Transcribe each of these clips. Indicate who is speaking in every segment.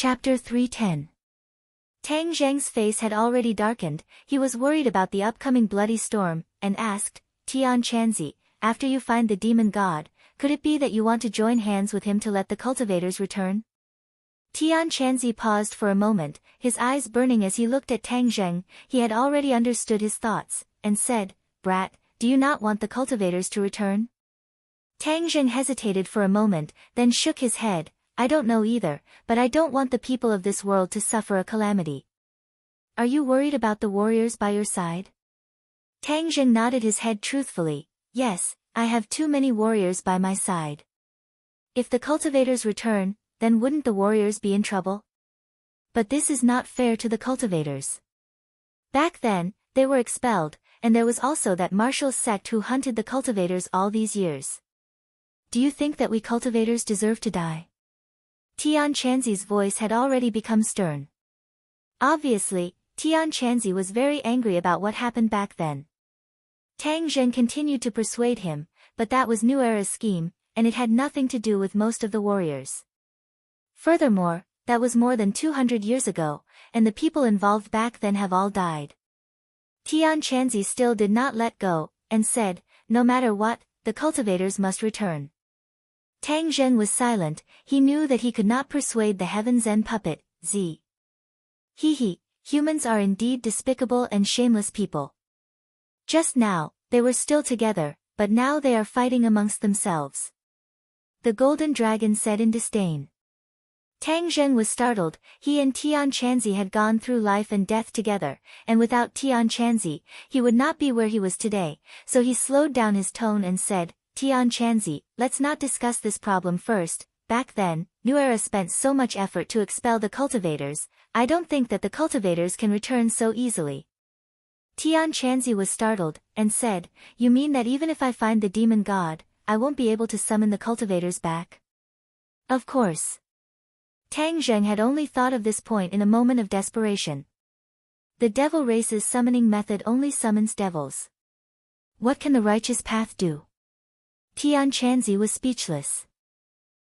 Speaker 1: Chapter 310. Tang Zheng's face had already darkened. He was worried about the upcoming bloody storm, and asked, Tian Chanzi, after you find the demon god, could it be that you want to join hands with him to let the cultivators return? Tian Chanzi paused for a moment, his eyes burning as he looked at Tang Zheng. He had already understood his thoughts, and said, Brat, do you not want the cultivators to return? Tang Zheng hesitated for a moment, then shook his head. I don't know either, but I don't want the people of this world to suffer a calamity. Are you worried about the warriors by your side? Tang Zheng nodded his head truthfully. Yes, I have too many warriors by my side. If the cultivators return, then wouldn't the warriors be in trouble? But this is not fair to the cultivators. Back then, they were expelled, and there was also that martial sect who hunted the cultivators all these years. Do you think that we cultivators deserve to die? Tian Chanzi's voice had already become stern. Obviously, Tian Chanzi was very angry about what happened back then. Tang Zheng continued to persuade him, but that was New Era's scheme, and it had nothing to do with most of the warriors. Furthermore, that was more than 200 years ago, and the people involved back then have all died. Tian Chanzi still did not let go, and said, no matter what, the cultivators must return. Tang Zheng was silent. He knew that he could not persuade the Heaven Zen puppet, Z. Humans are indeed despicable and shameless people. Just now, they were still together, but now they are fighting amongst themselves. The golden dragon said in disdain. Tang Zheng was startled. He and Tian Chanzi had gone through life and death together, and without Tian Chanzi, he would not be where he was today, so he slowed down his tone and said, Tian Chanzi, let's not discuss this problem first. Back then, New Era spent so much effort to expel the cultivators. I don't think that the cultivators can return so easily. Tian Chanzi was startled, and said, you mean that even if I find the demon god, I won't be able to summon the cultivators back? Of course. Tang Zheng had only thought of this point in a moment of desperation. The devil race's summoning method only summons devils. What can the righteous path do? Tian Chanzi was speechless.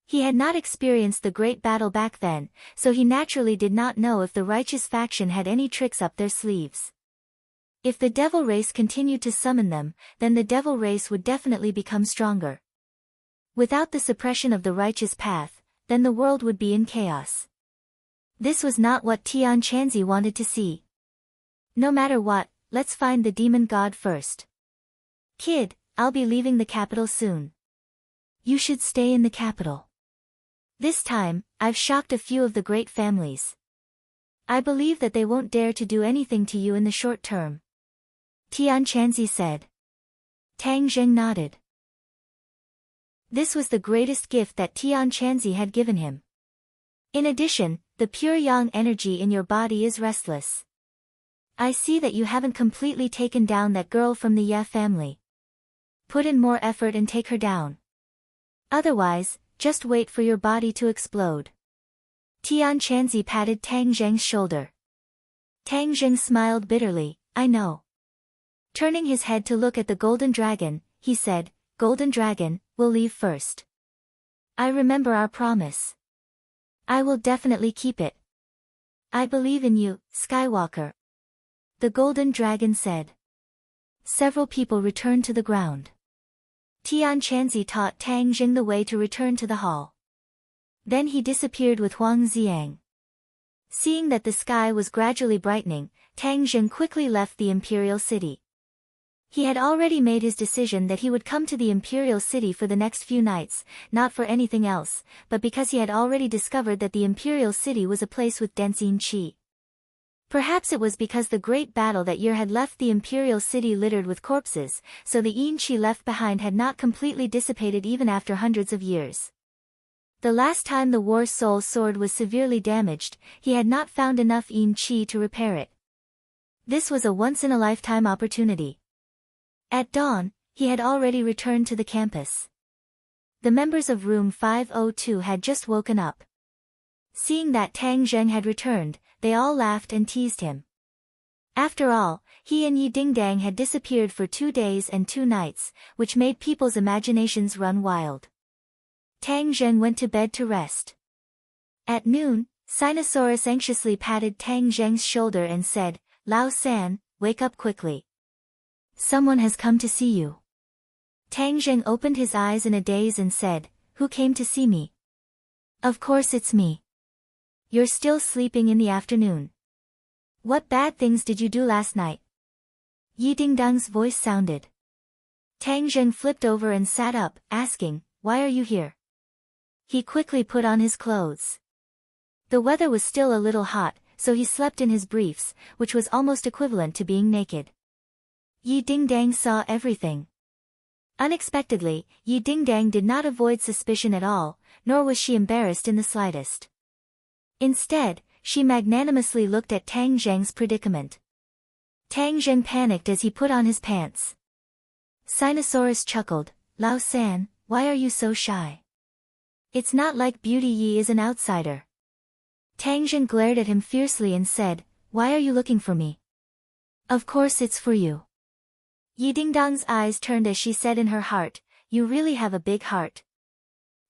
Speaker 1: He had not experienced the great battle back then, so he naturally did not know if the righteous faction had any tricks up their sleeves. If the devil race continued to summon them, then the devil race would definitely become stronger. Without the suppression of the righteous path, then the world would be in chaos. This was not what Tian Chanzi wanted to see. No matter what, let's find the demon god first. Kid, I'll be leaving the capital soon. You should stay in the capital. This time, I've shocked a few of the great families. I believe that they won't dare to do anything to you in the short term. Tian Chanzi said. Tang Zheng nodded. This was the greatest gift that Tian Chanzi had given him. In addition, the pure yang energy in your body is restless. I see that you haven't completely taken down that girl from the Ye family. Put in more effort and take her down. Otherwise, just wait for your body to explode. Tian Chanzi patted Tang Zheng's shoulder. Tang Zheng smiled bitterly, I know. Turning his head to look at the golden dragon, he said, Golden dragon, we'll leave first. I remember our promise. I will definitely keep it. I believe in you, Skywalker. The golden dragon said. Several people returned to the ground. Tian Chanzi taught Tang Zheng the way to return to the hall. Then he disappeared with Huang Xiang. Seeing that the sky was gradually brightening, Tang Zheng quickly left the imperial city. He had already made his decision that he would come to the imperial city for the next few nights, not for anything else, but because he had already discovered that the imperial city was a place with dense yin qi. Perhaps it was because the great battle that year had left the imperial city littered with corpses, so the yin qi left behind had not completely dissipated even after hundreds of years. The last time the war soul sword was severely damaged, he had not found enough yin qi to repair it. This was a once-in-a-lifetime opportunity. At dawn, he had already returned to the campus. The members of room 502 had just woken up. Seeing that Tang Zheng had returned, they all laughed and teased him. After all, he and Yi Dingdang had disappeared for 2 days and 2 nights, which made people's imaginations run wild. Tang Zheng went to bed to rest. At noon, Sinosaurus anxiously patted Tang Zheng's shoulder and said, Lao San, wake up quickly. Someone has come to see you. Tang Zheng opened his eyes in a daze and said, Who came to see me? Of course it's me. You're still sleeping in the afternoon. What bad things did you do last night? Yi Dingdang's voice sounded. Tang Zheng flipped over and sat up, asking, Why are you here? He quickly put on his clothes. The weather was still a little hot, so he slept in his briefs, which was almost equivalent to being naked. Yi Dingdang saw everything. Unexpectedly, Yi Dingdang did not avoid suspicion at all, nor was she embarrassed in the slightest. Instead, she magnanimously looked at Tang Zheng's predicament. Tang Zheng panicked as he put on his pants. Sinosaurus chuckled, Lao San, why are you so shy? It's not like Beauty Yi is an outsider. Tang Zheng glared at him fiercely and said, Why are you looking for me? Of course it's for you. Yi Dingdang's eyes turned as she said in her heart, You really have a big heart.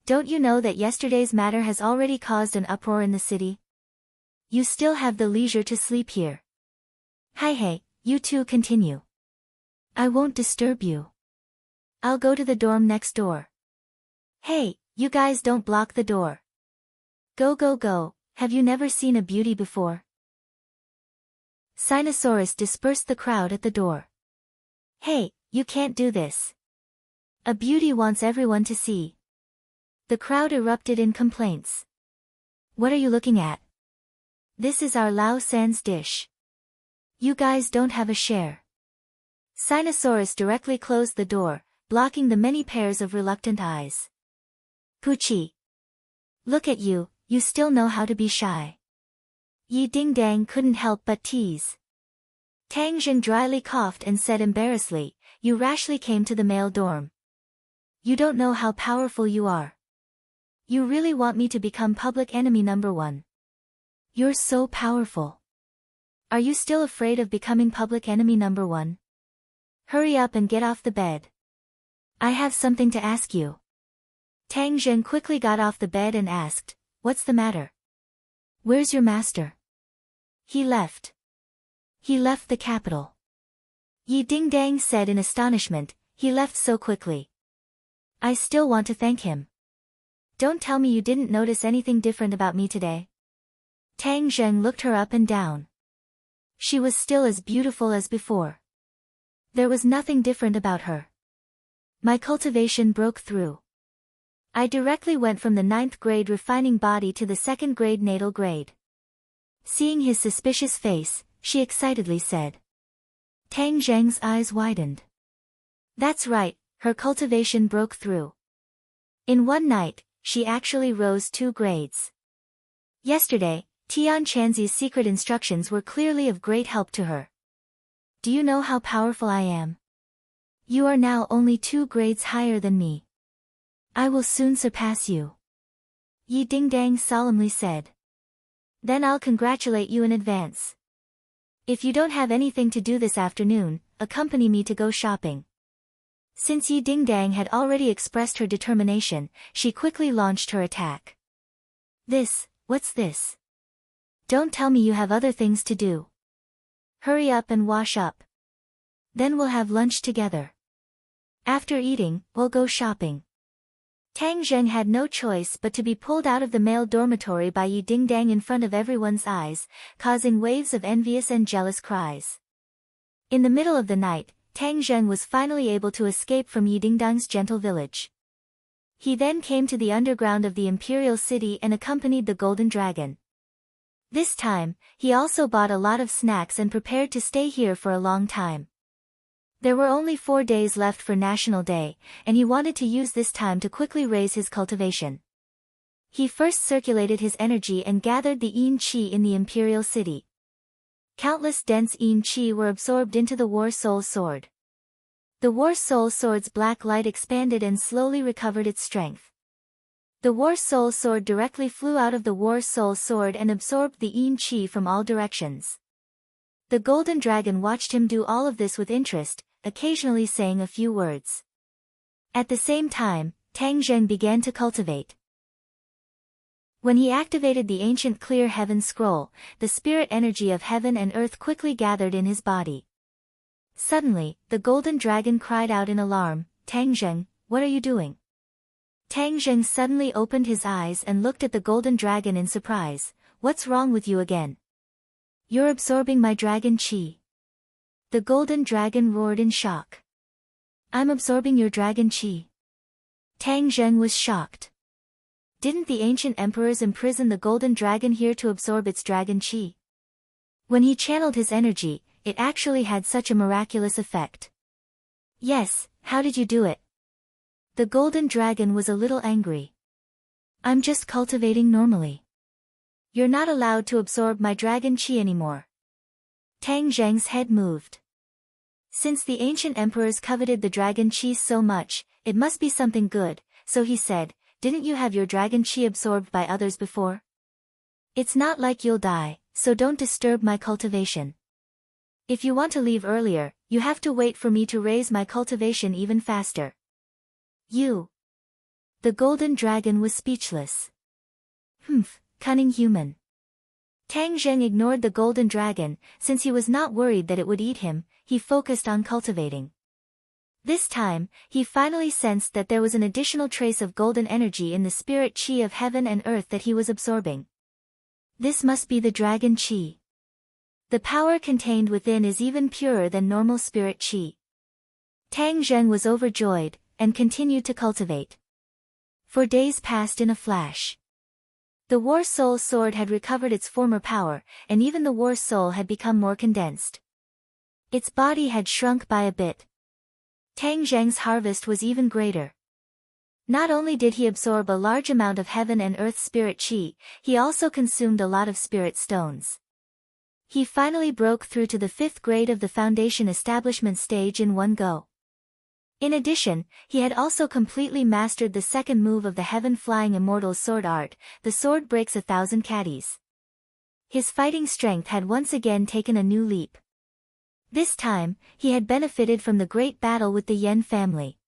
Speaker 1: Don't you know that yesterday's matter has already caused an uproar in the city? You still have the leisure to sleep here. Hey, you two continue. I won't disturb you. I'll go to the dorm next door. Hey, you guys don't block the door. Go, have you never seen a beauty before? Sinosaurus dispersed the crowd at the door. Hey, you can't do this. A beauty wants everyone to see. The crowd erupted in complaints. What are you looking at? This is our Lao San's dish. You guys don't have a share. Sinosaurus directly closed the door, blocking the many pairs of reluctant eyes. Poochie. Look at you, you still know how to be shy. Yi Dingdang couldn't help but tease. Tang Zheng dryly coughed and said embarrassedly, You rashly came to the male dorm. You don't know how powerful you are. You really want me to become public enemy number 1. You're so powerful. Are you still afraid of becoming public enemy number 1? Hurry up and get off the bed. I have something to ask you. Tang Zheng quickly got off the bed and asked, What's the matter? Where's your master? He left. He left the capital. Yi Dingdang said in astonishment, He left so quickly. I still want to thank him. Don't tell me you didn't notice anything different about me today. Tang Zheng looked her up and down. She was still as beautiful as before. There was nothing different about her. My cultivation broke through. I directly went from the 9th grade refining body to the 2nd grade natal grade. Seeing his suspicious face, she excitedly said. Tang Zheng's eyes widened. That's right, her cultivation broke through. In one night, she actually rose 2 grades. Yesterday, Tian Chanzi's secret instructions were clearly of great help to her. Do you know how powerful I am? You are now only 2 grades higher than me. I will soon surpass you. Yi Dingdang solemnly said. Then I'll congratulate you in advance. If you don't have anything to do this afternoon, accompany me to go shopping. Since Yi Dingdang had already expressed her determination, she quickly launched her attack. What's this? Don't tell me you have other things to do. Hurry up and wash up. Then we'll have lunch together. After eating, we'll go shopping. Tang Zheng had no choice but to be pulled out of the male dormitory by Yi Dingdang in front of everyone's eyes, causing waves of envious and jealous cries. In the middle of the night, Tang Zheng was finally able to escape from Yi Dingdang's gentle village. He then came to the underground of the imperial city and accompanied the golden dragon. This time, he also bought a lot of snacks and prepared to stay here for a long time. There were only 4 days left for National Day, and he wanted to use this time to quickly raise his cultivation. He first circulated his energy and gathered the Yin Qi in the imperial city. Countless dense Yin Qi were absorbed into the War Soul Sword. The War Soul Sword's black light expanded and slowly recovered its strength. The War Soul Sword directly flew out of the War Soul Sword and absorbed the Yin Qi from all directions. The golden dragon watched him do all of this with interest, occasionally saying a few words. At the same time, Tang Zheng began to cultivate. When he activated the ancient clear heaven scroll, the spirit energy of heaven and earth quickly gathered in his body. Suddenly, the golden dragon cried out in alarm, "Tang Zheng, what are you doing?" Tang Zheng suddenly opened his eyes and looked at the golden dragon in surprise. "What's wrong with you again?" "You're absorbing my dragon qi." The golden dragon roared in shock. "I'm absorbing your dragon qi?" Tang Zheng was shocked. Didn't the ancient emperors imprison the golden dragon here to absorb its dragon qi? When he channeled his energy, it actually had such a miraculous effect. "Yes, how did you do it?" The golden dragon was a little angry. "I'm just cultivating normally. You're not allowed to absorb my dragon qi anymore." Tang Zheng's head moved. Since the ancient emperors coveted the dragon qi so much, it must be something good, so he said, "Didn't you have your dragon qi absorbed by others before? It's not like you'll die, so don't disturb my cultivation. If you want to leave earlier, you have to wait for me to raise my cultivation even faster." "You." The golden dragon was speechless. "Humph, cunning human." Tang Zheng ignored the golden dragon, since he was not worried that it would eat him, he focused on cultivating. This time, he finally sensed that there was an additional trace of golden energy in the spirit qi of heaven and earth that he was absorbing. This must be the dragon qi. The power contained within is even purer than normal spirit qi. Tang Zheng was overjoyed, and continued to cultivate. For days passed in a flash. The War Soul sword had recovered its former power, and even the War Soul had become more condensed. Its body had shrunk by a bit. Tang Zheng's harvest was even greater. Not only did he absorb a large amount of heaven and earth spirit qi, he also consumed a lot of spirit stones. He finally broke through to the 5th grade of the foundation establishment stage in one go. In addition, he had also completely mastered the second move of the heaven-flying immortal's sword art, the sword breaks 1,000 caddies. His fighting strength had once again taken a new leap. This time, he had benefited from the great battle with the Yen family.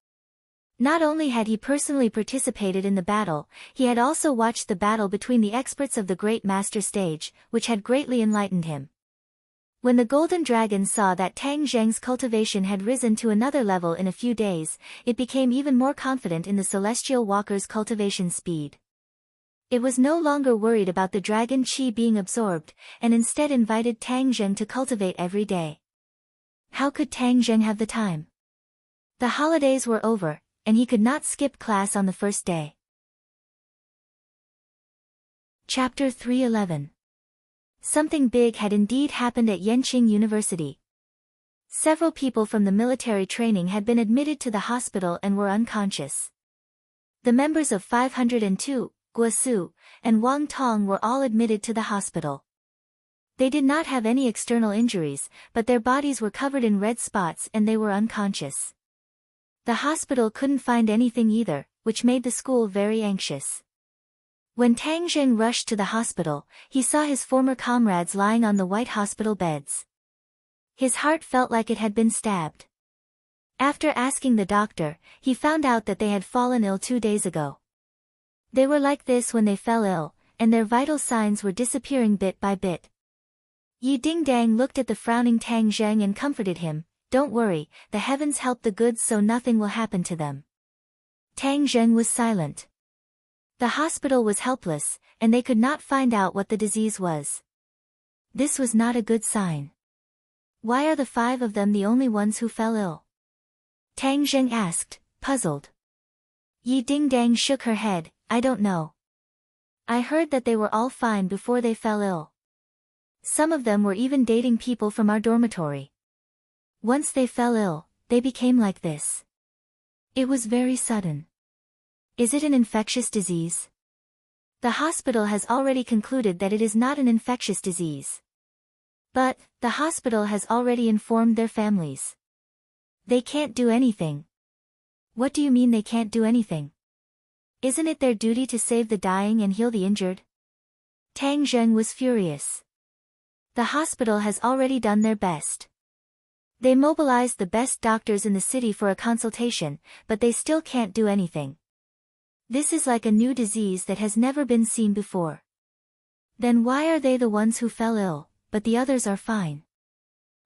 Speaker 1: Not only had he personally participated in the battle, he had also watched the battle between the experts of the Great Master stage, which had greatly enlightened him. When the golden dragon saw that Tang Zheng's cultivation had risen to another level in a few days, it became even more confident in the celestial walker's cultivation speed. It was no longer worried about the dragon qi being absorbed, and instead invited Tang Zheng to cultivate every day. How could Tang Zheng have the time? The holidays were over, and he could not skip class on the first day. Chapter 311. Something big had indeed happened at Yenqing University. Several people from the military training had been admitted to the hospital and were unconscious. The members of 502, Guosu, and Wang Tong were all admitted to the hospital. They did not have any external injuries, but their bodies were covered in red spots and they were unconscious. The hospital couldn't find anything either, which made the school very anxious. When Tang Zheng rushed to the hospital, he saw his former comrades lying on the white hospital beds. His heart felt like it had been stabbed. After asking the doctor, he found out that they had fallen ill 2 days ago. They were like this when they fell ill, and their vital signs were disappearing bit by bit. Yi Dingdang looked at the frowning Tang Zheng and comforted him, "Don't worry, the heavens help the good so nothing will happen to them." Tang Zheng was silent. The hospital was helpless, and they could not find out what the disease was. This was not a good sign. Why are the 5 of them the only ones who fell ill? Tang Zheng asked, puzzled. Yi Dingdang shook her head, "I don't know. I heard that they were all fine before they fell ill. Some of them were even dating people from our dormitory. Once they fell ill, they became like this. It was very sudden." "Is it an infectious disease?" "The hospital has already concluded that it is not an infectious disease. But, the hospital has already informed their families. They can't do anything." "What do you mean they can't do anything? Isn't it their duty to save the dying and heal the injured?" Tang Zheng was furious. The hospital has already done their best. They mobilized the best doctors in the city for a consultation, but they still can't do anything. This is like a new disease that has never been seen before. Then why are they the ones who fell ill, but the others are fine?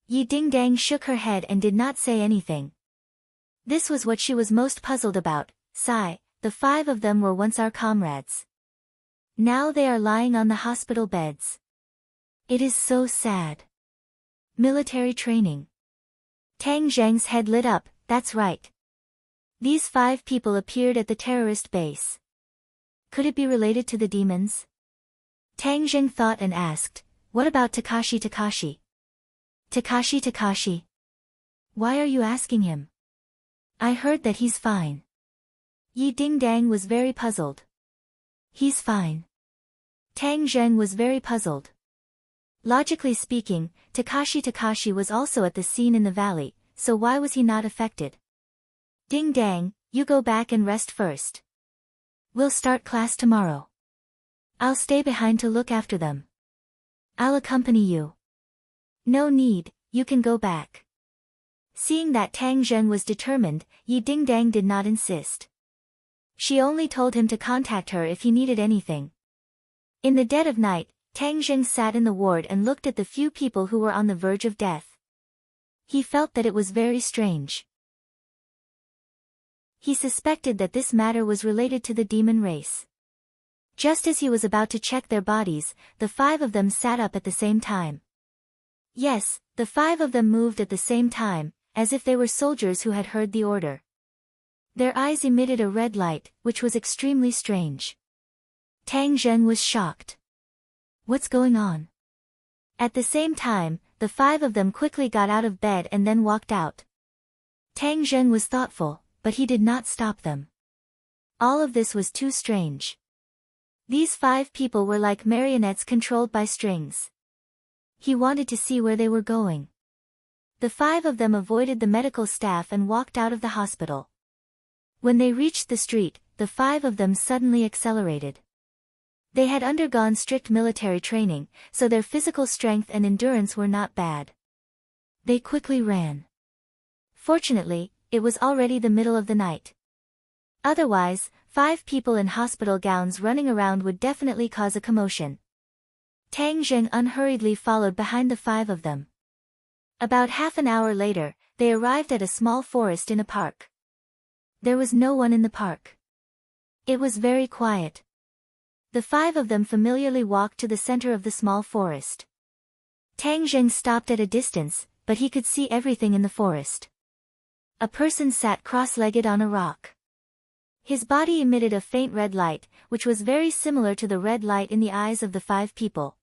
Speaker 1: Yi Dingdang shook her head and did not say anything. This was what she was most puzzled about. Sigh, the 5 of them were once our comrades. Now they are lying on the hospital beds. It is so sad. Military training. Tang Zheng's head lit up, that's right. These 5 people appeared at the terrorist base. Could it be related to the demons? Tang Zheng thought and asked, what about Takashi? Takashi? Why are you asking him? I heard that he's fine. Yi Dingdang was very puzzled. He's fine. Tang Zheng was very puzzled. Logically speaking, Takashi was also at the scene in the valley, so why was he not affected? Dingdang, you go back and rest first. We'll start class tomorrow. I'll stay behind to look after them. I'll accompany you. No need, you can go back. Seeing that Tang Zheng was determined, Yi Dingdang did not insist. She only told him to contact her if he needed anything. In the dead of night, Tang Zheng sat in the ward and looked at the few people who were on the verge of death. He felt that it was very strange. He suspected that this matter was related to the demon race. Just as he was about to check their bodies, the 5 of them sat up at the same time. Yes, the 5 of them moved at the same time, as if they were soldiers who had heard the order. Their eyes emitted a red light, which was extremely strange. Tang Zheng was shocked. What's going on? At the same time, the 5 of them quickly got out of bed and then walked out. Tang Zheng was thoughtful, but he did not stop them. All of this was too strange. These 5 people were like marionettes controlled by strings. He wanted to see where they were going. The 5 of them avoided the medical staff and walked out of the hospital. When they reached the street, the 5 of them suddenly accelerated. They had undergone strict military training, so their physical strength and endurance were not bad. They quickly ran. Fortunately, it was already the middle of the night. Otherwise, 5 people in hospital gowns running around would definitely cause a commotion. Tang Zheng unhurriedly followed behind the 5 of them. About half an hour later, they arrived at a small forest in a park. There was no one in the park. It was very quiet. The 5 of them familiarly walked to the center of the small forest. Tang Zheng stopped at a distance, but he could see everything in the forest. A person sat cross-legged on a rock. His body emitted a faint red light, which was very similar to the red light in the eyes of the 5 people.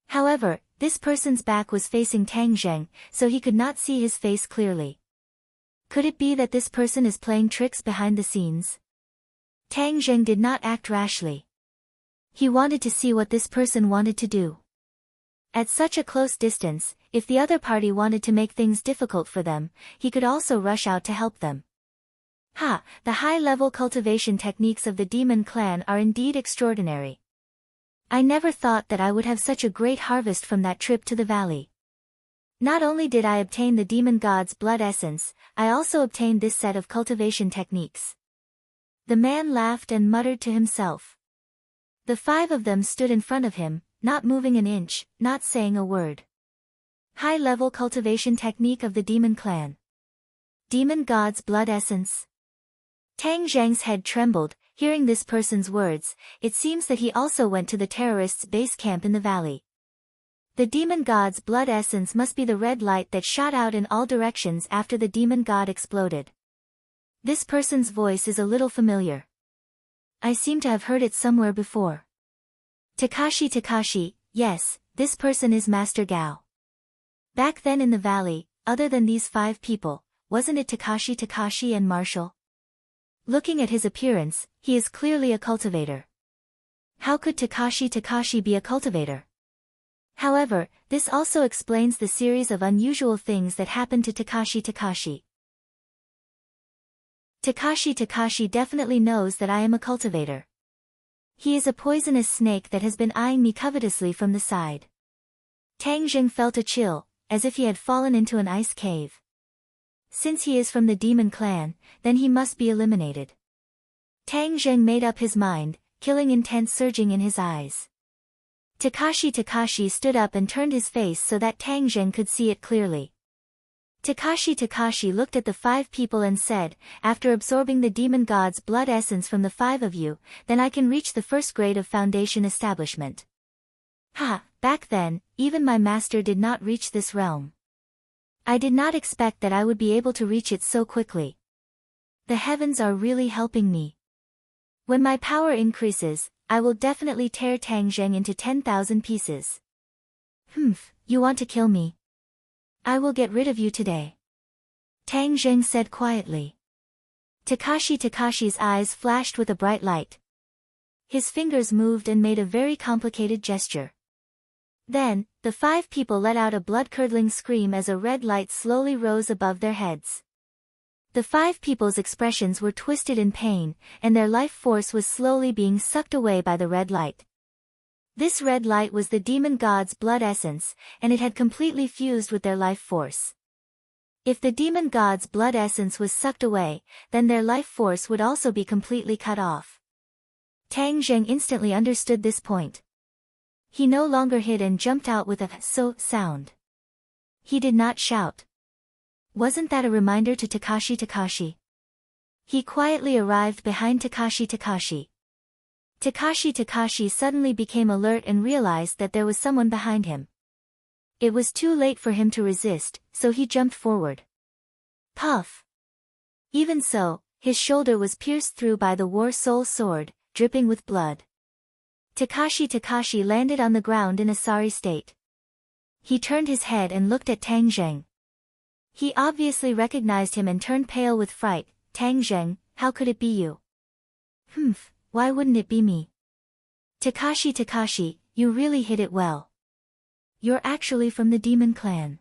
Speaker 1: However, this person's back was facing Tang Zheng, so he could not see his face clearly. Could it be that this person is playing tricks behind the scenes? Tang Zheng did not act rashly. He wanted to see what this person wanted to do. At such a close distance, if the other party wanted to make things difficult for them, he could also rush out to help them. Ha! The high-level cultivation techniques of the demon clan are indeed extraordinary. I never thought that I would have such a great harvest from that trip to the valley. Not only did I obtain the demon god's blood essence, I also obtained this set of cultivation techniques. The man laughed and muttered to himself. The 5 of them stood in front of him, not moving an inch, not saying a word. High-level cultivation technique of the demon clan. Demon god's blood essence. Tang Zheng's head trembled, hearing this person's words. It seems that he also went to the terrorists' base camp in the valley. The demon god's blood essence must be the red light that shot out in all directions after the demon god exploded. This person's voice is a little familiar. I seem to have heard it somewhere before. Takashi, yes, this person is Master Gao. Back then in the valley, other than these 5 people, wasn't it Takashi and Marshall? Looking at his appearance, he is clearly a cultivator. How could Takashi be a cultivator? However, this also explains the series of unusual things that happened to Takashi. Takashi definitely knows that I am a cultivator. He is a poisonous snake that has been eyeing me covetously from the side. Tang Zheng felt a chill, as if he had fallen into an ice cave. Since he is from the demon clan, then he must be eliminated. Tang Zheng made up his mind, killing intent surging in his eyes. Takashi stood up and turned his face so that Tang Zheng could see it clearly. Takashi looked at the 5 people and said, after absorbing the demon god's blood essence from the 5 of you, then I can reach the first grade of foundation establishment. Back then, even my master did not reach this realm. I did not expect that I would be able to reach it so quickly. The heavens are really helping me. When my power increases, I will definitely tear Tang Zheng into 10,000 pieces. You want to kill me? I will get rid of you today. Tang Zheng said quietly. Takashi's eyes flashed with a bright light. His fingers moved and made a very complicated gesture. Then, the 5 people let out a blood-curdling scream as a red light slowly rose above their heads. The 5 people's expressions were twisted in pain, and their life force was slowly being sucked away by the red light. This red light was the demon god's blood essence, and it had completely fused with their life force. If the demon god's blood essence was sucked away, then their life force would also be completely cut off. Tang Zheng instantly understood this point. He no longer hid and jumped out with a "so" sound. He did not shout. Wasn't that a reminder to Takashi? He quietly arrived behind Takashi. Takashi suddenly became alert and realized that there was someone behind him. It was too late for him to resist, so he jumped forward. Puff! Even so, his shoulder was pierced through by the War Soul sword, dripping with blood. Takashi landed on the ground in a sorry state. He turned his head and looked at Tang Zheng. He obviously recognized him and turned pale with fright. Tang Zheng, how could it be you? Why wouldn't it be me? Takashi, you really hit it well. You're actually from the demon clan.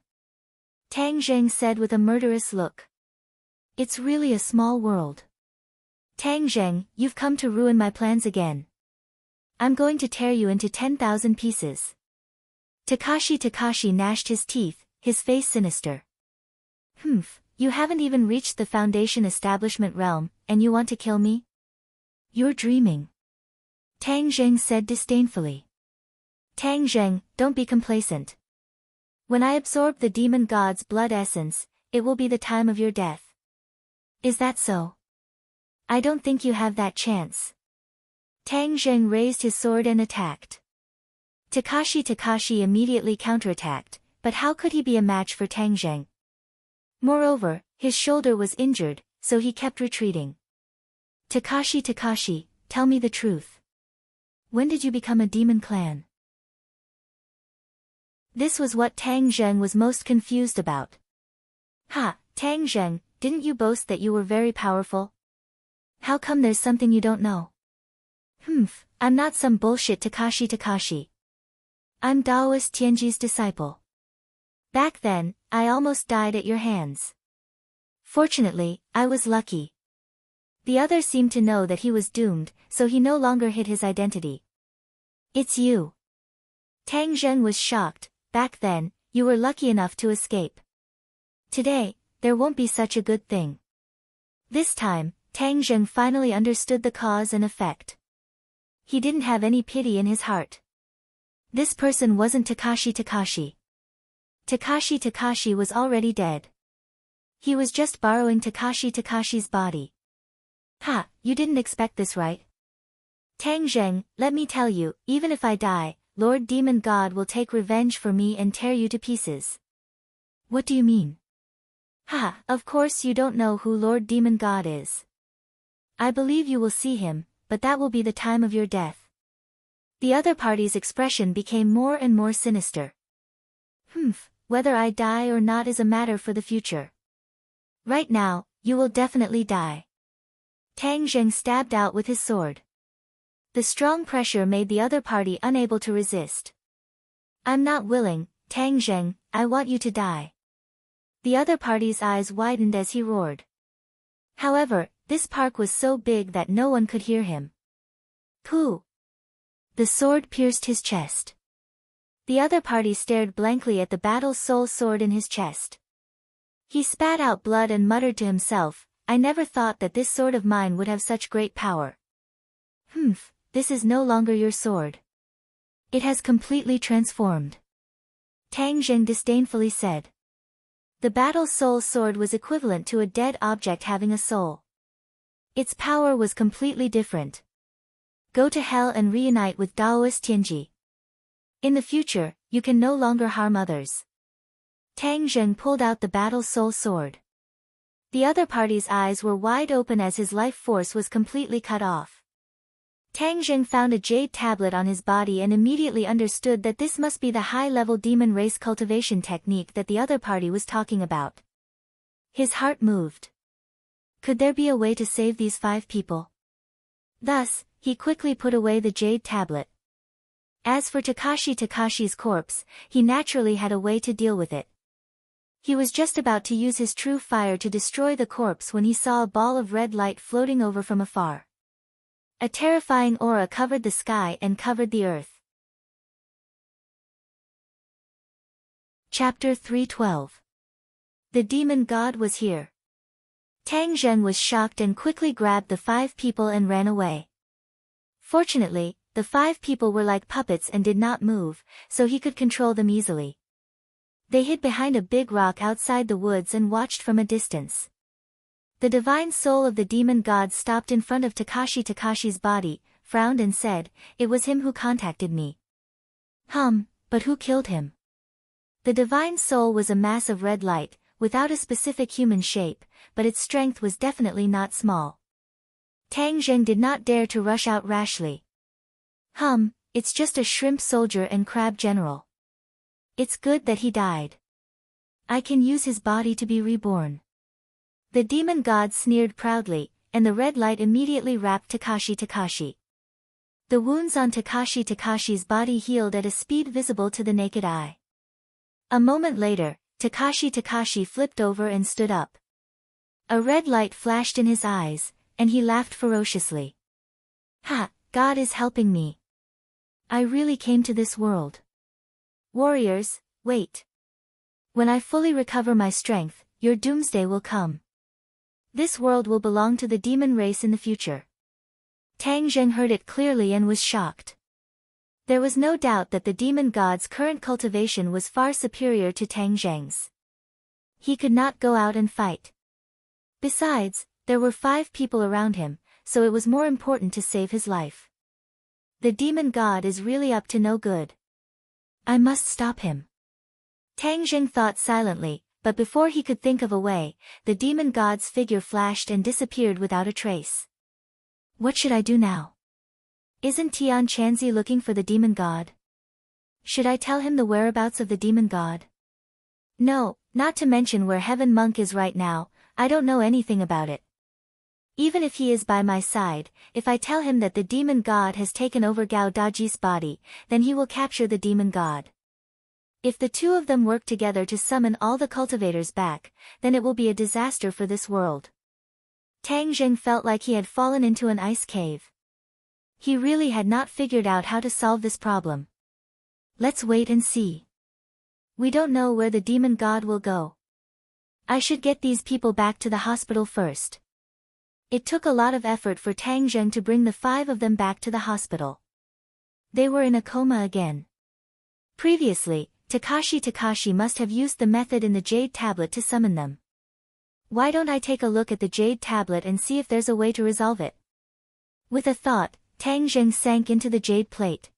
Speaker 1: Tang Zheng said with a murderous look. It's really a small world. Tang Zheng, you've come to ruin my plans again. I'm going to tear you into 10,000 pieces. Takashi gnashed his teeth, his face sinister. You haven't even reached the foundation establishment realm, and you want to kill me? You're dreaming. Tang Zheng said disdainfully. Tang Zheng, don't be complacent. When I absorb the demon god's blood essence, it will be the time of your death. Is that so? I don't think you have that chance. Tang Zheng raised his sword and attacked. Takashi immediately counterattacked, but how could he be a match for Tang Zheng? Moreover, his shoulder was injured, so he kept retreating. Takashi, tell me the truth. When did you become a demon clan? This was what Tang Zheng was most confused about. Tang Zheng, didn't you boast that you were very powerful? How come there's something you don't know? I'm not some bullshit Takashi. I'm Daoist Tianji's disciple. Back then, I almost died at your hands. Fortunately, I was lucky. The other seemed to know that he was doomed, so he no longer hid his identity. It's you. Tang Zheng was shocked. Back then, you were lucky enough to escape. Today, there won't be such a good thing. This time, Tang Zheng finally understood the cause and effect. He didn't have any pity in his heart. This person wasn't Takashi. Takashi was already dead. He was just borrowing Takashi's body. You didn't expect this, right? Tang Zheng, let me tell you, even if I die, Lord Demon God will take revenge for me and tear you to pieces. What do you mean? Of course you don't know who Lord Demon God is. I believe you will see him, but that will be the time of your death. The other party's expression became more and more sinister. Whether I die or not is a matter for the future. Right now, you will definitely die. Tang Zheng stabbed out with his sword. The strong pressure made the other party unable to resist. I'm not willing, Tang Zheng, I want you to die. The other party's eyes widened as he roared. However, this park was so big that no one could hear him. Pooh! The sword pierced his chest. The other party stared blankly at the battle soul sword in his chest. He spat out blood and muttered to himself, I never thought that this sword of mine would have such great power. Humph, this is no longer your sword. It has completely transformed. Tang Zheng disdainfully said. The battle soul sword was equivalent to a dead object having a soul. Its power was completely different. Go to hell and reunite with Daoist Tianji. In the future, you can no longer harm others. Tang Zheng pulled out the battle soul sword. The other party's eyes were wide open as his life force was completely cut off. Tang Zheng found a jade tablet on his body and immediately understood that this must be the high-level demon race cultivation technique that the other party was talking about. His heart moved. Could there be a way to save these 5 people? Thus, he quickly put away the jade tablet. As for Takashi's corpse, he naturally had a way to deal with it. He was just about to use his true fire to destroy the corpse when he saw a ball of red light floating over from afar. A terrifying aura covered the sky and covered the earth. Chapter 312. The demon god was here. Tang Zheng was shocked and quickly grabbed the 5 people and ran away. Fortunately, the 5 people were like puppets and did not move, so he could control them easily. They hid behind a big rock outside the woods and watched from a distance. The divine soul of the demon god stopped in front of Takashi's body, frowned and said, "It was him who contacted me." But who killed him? The divine soul was a mass of red light, without a specific human shape, but its strength was definitely not small. Tang Zheng did not dare to rush out rashly. It's just a shrimp soldier and crab general. It's good that he died. I can use his body to be reborn. The demon god sneered proudly, and the red light immediately wrapped Takashi. The wounds on Takashi's body healed at a speed visible to the naked eye. A moment later, Takashi flipped over and stood up. A red light flashed in his eyes, and he laughed ferociously. God is helping me. I really came to this world. Warriors, wait. When I fully recover my strength, your doomsday will come. This world will belong to the demon race in the future. Tang Zheng heard it clearly and was shocked. There was no doubt that the demon god's current cultivation was far superior to Tang Zheng's. He could not go out and fight. Besides, there were 5 people around him, so it was more important to save his life. The demon god is really up to no good. I must stop him. Tang Zheng thought silently, but before he could think of a way, the demon god's figure flashed and disappeared without a trace. What should I do now? Isn't Tian Chanzi looking for the demon god? Should I tell him the whereabouts of the demon god? No, not to mention where Heaven Monk is right now, I don't know anything about it. Even if he is by my side, if I tell him that the demon god has taken over Gao Daji's body, then he will capture the demon god. If the 2 of them work together to summon all the cultivators back, then it will be a disaster for this world. Tang Zheng felt like he had fallen into an ice cave. He really had not figured out how to solve this problem. Let's wait and see. We don't know where the demon god will go. I should get these people back to the hospital first. It took a lot of effort for Tang Zheng to bring the 5 of them back to the hospital. They were in a coma again. Previously, Takashi must have used the method in the jade tablet to summon them. Why don't I take a look at the jade tablet and see if there's a way to resolve it? With a thought, Tang Zheng sank into the jade plate.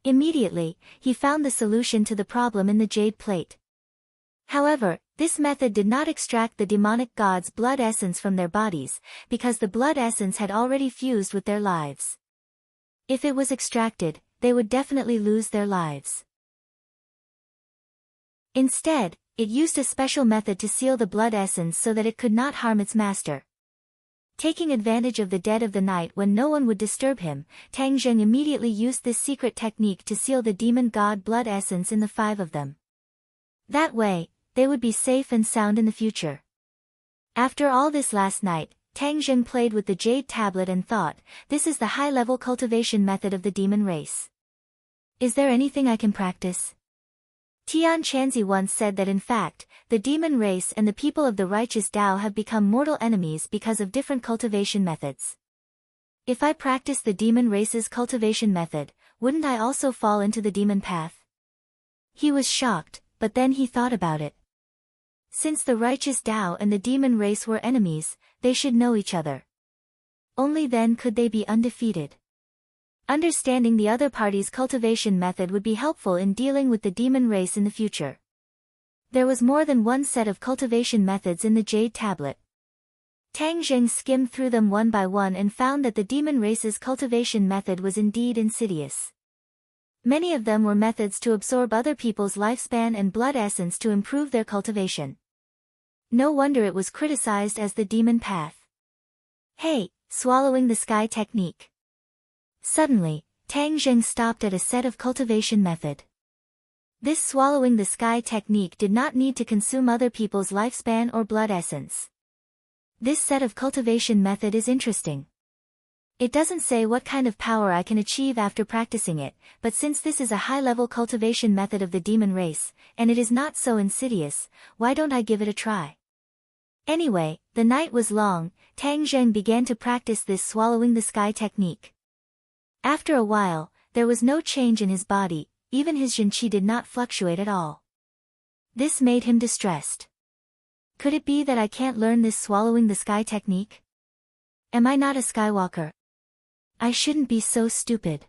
Speaker 1: Immediately, he found the solution to the problem in the jade plate. However, this method did not extract the demonic god's blood essence from their bodies, because the blood essence had already fused with their lives. If it was extracted, they would definitely lose their lives. Instead, it used a special method to seal the blood essence so that it could not harm its master. Taking advantage of the dead of the night when no one would disturb him, Tang Zheng immediately used this secret technique to seal the demon god blood essence in the 5 of them. That way, they would be safe and sound in the future. After all this last night, Tang Zheng played with the jade tablet and thought, this is the high-level cultivation method of the demon race. Is there anything I can practice? Tian Chanzi once said that in fact, the demon race and the people of the righteous Tao have become mortal enemies because of different cultivation methods. If I practice the demon race's cultivation method, wouldn't I also fall into the demon path? He was shocked, but then he thought about it. Since the righteous Tao and the demon race were enemies, they should know each other. Only then could they be undefeated. Understanding the other party's cultivation method would be helpful in dealing with the demon race in the future. There was more than one set of cultivation methods in the Jade Tablet. Tang Zheng skimmed through them one by one and found that the demon race's cultivation method was indeed insidious. Many of them were methods to absorb other people's lifespan and blood essence to improve their cultivation. No wonder it was criticized as the demon path. Hey, swallowing the sky technique. Suddenly, Tang Zheng stopped at a set of cultivation method. This swallowing the sky technique did not need to consume other people's lifespan or blood essence. This set of cultivation method is interesting. It doesn't say what kind of power I can achieve after practicing it, but since this is a high-level cultivation method of the demon race, and it is not so insidious, why don't I give it a try? Anyway, the night was long. Tang Zheng began to practice this swallowing the sky technique. After a while, there was no change in his body, even his Zhenqi did not fluctuate at all. This made him distressed. Could it be that I can't learn this swallowing the sky technique? Am I not a skywalker? I shouldn't be so stupid.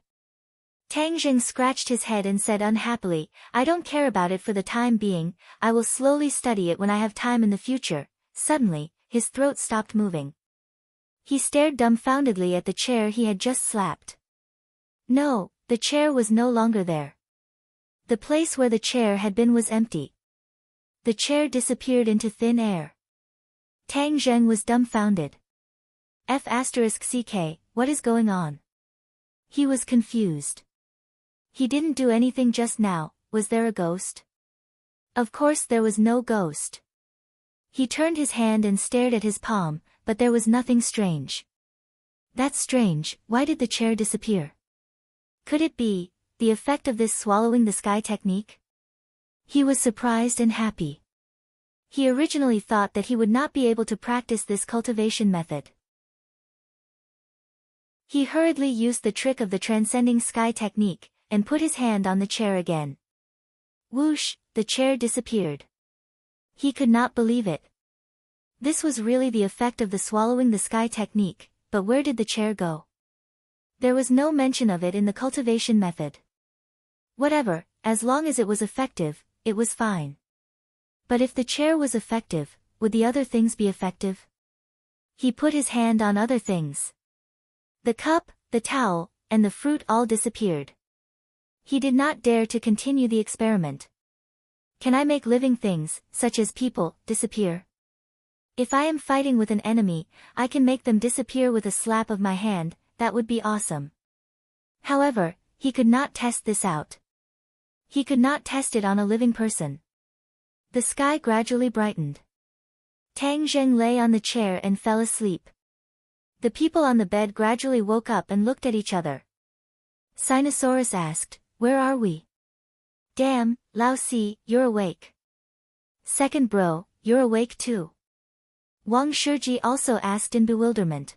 Speaker 1: Tang Zheng scratched his head and said unhappily, I don't care about it for the time being, I will slowly study it when I have time in the future. Suddenly, his throat stopped moving. He stared dumbfoundedly at the chair he had just slapped. No, the chair was no longer there. The place where the chair had been was empty. The chair disappeared into thin air. Tang Zheng was dumbfounded. F***ck, what is going on? He was confused. He didn't do anything just now, was there a ghost? Of course there was no ghost. He turned his hand and stared at his palm, but there was nothing strange. That's strange, why did the chair disappear? Could it be the effect of this swallowing the sky technique? He was surprised and happy. He originally thought that he would not be able to practice this cultivation method. He hurriedly used the trick of the transcending sky technique, and put his hand on the chair again. Whoosh, the chair disappeared. He could not believe it. This was really the effect of the swallowing the sky technique, but where did the chair go? There was no mention of it in the cultivation method. Whatever, as long as it was effective, it was fine. But if the chair was effective, would the other things be effective? He put his hand on other things. The cup, the towel, and the fruit all disappeared. He did not dare to continue the experiment. Can I make living things, such as people, disappear? If I am fighting with an enemy, I can make them disappear with a slap of my hand, that would be awesome. However, he could not test this out. He could not test it on a living person. The sky gradually brightened. Tang Zheng lay on the chair and fell asleep. The people on the bed gradually woke up and looked at each other. Sinosaurus asked, where are we? Damn, Lao Si, you're awake. Second bro, you're awake too. Wang Shiji also asked in bewilderment.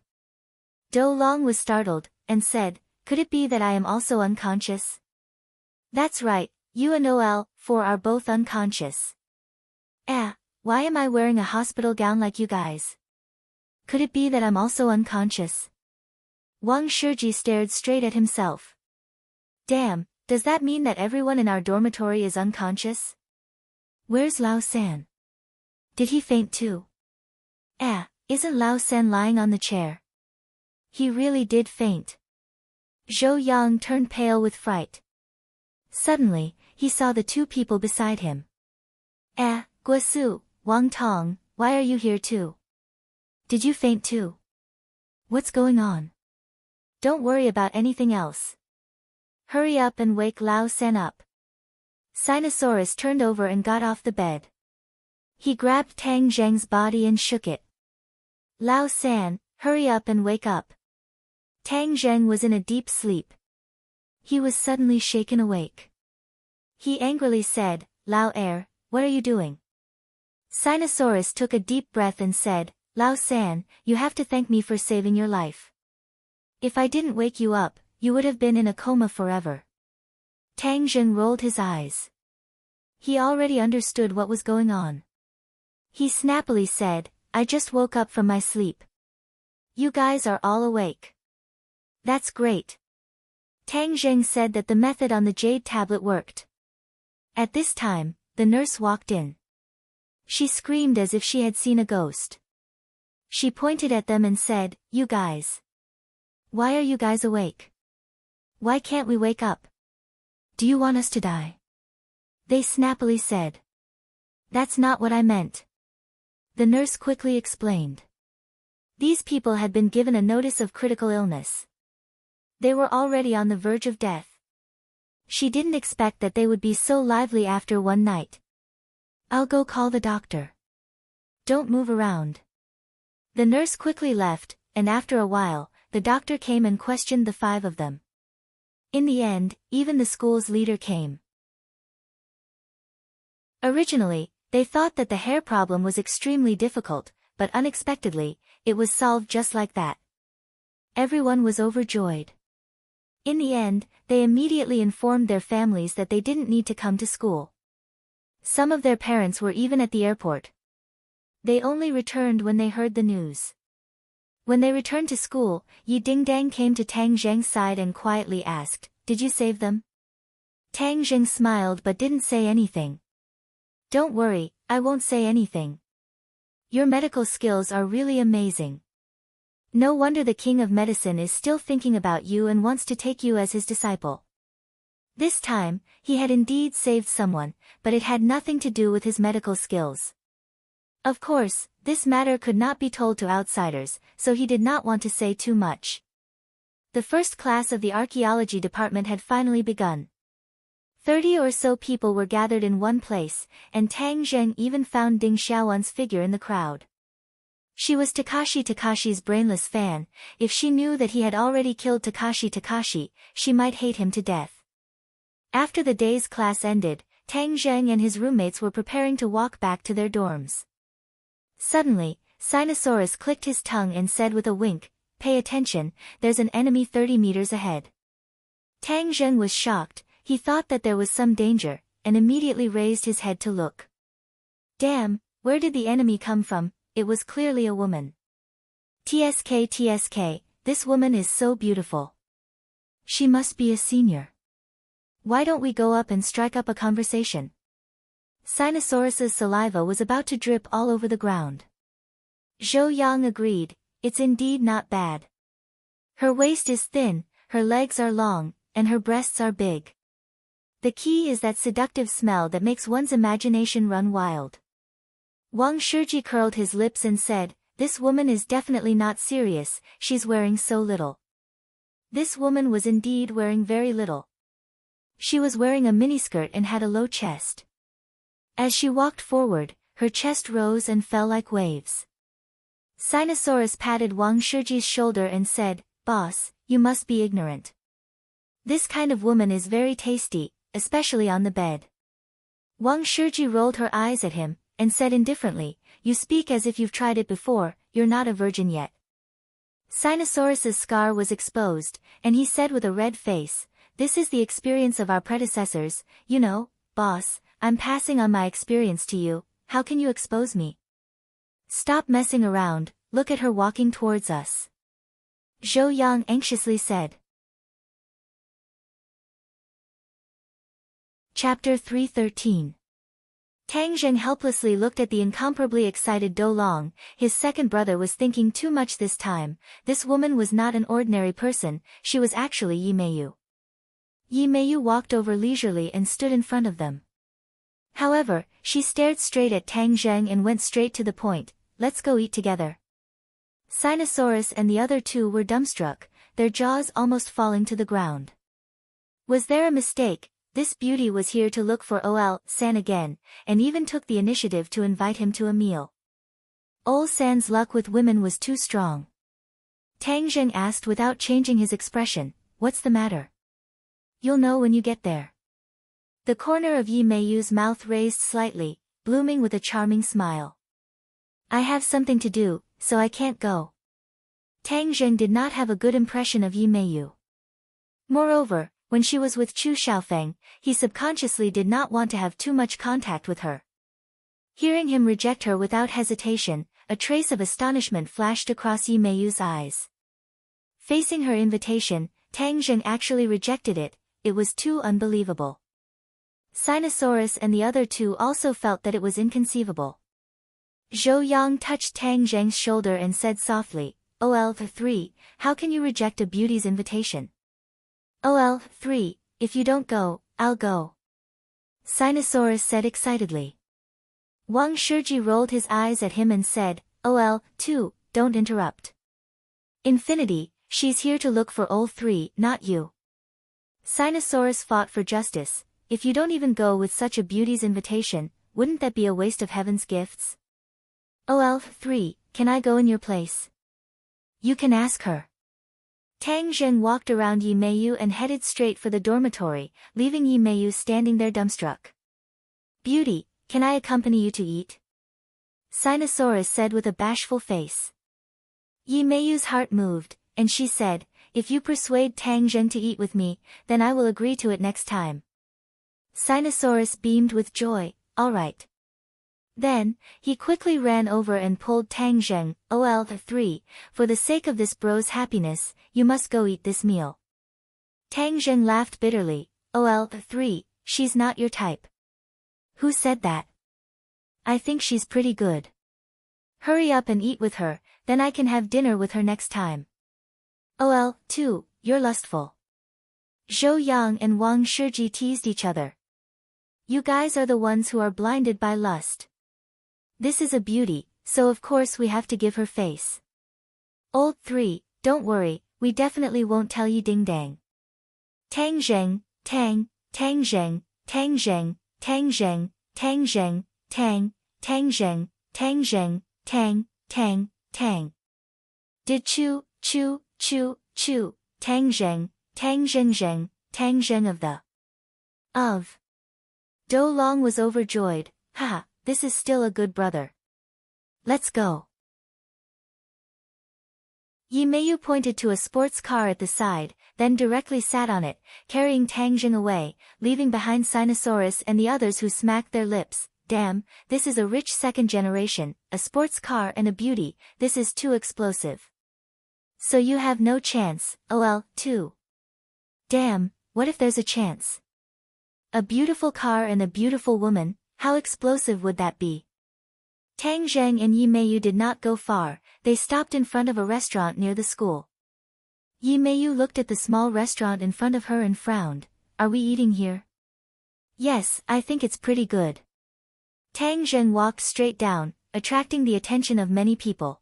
Speaker 1: Do Long was startled, and said, could it be that I am also unconscious? That's right, you and OL4 are both unconscious. Why am I wearing a hospital gown like you guys? Could it be that I'm also unconscious? Wang Shiji stared straight at himself. Damn, does that mean that everyone in our dormitory is unconscious? Where's Lao San? Did he faint too? Isn't Lao San lying on the chair? He really did faint. Zhou Yang turned pale with fright. Suddenly, he saw the two people beside him. Guosu, Wang Tong, why are you here too? Did you faint too? What's going on? Don't worry about anything else. Hurry up and wake Lao San up. Sinosaurus turned over and got off the bed. He grabbed Tang Zheng's body and shook it. Lao San, hurry up and wake up. Tang Zheng was in a deep sleep. He was suddenly shaken awake. He angrily said, Lao Er, what are you doing? Sinosaurus took a deep breath and said, Lao San, you have to thank me for saving your life. If I didn't wake you up, you would have been in a coma forever. Tang Zheng rolled his eyes. He already understood what was going on. He snappily said, I just woke up from my sleep. You guys are all awake. That's great. Tang Zheng said that the method on the jade tablet worked. At this time, the nurse walked in. She screamed as if she had seen a ghost. She pointed at them and said, You guys. Why are you guys awake? Why can't we wake up? Do you want us to die? They snappily said. That's not what I meant. The nurse quickly explained. These people had been given a notice of critical illness. They were already on the verge of death. She didn't expect that they would be so lively after one night. I'll go call the doctor. Don't move around. The nurse quickly left, and after a while, the doctor came and questioned the 5 of them. In the end, even the school's leader came. Originally, they thought that the hair problem was extremely difficult, but unexpectedly, it was solved just like that. Everyone was overjoyed. In the end, they immediately informed their families that they didn't need to come to school. Some of their parents were even at the airport. They only returned when they heard the news. When they returned to school, Yi Dingdang came to Tang Zheng's side and quietly asked, Did you save them? Tang Zheng smiled but didn't say anything. Don't worry, I won't say anything. Your medical skills are really amazing. No wonder the King of Medicine is still thinking about you and wants to take you as his disciple. This time, he had indeed saved someone, but it had nothing to do with his medical skills. Of course, this matter could not be told to outsiders, so he did not want to say too much. The first class of the archaeology department had finally begun. 30 or so people were gathered in one place, and Tang Zheng even found Ding Xiaowan's figure in the crowd. She was Takashi's brainless fan. If she knew that he had already killed Takashi, she might hate him to death. After the day's class ended, Tang Zheng and his roommates were preparing to walk back to their dorms. Suddenly, Sinosaurus clicked his tongue and said with a wink, Pay attention, there's an enemy 30 meters ahead. Tang Zheng was shocked. He thought that there was some danger, and immediately raised his head to look. Damn, where did the enemy come from? It was clearly a woman. TSK, this woman is so beautiful. She must be a senior. Why don't we go up and strike up a conversation? Sinosaurus's saliva was about to drip all over the ground. Zhou Yang agreed, it's indeed not bad. Her waist is thin, her legs are long, and her breasts are big. The key is that seductive smell that makes one's imagination run wild. Wang Shiji curled his lips and said, This woman is definitely not serious, she's wearing so little. This woman was indeed wearing very little. She was wearing a miniskirt and had a low chest. As she walked forward, her chest rose and fell like waves. Sinosaurus patted Wang Shiji's shoulder and said, Boss, you must be ignorant. This kind of woman is very tasty, especially on the bed. Wang Shiji rolled her eyes at him, and said indifferently, You speak as if you've tried it before, you're not a virgin yet. Sinosaurus's scar was exposed, and he said with a red face, This is the experience of our predecessors, you know, boss, I'm passing on my experience to you, how can you expose me? Stop messing around, look at her walking towards us. Zhou Yang anxiously said. Chapter 313. Tang Zheng helplessly looked at the incomparably excited Do Long. His second brother was thinking too much this time. This woman was not an ordinary person, she was actually Yi Meiyu. Yi Meiyu walked over leisurely and stood in front of them. However, she stared straight at Tang Zheng and went straight to the point, Let's go eat together. Sinosaurus and the other two were dumbstruck, their jaws almost falling to the ground. Was there a mistake? This beauty was here to look for Ol-san again, and even took the initiative to invite him to a meal. Ol-san's luck with women was too strong. Tang Zheng asked without changing his expression, What's the matter? You'll know when you get there. The corner of Yi Meiyu's mouth raised slightly, blooming with a charming smile. I have something to do, so I can't go. Tang Zheng did not have a good impression of Yi Meiyu. Moreover, when she was with Chu Xiaofeng, he subconsciously did not want to have too much contact with her. Hearing him reject her without hesitation, a trace of astonishment flashed across Yi Meiyu's eyes. Facing her invitation, Tang Zheng actually rejected it. It was too unbelievable. Sinosaurus and the other two also felt that it was inconceivable. Zhou Yang touched Tang Zheng's shoulder and said softly, "OL3, how can you reject a beauty's invitation?" "OL3, if you don't go, I'll go," Sinosaurus said excitedly. Wang Shiji rolled his eyes at him and said, "OL2, don't interrupt. Infinity, she's here to look for OL3, not you." Sinosaurus fought for justice. If you don't even go with such a beauty's invitation, wouldn't that be a waste of heaven's gifts? "OL3, can I go in your place?" "You can ask her." Tang Zheng walked around Yi Meiyu and headed straight for the dormitory, leaving Yi Meiyu standing there dumbstruck. "Beauty, can I accompany you to eat?" Sinosaurus said with a bashful face. Yi Meiyu's heart moved, and she said, "If you persuade Tang Zheng to eat with me, then I will agree to it next time." Sinosaurus beamed with joy, "All right." Then, he quickly ran over and pulled Tang Zheng, "OL3, for the sake of this bro's happiness, you must go eat this meal." Tang Zheng laughed bitterly, "OL3, she's not your type." "Who said that?" "I think she's pretty good." "Hurry up and eat with her, then I can have dinner with her next time." "OL2, you're lustful." Zhou Yang and Wang Shiji teased each other. "You guys are the ones who are blinded by lust. This is a beauty, so of course we have to give her face." "Old 3, don't worry, we definitely won't tell you ding dang." Tang Zheng, Tang Zheng, Tang Zheng, Tang Zheng, Tang Zheng, Tang Zheng, Tang Zheng, Tang. Did Chu, Tang Zheng, Tang Zheng of. Do Long was overjoyed, "Haha, this is still a good brother. Let's go." Yi Meiyu pointed to a sports car at the side, then directly sat on it, carrying Tang Zheng away, leaving behind Sinosaurus and the others who smacked their lips. "Damn, this is a rich second generation, a sports car and a beauty, this is too explosive. So you have no chance, OL2. Damn, what if there's a chance? A beautiful car and a beautiful woman, how explosive would that be?" Tang Zheng and Yi Meiyu did not go far, they stopped in front of a restaurant near the school. Yi Meiyu looked at the small restaurant in front of her and frowned. "Are we eating here?" "Yes, I think it's pretty good." Tang Zheng walked straight down, attracting the attention of many people.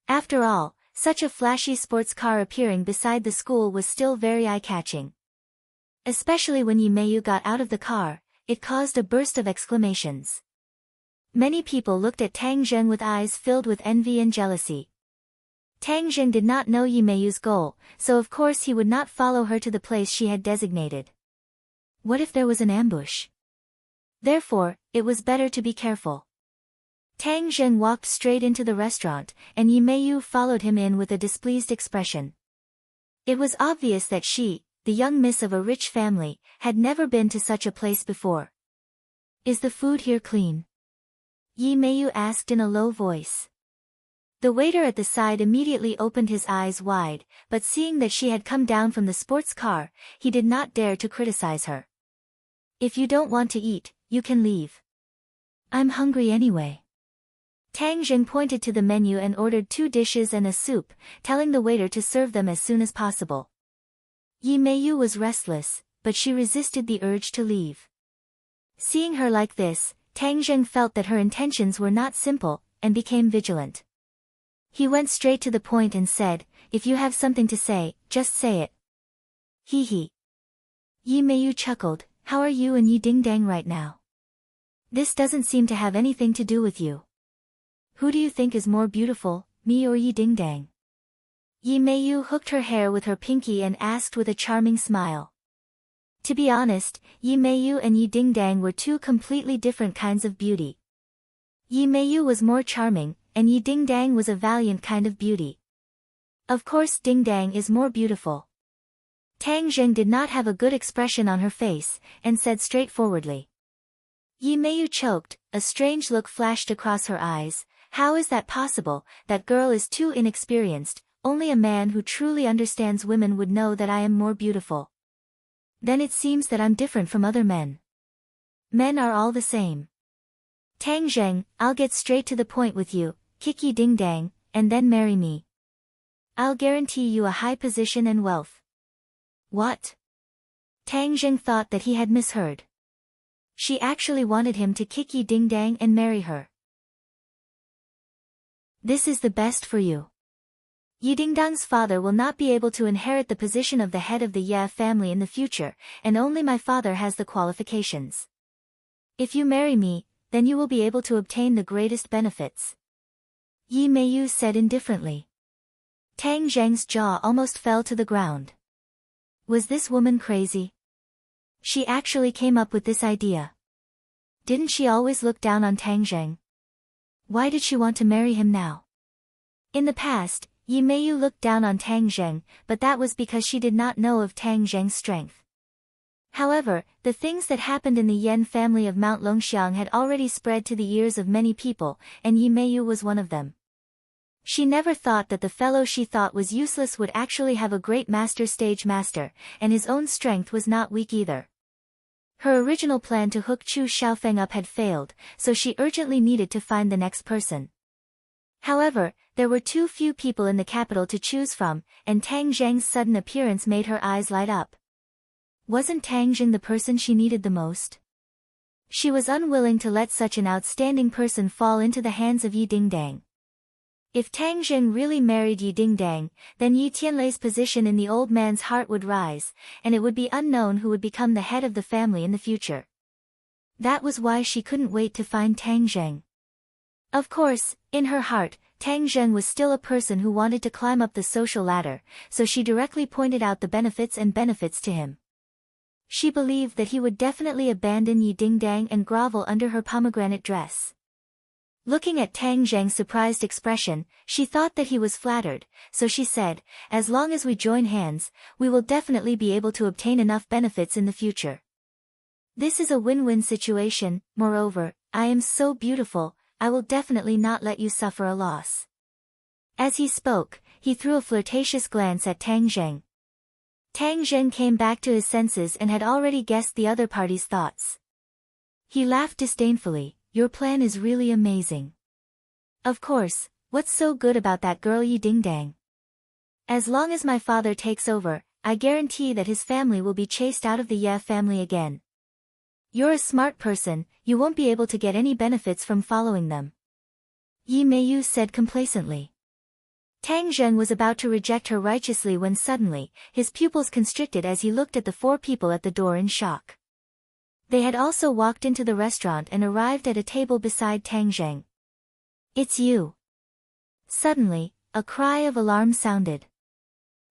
Speaker 1: After all, such a flashy sports car appearing beside the school was still very eye-catching. Especially when Yi Meiyu got out of the car, it caused a burst of exclamations. Many people looked at Tang Zheng with eyes filled with envy and jealousy. Tang Zheng did not know Yi Meiyu's goal, so of course he would not follow her to the place she had designated. What if there was an ambush? Therefore, it was better to be careful. Tang Zheng walked straight into the restaurant, and Yi Meiyu followed him in with a displeased expression. It was obvious that she, the young miss of a rich family, had never been to such a place before. "Is the food here clean?" Yi Meiyu asked in a low voice. The waiter at the side immediately opened his eyes wide, but seeing that she had come down from the sports car, he did not dare to criticize her. "If you don't want to eat, you can leave. I'm hungry anyway." Tang Zheng pointed to the menu and ordered 2 dishes and a soup, telling the waiter to serve them as soon as possible. Yi Meiyu was restless, but she resisted the urge to leave. Seeing her like this, Tang Zheng felt that her intentions were not simple, and became vigilant. He went straight to the point and said, "If you have something to say, just say it." "Hee hee." Yi Meiyu chuckled, "How are you and Yi Ding Dang right now? This doesn't seem to have anything to do with you. Who do you think is more beautiful, me or Yi Ding Dang?" Yi Meiyu hooked her hair with her pinky and asked with a charming smile. To be honest, Yi Meiyu and Yi Ding Dang were 2 completely different kinds of beauty. Yi Meiyu was more charming, and Yi Ding Dang was a valiant kind of beauty. Of course Ding Dang is more beautiful. Tang Zheng did not have a good expression on her face, and said straightforwardly. Yi Meiyu choked, a strange look flashed across her eyes. How is that possible? That girl is too inexperienced, only a man who truly understands women would know that I am more beautiful. Then it seems that I'm different from other men. Men are all the same. Tang Zheng, I'll get straight to the point with you, kick Yi Ding Dang, and then marry me. I'll guarantee you a high position and wealth. What? Tang Zheng thought that he had misheard. She actually wanted him to kick Yi Ding Dang and marry her. This is the best for you. Yi Ding Dang's father will not be able to inherit the position of the head of the Ye family in the future, and only my father has the qualifications. If you marry me, then you will be able to obtain the greatest benefits. Yi Meiyu said indifferently. Tang Zheng's jaw almost fell to the ground. Was this woman crazy? She actually came up with this idea. Didn't she always look down on Tang Zheng? Why did she want to marry him now? In the past, Yi Meiyu looked down on Tang Zheng, but that was because she did not know of Tang Zheng's strength. However, the things that happened in the Yan family of Mount Longxiang had already spread to the ears of many people, and Yi Meiyu was one of them. She never thought that the fellow she thought was useless would actually have a great stage master, and his own strength was not weak either. Her original plan to hook Chu Xiaofeng up had failed, so she urgently needed to find the next person. However, there were too few people in the capital to choose from, and Tang Zheng's sudden appearance made her eyes light up. Wasn't Tang Zheng the person she needed the most? She was unwilling to let such an outstanding person fall into the hands of Yi Ding Dang. If Tang Zheng really married Yi Ding Dang, then Yi Tianlei's position in the old man's heart would rise, and it would be unknown who would become the head of the family in the future. That was why she couldn't wait to find Tang Zheng. Of course, in her heart, Tang Zheng was still a person who wanted to climb up the social ladder, so she directly pointed out the benefits to him. She believed that he would definitely abandon Yi Ding Dang and grovel under her pomegranate dress. Looking at Tang Zheng's surprised expression, she thought that he was flattered, so she said, as long as we join hands, we will definitely be able to obtain enough benefits in the future. This is a win-win situation. Moreover, I am so beautiful, I will definitely not let you suffer a loss. As he spoke, he threw a flirtatious glance at Tang Zheng. Tang Zheng came back to his senses and had already guessed the other party's thoughts. He laughed disdainfully. Your plan is really amazing. Of course, what's so good about that girl Yi Ding Dang? As long as my father takes over, I guarantee that his family will be chased out of the Ye family again. You're a smart person, you won't be able to get any benefits from following them. Yi Meiyu said complacently. Tang Zheng was about to reject her righteously when suddenly, his pupils constricted as he looked at the four people at the door in shock. They had also walked into the restaurant and arrived at a table beside Tang Zheng. It's you. Suddenly, a cry of alarm sounded.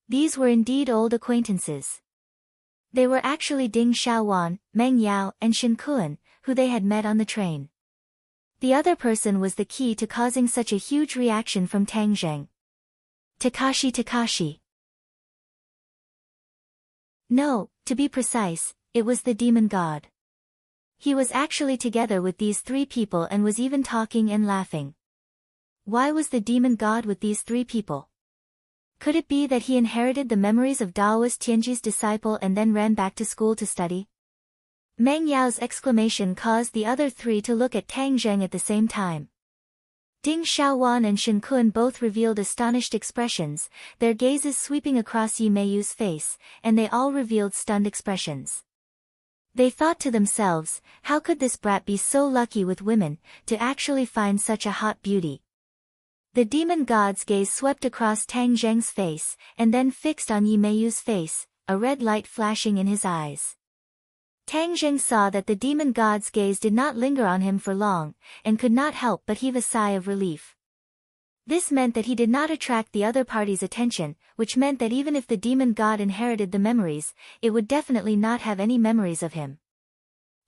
Speaker 1: These were indeed old acquaintances. They were actually Ding Xiaowan, Meng Yao, and Shen Kuan, who they had met on the train. The other person was the key to causing such a huge reaction from Tang Zheng. Takashi. No, to be precise, it was the demon god. He was actually together with these three people and was even talking and laughing. Why was the demon god with these three people? Could it be that he inherited the memories of Daoist Tianji's disciple and then ran back to school to study? Meng Yao's exclamation caused the other three to look at Tang Zheng at the same time. Ding Xiaowan and Shen Kun both revealed astonished expressions, their gazes sweeping across Yi Meiyu's face, and they all revealed stunned expressions. They thought to themselves, how could this brat be so lucky with women, to actually find such a hot beauty? The demon god's gaze swept across Tang Zheng's face, and then fixed on Yi Meiyu's face, a red light flashing in his eyes. Tang Zheng saw that the demon god's gaze did not linger on him for long, and could not help but heave a sigh of relief. This meant that he did not attract the other party's attention, which meant that even if the demon god inherited the memories, it would definitely not have any memories of him.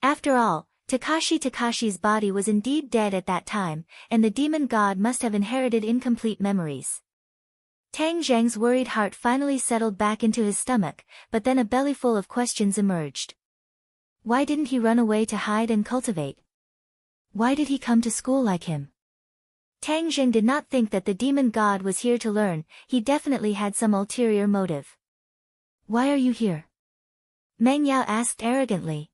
Speaker 1: After all, Takashi's body was indeed dead at that time, and the demon god must have inherited incomplete memories. Tang Zheng's worried heart finally settled back into his stomach, but then a bellyful of questions emerged. Why didn't he run away to hide and cultivate? Why did he come to school like him? Tang Zheng did not think that the demon god was here to learn, he definitely had some ulterior motive. Why are you here? Meng Yao asked arrogantly.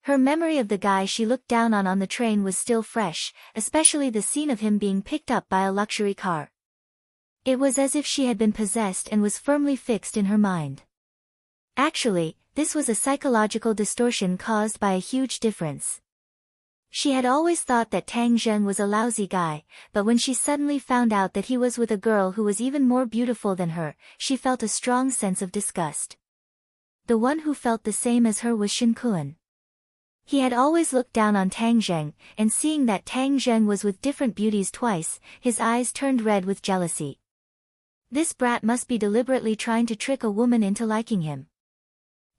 Speaker 1: Her memory of the guy she looked down on the train was still fresh, especially the scene of him being picked up by a luxury car. It was as if she had been possessed and was firmly fixed in her mind. Actually, this was a psychological distortion caused by a huge difference. She had always thought that Tang Zheng was a lousy guy, but when she suddenly found out that he was with a girl who was even more beautiful than her, she felt a strong sense of disgust. The one who felt the same as her was Shen Kun. He had always looked down on Tang Zheng, and seeing that Tang Zheng was with different beauties twice, his eyes turned red with jealousy. This brat must be deliberately trying to trick a woman into liking him.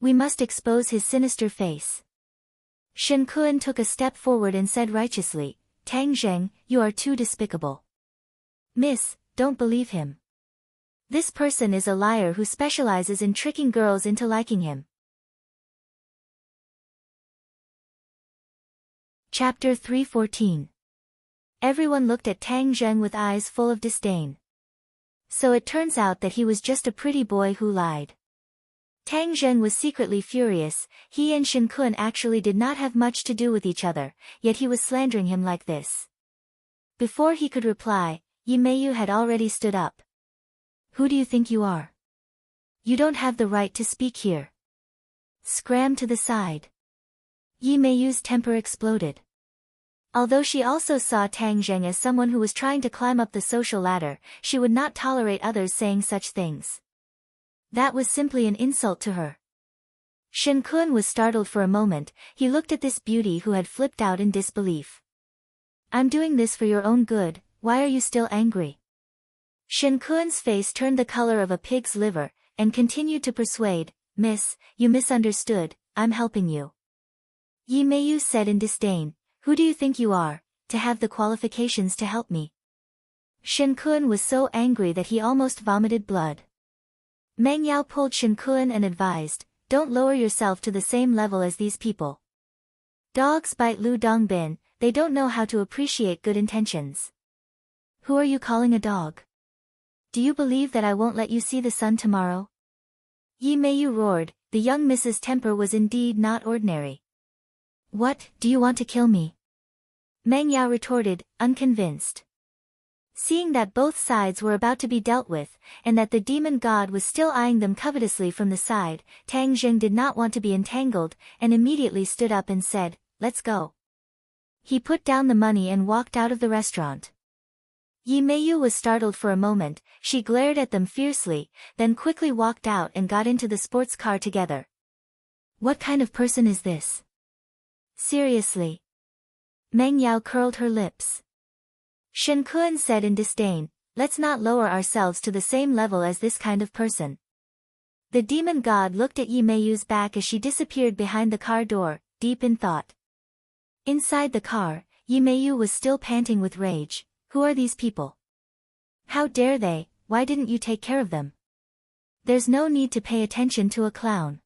Speaker 1: We must expose his sinister face. Shen Kun took a step forward and said righteously, Tang Zheng, you are too despicable. Miss, don't believe him. This person is a liar who specializes in tricking girls into liking him. Chapter 314. Everyone looked at Tang Zheng with eyes full of disdain. So it turns out that he was just a pretty boy who lied. Tang Zheng was secretly furious, he and Shen Kun actually did not have much to do with each other, yet he was slandering him like this. Before he could reply, Yi Meiyu had already stood up. Who do you think you are? You don't have the right to speak here. Scram to the side. Yi Meiyu's temper exploded. Although she also saw Tang Zheng as someone who was trying to climb up the social ladder, she would not tolerate others saying such things. That was simply an insult to her. Shen Kun was startled for a moment, he looked at this beauty who had flipped out in disbelief. I'm doing this for your own good, why are you still angry? Shen Kun's face turned the color of a pig's liver, and continued to persuade, Miss, you misunderstood, I'm helping you. Yi Meiyu said in disdain, who do you think you are, to have the qualifications to help me? Shen Kun was so angry that he almost vomited blood. Meng Yao pulled Shen Kun and advised, don't lower yourself to the same level as these people. Dogs bite Lu Dongbin, they don't know how to appreciate good intentions. Who are you calling a dog? Do you believe that I won't let you see the sun tomorrow? Yi Meiyu roared, the young Mrs. Temper was indeed not ordinary. What, do you want to kill me? Meng Yao retorted, unconvinced. Seeing that both sides were about to be dealt with, and that the demon god was still eyeing them covetously from the side, Tang Zheng did not want to be entangled, and immediately stood up and said, let's go. He put down the money and walked out of the restaurant. Yi Meiyu was startled for a moment, she glared at them fiercely, then quickly walked out and got into the sports car together. What kind of person is this? Seriously. Meng Yao curled her lips. Shen Kun said in disdain, let's not lower ourselves to the same level as this kind of person. The demon god looked at Yi Meiyu's back as she disappeared behind the car door, deep in thought. Inside the car, Yi Meiyu was still panting with rage. Who are these people? How dare they, why didn't you take care of them? There's no need to pay attention to a clown.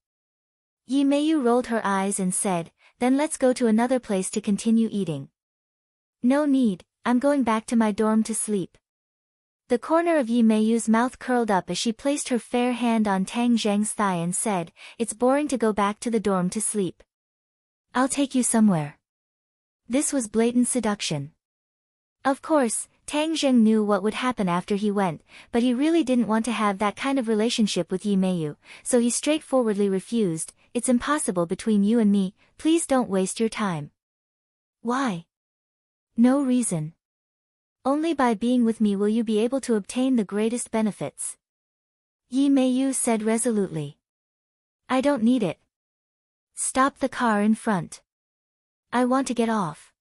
Speaker 1: Yi Meiyu rolled her eyes and said, then let's go to another place to continue eating. No need, I'm going back to my dorm to sleep. The corner of Yi Meiyu's mouth curled up as she placed her fair hand on Tang Zheng's thigh and said, it's boring to go back to the dorm to sleep. I'll take you somewhere. This was blatant seduction. Of course, Tang Zheng knew what would happen after he went, but he really didn't want to have that kind of relationship with Yi Meiyu, so he straightforwardly refused, it's impossible between you and me, please don't waste your time. Why? No reason. Only by being with me will you be able to obtain the greatest benefits. Yi Meiyu said resolutely. I don't need it. Stop the car in front. I want to get off.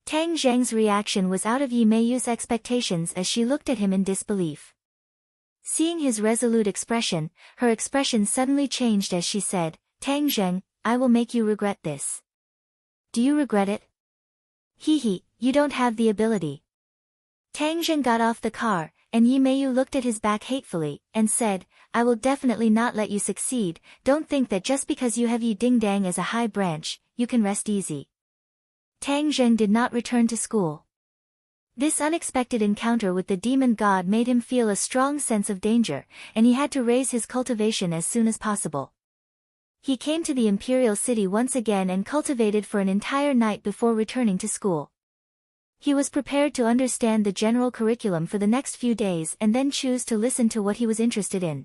Speaker 1: Tang Zheng's reaction was out of Yi Meiyu's expectations as she looked at him in disbelief. Seeing his resolute expression, her expression suddenly changed as she said, Tang Zheng, I will make you regret this. Do you regret it? Hee hee, you don't have the ability. Tang Zheng got off the car, and Yi Meiyu looked at his back hatefully, and said, I will definitely not let you succeed. Don't think that just because you have Yi Dingdang as a high branch, you can rest easy. Tang Zheng did not return to school. This unexpected encounter with the demon god made him feel a strong sense of danger, and he had to raise his cultivation as soon as possible. He came to the imperial city once again and cultivated for an entire night before returning to school. He was prepared to understand the general curriculum for the next few days and then choose to listen to what he was interested in.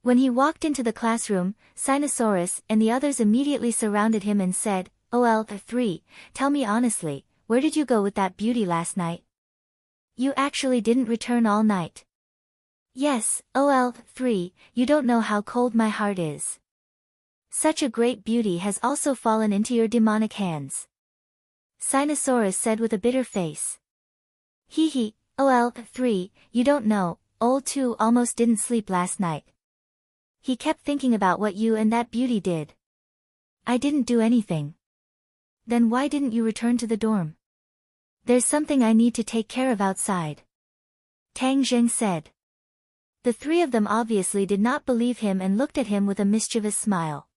Speaker 1: When he walked into the classroom, Sinosaurus and the others immediately surrounded him and said, OL3, tell me honestly, where did you go with that beauty last night? You actually didn't return all night. Yes, OL3, you don't know how cold my heart is. Such a great beauty has also fallen into your demonic hands. Sinosaurus said with a bitter face. Hee hee, OL3, you don't know, OL2 almost didn't sleep last night. He kept thinking about what you and that beauty did. I didn't do anything. Then why didn't you return to the dorm? There's something I need to take care of outside. Tang Zheng said. The three of them obviously did not believe him and looked at him with a mischievous smile.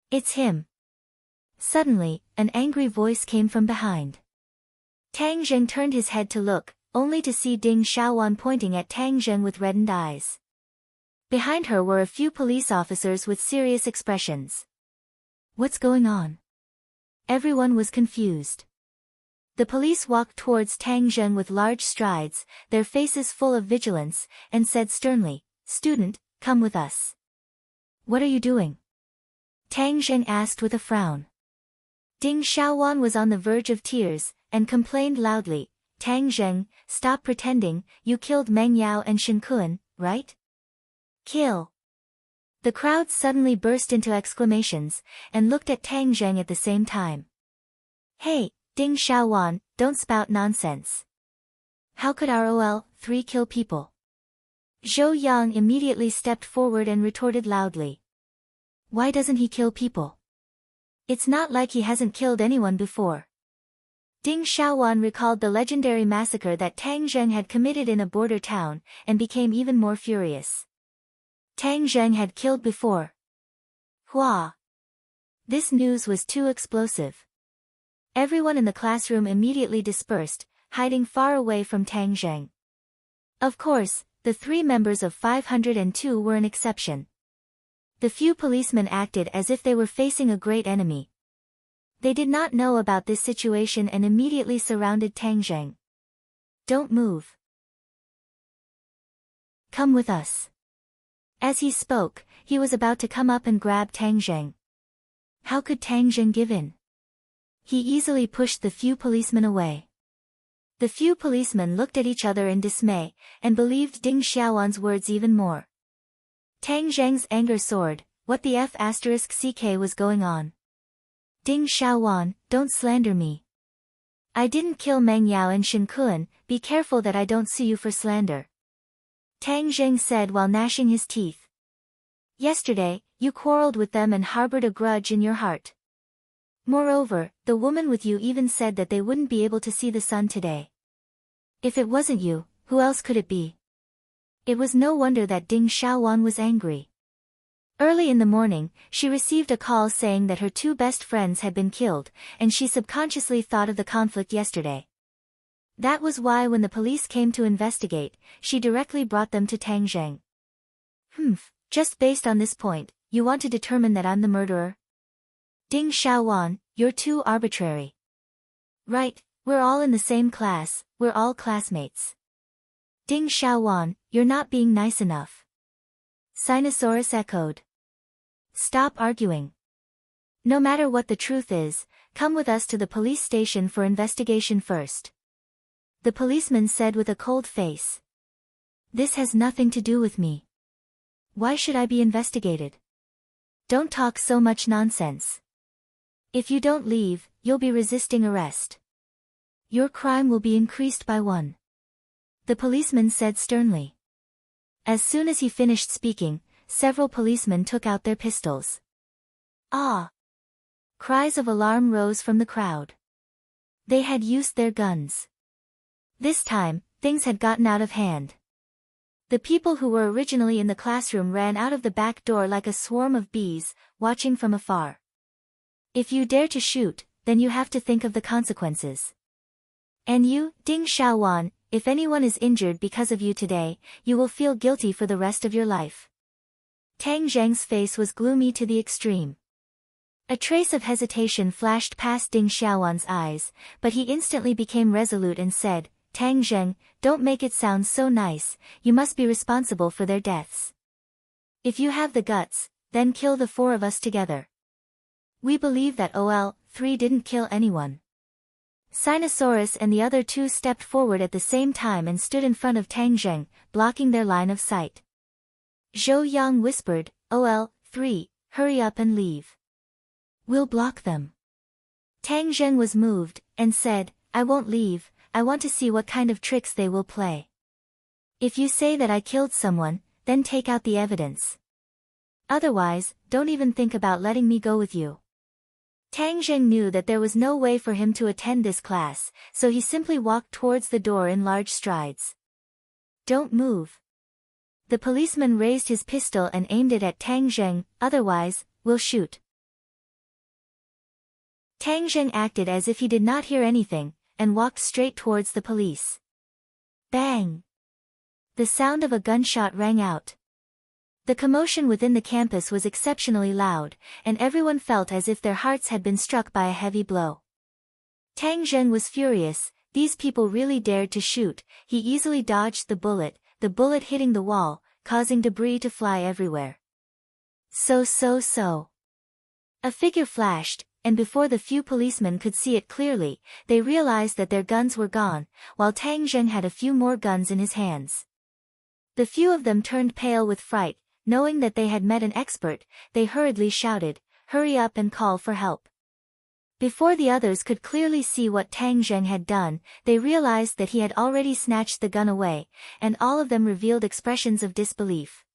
Speaker 1: It's him. Suddenly, an angry voice came from behind. Tang Zheng turned his head to look, only to see Ding Xiaowan pointing at Tang Zheng with reddened eyes. Behind her were a few police officers with serious expressions. What's going on? Everyone was confused. The police walked towards Tang Zheng with large strides, their faces full of vigilance, and said sternly, Student, come with us. What are you doing? Tang Zheng asked with a frown. Ding Xiaowan was on the verge of tears, and complained loudly, Tang Zheng, stop pretending, you killed Meng Yao and Shen Kun, right? Kill. The crowd suddenly burst into exclamations, and looked at Tang Zheng at the same time. Hey, Ding Xiaowan, don't spout nonsense. How could our OL3 kill people? Zhou Yang immediately stepped forward and retorted loudly. Why doesn't he kill people? It's not like he hasn't killed anyone before. Ding Xiaowan recalled the legendary massacre that Tang Zheng had committed in a border town, and became even more furious. Tang Zheng had killed before. Hua! This news was too explosive. Everyone in the classroom immediately dispersed, hiding far away from Tang Zheng. Of course, the three members of 502 were an exception. The few policemen acted as if they were facing a great enemy. They did not know about this situation and immediately surrounded Tang Zheng. Don't move. Come with us. As he spoke, he was about to come up and grab Tang Zheng. How could Tang Zheng give in? He easily pushed the few policemen away. The few policemen looked at each other in dismay, and believed Ding Xiaowan's words even more. Tang Zheng's anger soared. What the F***ck was going on? Ding Xiaowan, don't slander me. I didn't kill Meng Yao and Shen Kun, be careful that I don't sue you for slander. Tang Zheng said while gnashing his teeth. Yesterday, you quarreled with them and harbored a grudge in your heart. Moreover, the woman with you even said that they wouldn't be able to see the sun today. If it wasn't you, who else could it be? It was no wonder that Ding Xiaowan was angry. Early in the morning, she received a call saying that her two best friends had been killed, and she subconsciously thought of the conflict yesterday. That was why when the police came to investigate, she directly brought them to Tang Zheng. Just based on this point, you want to determine that I'm the murderer? Ding Xiaowan, you're too arbitrary. Right, we're all in the same class, we're all classmates. Ding Xiaowan, you're not being nice enough. Sinosaurus echoed. Stop arguing. No matter what the truth is, come with us to the police station for investigation first. The policeman said with a cold face. This has nothing to do with me. Why should I be investigated? Don't talk so much nonsense. If you don't leave, you'll be resisting arrest. Your crime will be increased by 1. The policeman said sternly. As soon as he finished speaking, several policemen took out their pistols. Ah! Cries of alarm rose from the crowd. They had used their guns. This time, things had gotten out of hand. The people who were originally in the classroom ran out of the back door like a swarm of bees, watching from afar. If you dare to shoot, then you have to think of the consequences. And you, Ding Xiaowan, if anyone is injured because of you today, you will feel guilty for the rest of your life. Tang Zheng's face was gloomy to the extreme. A trace of hesitation flashed past Ding Xiaowan's eyes, but he instantly became resolute and said, Tang Zheng, don't make it sound so nice, you must be responsible for their deaths. If you have the guts, then kill the 4 of us together. We believe that OL-3 didn't kill anyone. Sinosaurus and the other 2 stepped forward at the same time and stood in front of Tang Zheng, blocking their line of sight. Zhou Yang whispered, OL-3, hurry up and leave. We'll block them. Tang Zheng was moved, and said, I won't leave, I want to see what kind of tricks they will play. If you say that I killed someone, then take out the evidence. Otherwise, don't even think about letting me go with you. Tang Zheng knew that there was no way for him to attend this class, so he simply walked towards the door in large strides. Don't move. The policeman raised his pistol and aimed it at Tang Zheng, otherwise, we'll shoot. Tang Zheng acted as if he did not hear anything, and walked straight towards the police. Bang! The sound of a gunshot rang out. The commotion within the campus was exceptionally loud, and everyone felt as if their hearts had been struck by a heavy blow. Tang Zheng was furious, these people really dared to shoot. He easily dodged the bullet hitting the wall, causing debris to fly everywhere. So. A figure flashed, and before the few policemen could see it clearly, they realized that their guns were gone, while Tang Zheng had a few more guns in his hands. The few of them turned pale with fright, knowing that they had met an expert. They hurriedly shouted, hurry up and call for help. Before the others could clearly see what Tang Zheng had done, they realized that he had already snatched the gun away, and all of them revealed expressions of disbelief.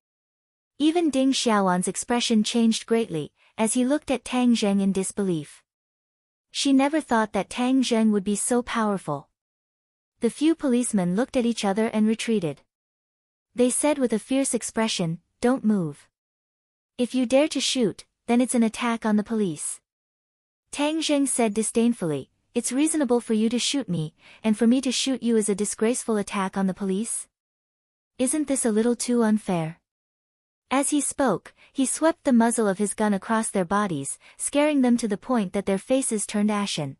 Speaker 1: Even Ding Xiaowan's expression changed greatly, as he looked at Tang Zheng in disbelief. She never thought that Tang Zheng would be so powerful. The few policemen looked at each other and retreated. They said with a fierce expression, don't move. If you dare to shoot, then it's an attack on the police. Tang Zheng said disdainfully, it's reasonable for you to shoot me, and for me to shoot you is a disgraceful attack on the police? Isn't this a little too unfair? As he spoke, he swept the muzzle of his gun across their bodies, scaring them to the point that their faces turned ashen.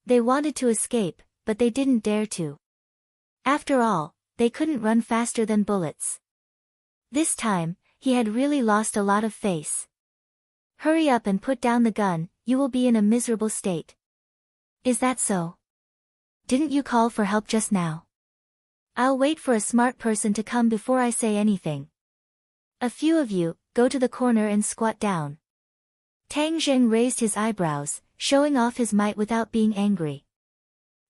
Speaker 1: They wanted to escape, but they didn't dare to. After all, they couldn't run faster than bullets. This time, he had really lost a lot of face. Hurry up and put down the gun, you will be in a miserable state. Is that so? Didn't you call for help just now? I'll wait for a smart person to come before I say anything. A few of you, go to the corner and squat down. Tang Zheng raised his eyebrows, showing off his might without being angry.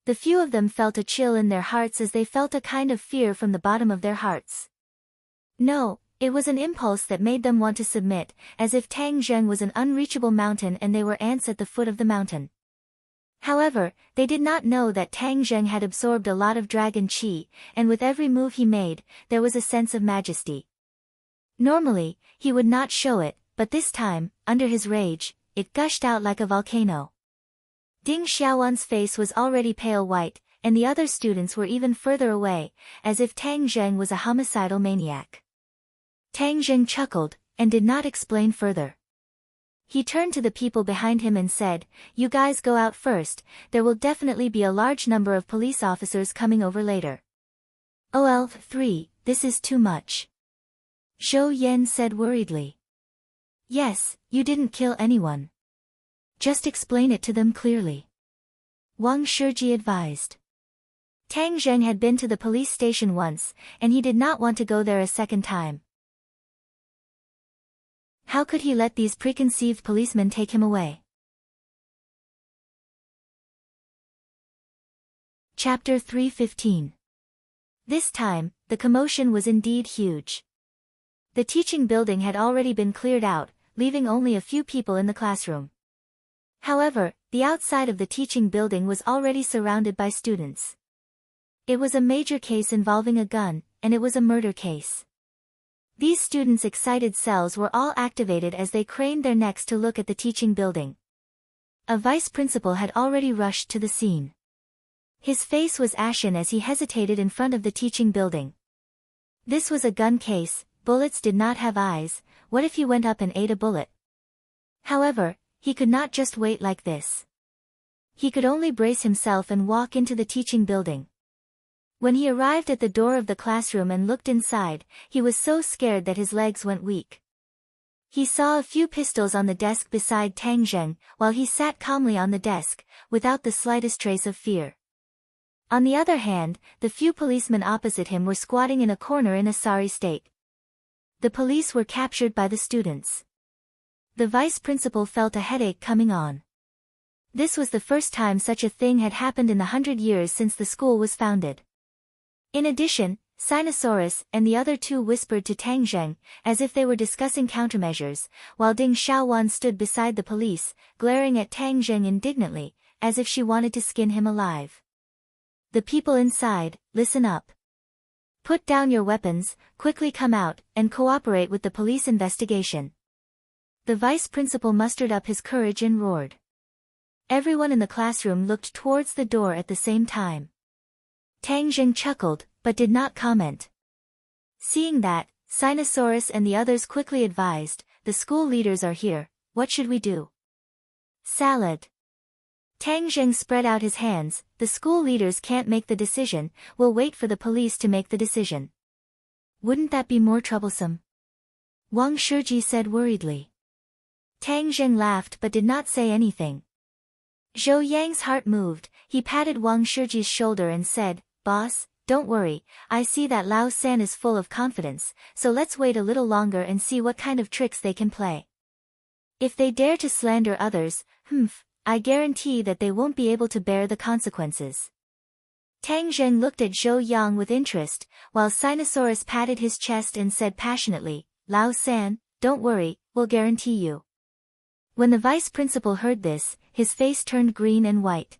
Speaker 1: The few of them felt a chill in their hearts as they felt a kind of fear from the bottom of their hearts. No, it was an impulse that made them want to submit, as if Tang Zheng was an unreachable mountain and they were ants at the foot of the mountain. However, they did not know that Tang Zheng had absorbed a lot of dragon qi, and with every move he made, there was a sense of majesty. Normally, he would not show it, but this time, under his rage, it gushed out like a volcano. Ding Xiaowan's face was already pale white, and the other students were even further away, as if Tang Zheng was a homicidal maniac. Tang Zheng chuckled, and did not explain further. He turned to the people behind him and said, you guys go out first, there will definitely be a large number of police officers coming over later. OL-3, this is too much. Zhou Yan said worriedly. Yes, you didn't kill anyone. Just explain it to them clearly. Wang Shiji advised. Tang Zheng had been to the police station once, and he did not want to go there a second time. How could he let these preconceived policemen take him away? Chapter 315. This time, the commotion was indeed huge. The teaching building had already been cleared out, leaving only a few people in the classroom. However, the outside of the teaching building was already surrounded by students. It was a major case involving a gun, and it was a murder case. These students' excited cells were all activated as they craned their necks to look at the teaching building. A vice principal had already rushed to the scene. His face was ashen as he hesitated in front of the teaching building. This was a gun case, bullets did not have eyes. What if he went up and ate a bullet? However, he could not just wait like this. He could only brace himself and walk into the teaching building. When he arrived at the door of the classroom and looked inside, he was so scared that his legs went weak. He saw a few pistols on the desk beside Tang Zheng, while he sat calmly on the desk, without the slightest trace of fear. On the other hand, the few policemen opposite him were squatting in a corner in a sorry state. The police were captured by the students. The vice principal felt a headache coming on. This was the first time such a thing had happened in the 100 years since the school was founded. In addition, Sinosaurus and the other two whispered to Tang Zheng, as if they were discussing countermeasures, while Ding Xiaowan stood beside the police, glaring at Tang Zheng indignantly, as if she wanted to skin him alive. The people inside, listen up. Put down your weapons, quickly come out, and cooperate with the police investigation. The vice principal mustered up his courage and roared. Everyone in the classroom looked towards the door at the same time. Tang Zheng chuckled, but did not comment. Seeing that, Sinosaurus and the others quickly advised, the school leaders are here, what should we do? Salad. Tang Zheng spread out his hands, the school leaders can't make the decision, we'll wait for the police to make the decision. Wouldn't that be more troublesome? Wang Shiji said worriedly. Tang Zheng laughed but did not say anything. Zhou Yang's heart moved, he patted Wang Shiji's shoulder and said, Boss, don't worry, I see that Lao San is full of confidence, so let's wait a little longer and see what kind of tricks they can play. If they dare to slander others, I guarantee that they won't be able to bear the consequences. Tang Zheng looked at Zhou Yang with interest, while Sinosaurus patted his chest and said passionately, Lao San, don't worry, we'll guarantee you. When the vice principal heard this, his face turned green and white.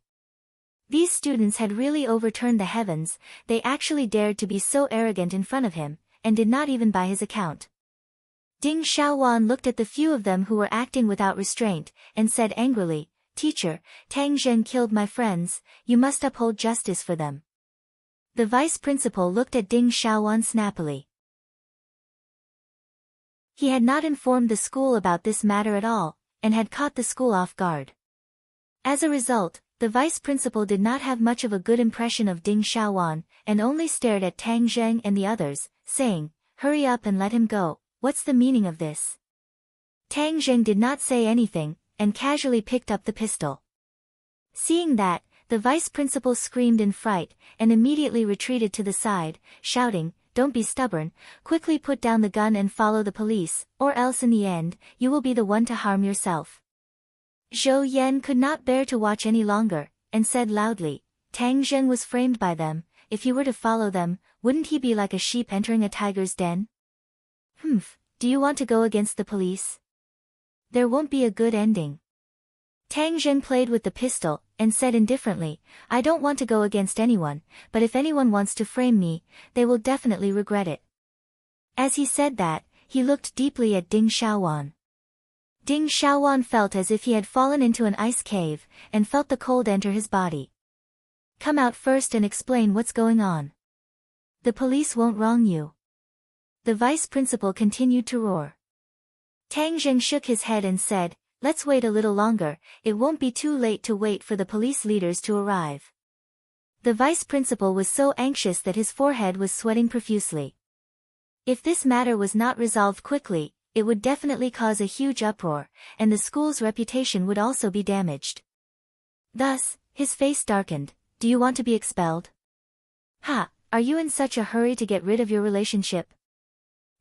Speaker 1: These students had really overturned the heavens, they actually dared to be so arrogant in front of him, and did not even buy his account. Ding Xiaowan looked at the few of them who were acting without restraint, and said angrily, Teacher, Tang Zheng killed my friends, you must uphold justice for them. The vice principal looked at Ding Xiaowan snappily. He had not informed the school about this matter at all, and had caught the school off guard. As a result, the vice principal did not have much of a good impression of Ding Xiaowan, and only stared at Tang Zheng and the others, saying, Hurry up and let him go, what's the meaning of this? Tang Zheng did not say anything, and casually picked up the pistol. Seeing that, the vice principal screamed in fright, and immediately retreated to the side, shouting, Don't be stubborn, quickly put down the gun and follow the police, or else in the end, you will be the one to harm yourself. Zhou Yan could not bear to watch any longer, and said loudly, Tang Zheng was framed by them, if he were to follow them, wouldn't he be like a sheep entering a tiger's den? Do you want to go against the police? There won't be a good ending. Tang Zheng played with the pistol, and said indifferently, I don't want to go against anyone, but if anyone wants to frame me, they will definitely regret it. As he said that, he looked deeply at Ding Xiaowan. Ding Xiaowan felt as if he had fallen into an ice cave, and felt the cold enter his body. Come out first and explain what's going on. The police won't wrong you. The vice principal continued to roar. Tang Zheng shook his head and said, Let's wait a little longer, it won't be too late to wait for the police leaders to arrive. The vice principal was so anxious that his forehead was sweating profusely. If this matter was not resolved quickly, it would definitely cause a huge uproar, and the school's reputation would also be damaged. Thus, his face darkened. Do you want to be expelled? Are you in such a hurry to get rid of your relationship?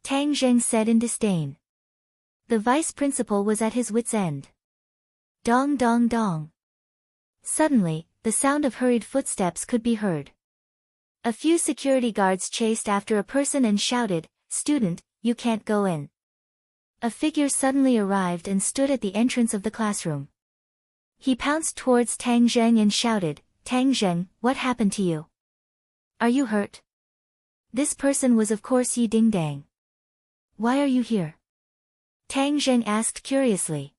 Speaker 1: Tang Zheng said in disdain. The vice principal was at his wit's end. Dong dong dong. Suddenly, the sound of hurried footsteps could be heard. A few security guards chased after a person and shouted, Student, you can't go in. A figure suddenly arrived and stood at the entrance of the classroom. He pounced towards Tang Zheng and shouted, Tang Zheng, what happened to you? Are you hurt? This person was of course Yi Dingdang. Why are you here? Tang Zheng asked curiously.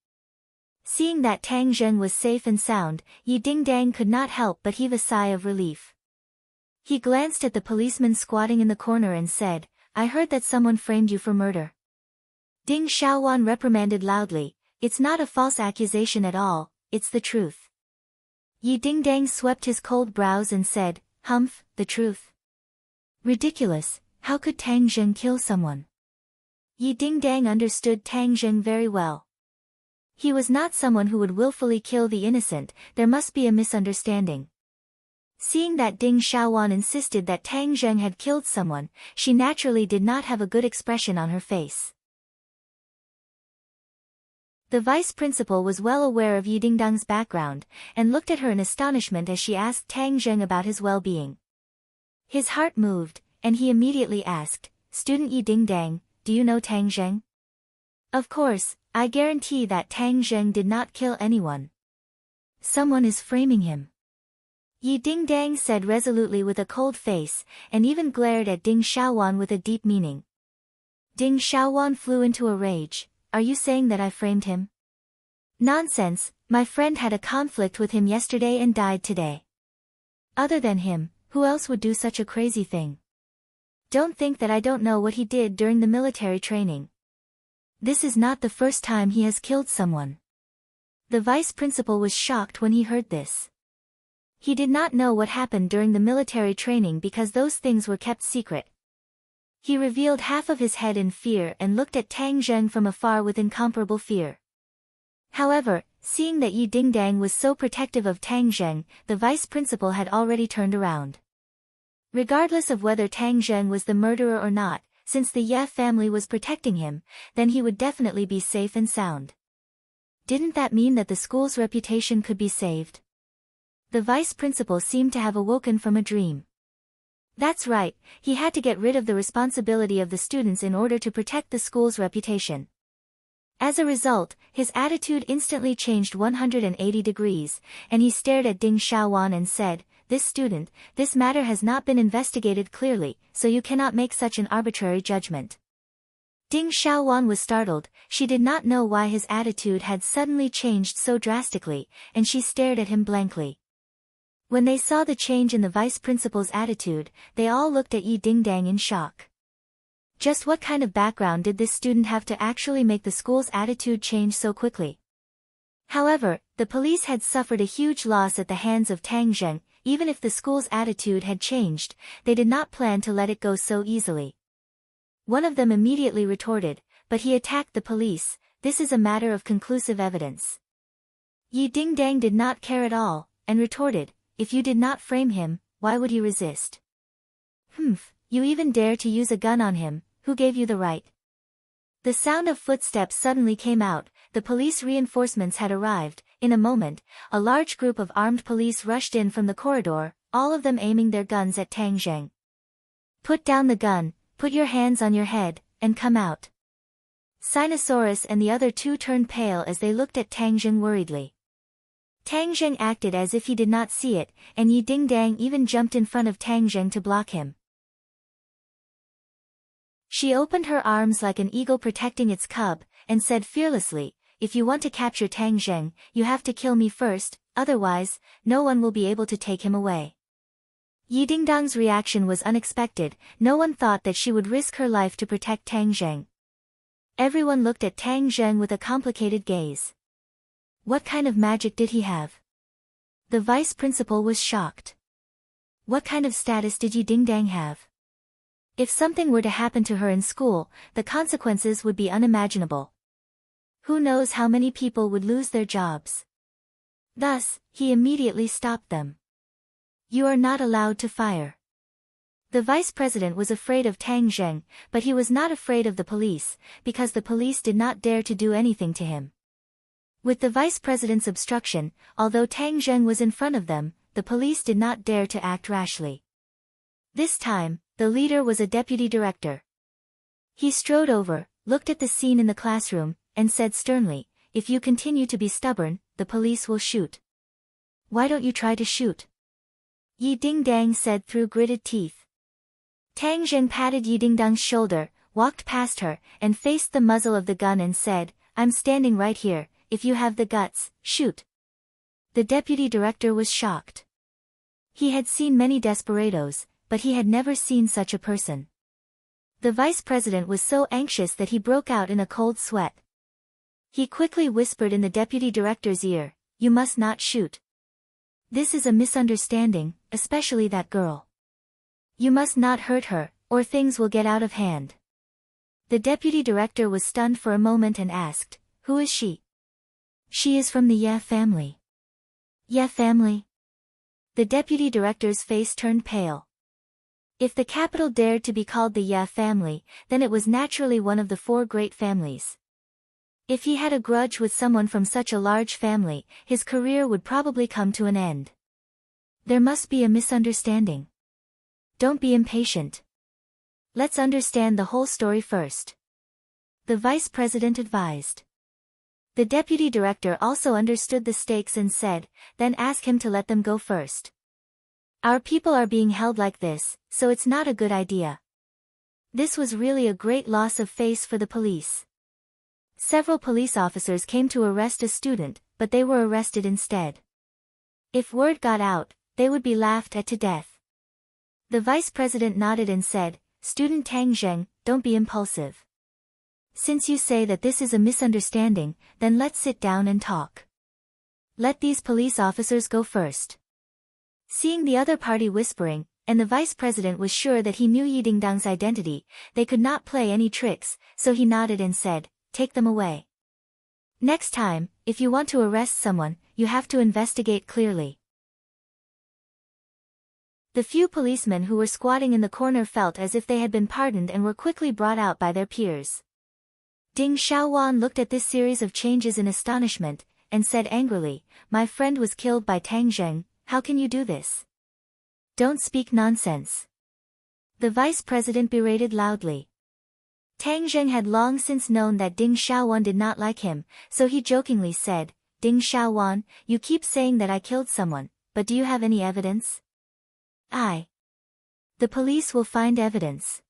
Speaker 1: Seeing that Tang Zheng was safe and sound, Yi Dingdang could not help but heave a sigh of relief. He glanced at the policeman squatting in the corner and said, I heard that someone framed you for murder. Ding Xiaowan reprimanded loudly, it's not a false accusation at all, it's the truth. Yi Dingdang swept his cold brows and said, Humph, the truth. Ridiculous, how could Tang Zheng kill someone? Yi Dingdang understood Tang Zheng very well. He was not someone who would willfully kill the innocent, there must be a misunderstanding. Seeing that Ding Xiaowan insisted that Tang Zheng had killed someone, she naturally did not have a good expression on her face. The vice principal was well aware of Yi Dingdang's background, and looked at her in astonishment as she asked Tang Zheng about his well-being. His heart moved, and he immediately asked, Student Yi Dingdang, do you know Tang Zheng? Of course, I guarantee that Tang Zheng did not kill anyone. Someone is framing him. Yi Dingdang said resolutely with a cold face, and even glared at Ding Xiaowan with a deep meaning. Ding Xiaowan flew into a rage. Are you saying that I framed him? Nonsense, my friend had a conflict with him yesterday and died today. Other than him, who else would do such a crazy thing? Don't think that I don't know what he did during the military training. This is not the first time he has killed someone. The vice principal was shocked when he heard this. He did not know what happened during the military training because those things were kept secret. He revealed half of his head in fear and looked at Tang Zheng from afar with incomparable fear. However, seeing that Yi Dingdang was so protective of Tang Zheng, the vice principal had already turned around. Regardless of whether Tang Zheng was the murderer or not, since the Ye family was protecting him, then he would definitely be safe and sound. Didn't that mean that the school's reputation could be saved? The vice principal seemed to have awoken from a dream. That's right, he had to get rid of the responsibility of the students in order to protect the school's reputation. As a result, his attitude instantly changed 180 degrees, and he stared at Ding Xiaowan and said, This student, this matter has not been investigated clearly, so you cannot make such an arbitrary judgment. Ding Xiaowan was startled, she did not know why his attitude had suddenly changed so drastically, and she stared at him blankly. When they saw the change in the vice principal's attitude, they all looked at Yi Dingdang in shock. Just what kind of background did this student have to actually make the school's attitude change so quickly? However, the police had suffered a huge loss at the hands of Tang Zheng. Even if the school's attitude had changed, they did not plan to let it go so easily. One of them immediately retorted, but he attacked the police, this is a matter of conclusive evidence. Yi Dingdang did not care at all, and retorted, if you did not frame him, why would he resist? Humph, you even dare to use a gun on him, who gave you the right? The sound of footsteps suddenly came out, the police reinforcements had arrived. In a moment, a large group of armed police rushed in from the corridor, all of them aiming their guns at Tang Zheng. Put down the gun, put your hands on your head, and come out. Sinosaurus and the other two turned pale as they looked at Tang Zheng worriedly. Tang Zheng acted as if he did not see it, and Yi Dingdang even jumped in front of Tang Zheng to block him. She opened her arms like an eagle protecting its cub, and said fearlessly, if you want to capture Tang Zheng, you have to kill me first, otherwise, no one will be able to take him away. Yi Dingdang's reaction was unexpected, no one thought that she would risk her life to protect Tang Zheng. Everyone looked at Tang Zheng with a complicated gaze. What kind of magic did he have? The vice principal was shocked. What kind of status did Yi Dingdang have? If something were to happen to her in school, the consequences would be unimaginable. Who knows how many people would lose their jobs? Thus, he immediately stopped them. You are not allowed to fire. The vice president was afraid of Tang Zheng, but he was not afraid of the police, because the police did not dare to do anything to him. With the vice president's obstruction, although Tang Zheng was in front of them, the police did not dare to act rashly. This time, the leader was a deputy director. He strode over, looked at the scene in the classroom, and said sternly, if you continue to be stubborn, the police will shoot. Why don't you try to shoot? Yi Dingdang said through gritted teeth. Tang Zheng patted Yi Dingdang's shoulder, walked past her, and faced the muzzle of the gun and said, I'm standing right here, if you have the guts, shoot. The deputy director was shocked. He had seen many desperados, but he had never seen such a person. The vice president was so anxious that he broke out in a cold sweat. He quickly whispered in the deputy director's ear, You must not shoot. This is a misunderstanding, especially that girl. You must not hurt her, or things will get out of hand. The deputy director was stunned for a moment and asked, Who is she? She is from the Ye family. Ye family? The deputy director's face turned pale. If the capital dared to be called the Ye family, then it was naturally one of the 4 great families. If he had a grudge with someone from such a large family, his career would probably come to an end. There must be a misunderstanding. Don't be impatient. Let's understand the whole story first. The vice president advised. The deputy director also understood the stakes and said, Then ask him to let them go first. Our people are being held like this, so it's not a good idea. This was really a great loss of face for the police. Several police officers came to arrest a student, but they were arrested instead. If word got out, they would be laughed at to death. The vice president nodded and said, Student Tang Zheng, don't be impulsive. Since you say that this is a misunderstanding, then let's sit down and talk. Let these police officers go first. Seeing the other party whispering, and the vice president was sure that he knew Yi Dingdang's identity, they could not play any tricks, so he nodded and said, Take them away. Next time, if you want to arrest someone, you have to investigate clearly. The few policemen who were squatting in the corner felt as if they had been pardoned and were quickly brought out by their peers. Ding Xiaowan looked at this series of changes in astonishment, and said angrily, My friend was killed by Tang Zheng, how can you do this? Don't speak nonsense. The vice president berated loudly. Tang Zheng had long since known that Ding Xiaowan did not like him, so he jokingly said, Ding Xiaowan, you keep saying that I killed someone, but do you have any evidence? The police will find evidence.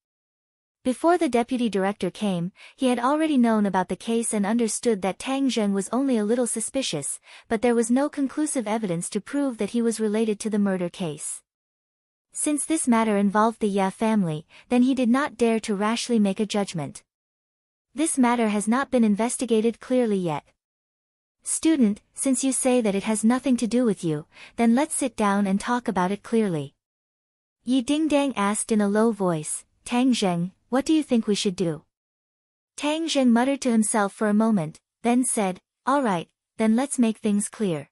Speaker 1: Before the deputy director came, he had already known about the case and understood that Tang Zheng was only a little suspicious, but there was no conclusive evidence to prove that he was related to the murder case. Since this matter involved the Ye family, then he did not dare to rashly make a judgment. This matter has not been investigated clearly yet. Student, since you say that it has nothing to do with you, then let's sit down and talk about it clearly. Yi Dingdang asked in a low voice, Tang Zheng, what do you think we should do? Tang Zheng muttered to himself for a moment, then said, All right, then let's make things clear.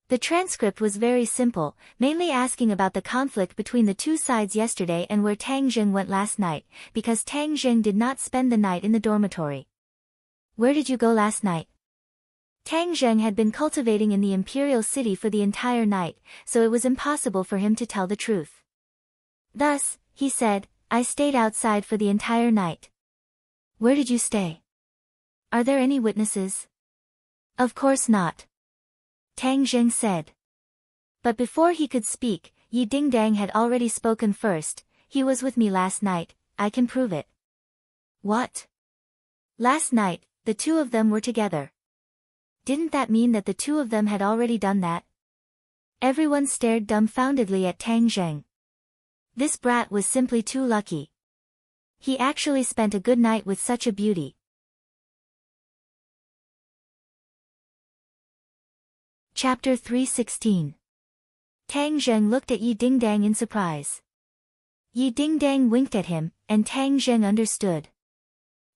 Speaker 1: The transcript was very simple, mainly asking about the conflict between the two sides yesterday and where Tang Zheng went last night, because Tang Zheng did not spend the night in the dormitory. Where did you go last night? Tang Zheng had been cultivating in the imperial city for the entire night, so it was impossible for him to tell the truth. Thus, he said, I stayed outside for the entire night. Where did you stay? Are there any witnesses? Of course not. Tang Zheng said. But before he could speak, Yi Dingdang had already spoken first, he was with me last night, I can prove it. What? Last night, the two of them were together. Didn't that mean that the two of them had already done that? Everyone stared dumbfoundedly at Tang Zheng. This brat was simply too lucky. He actually spent a good night with such a beauty. Chapter 316. Tang Zheng looked at Yi Dingdang in surprise. Yi Dingdang winked at him, and Tang Zheng understood.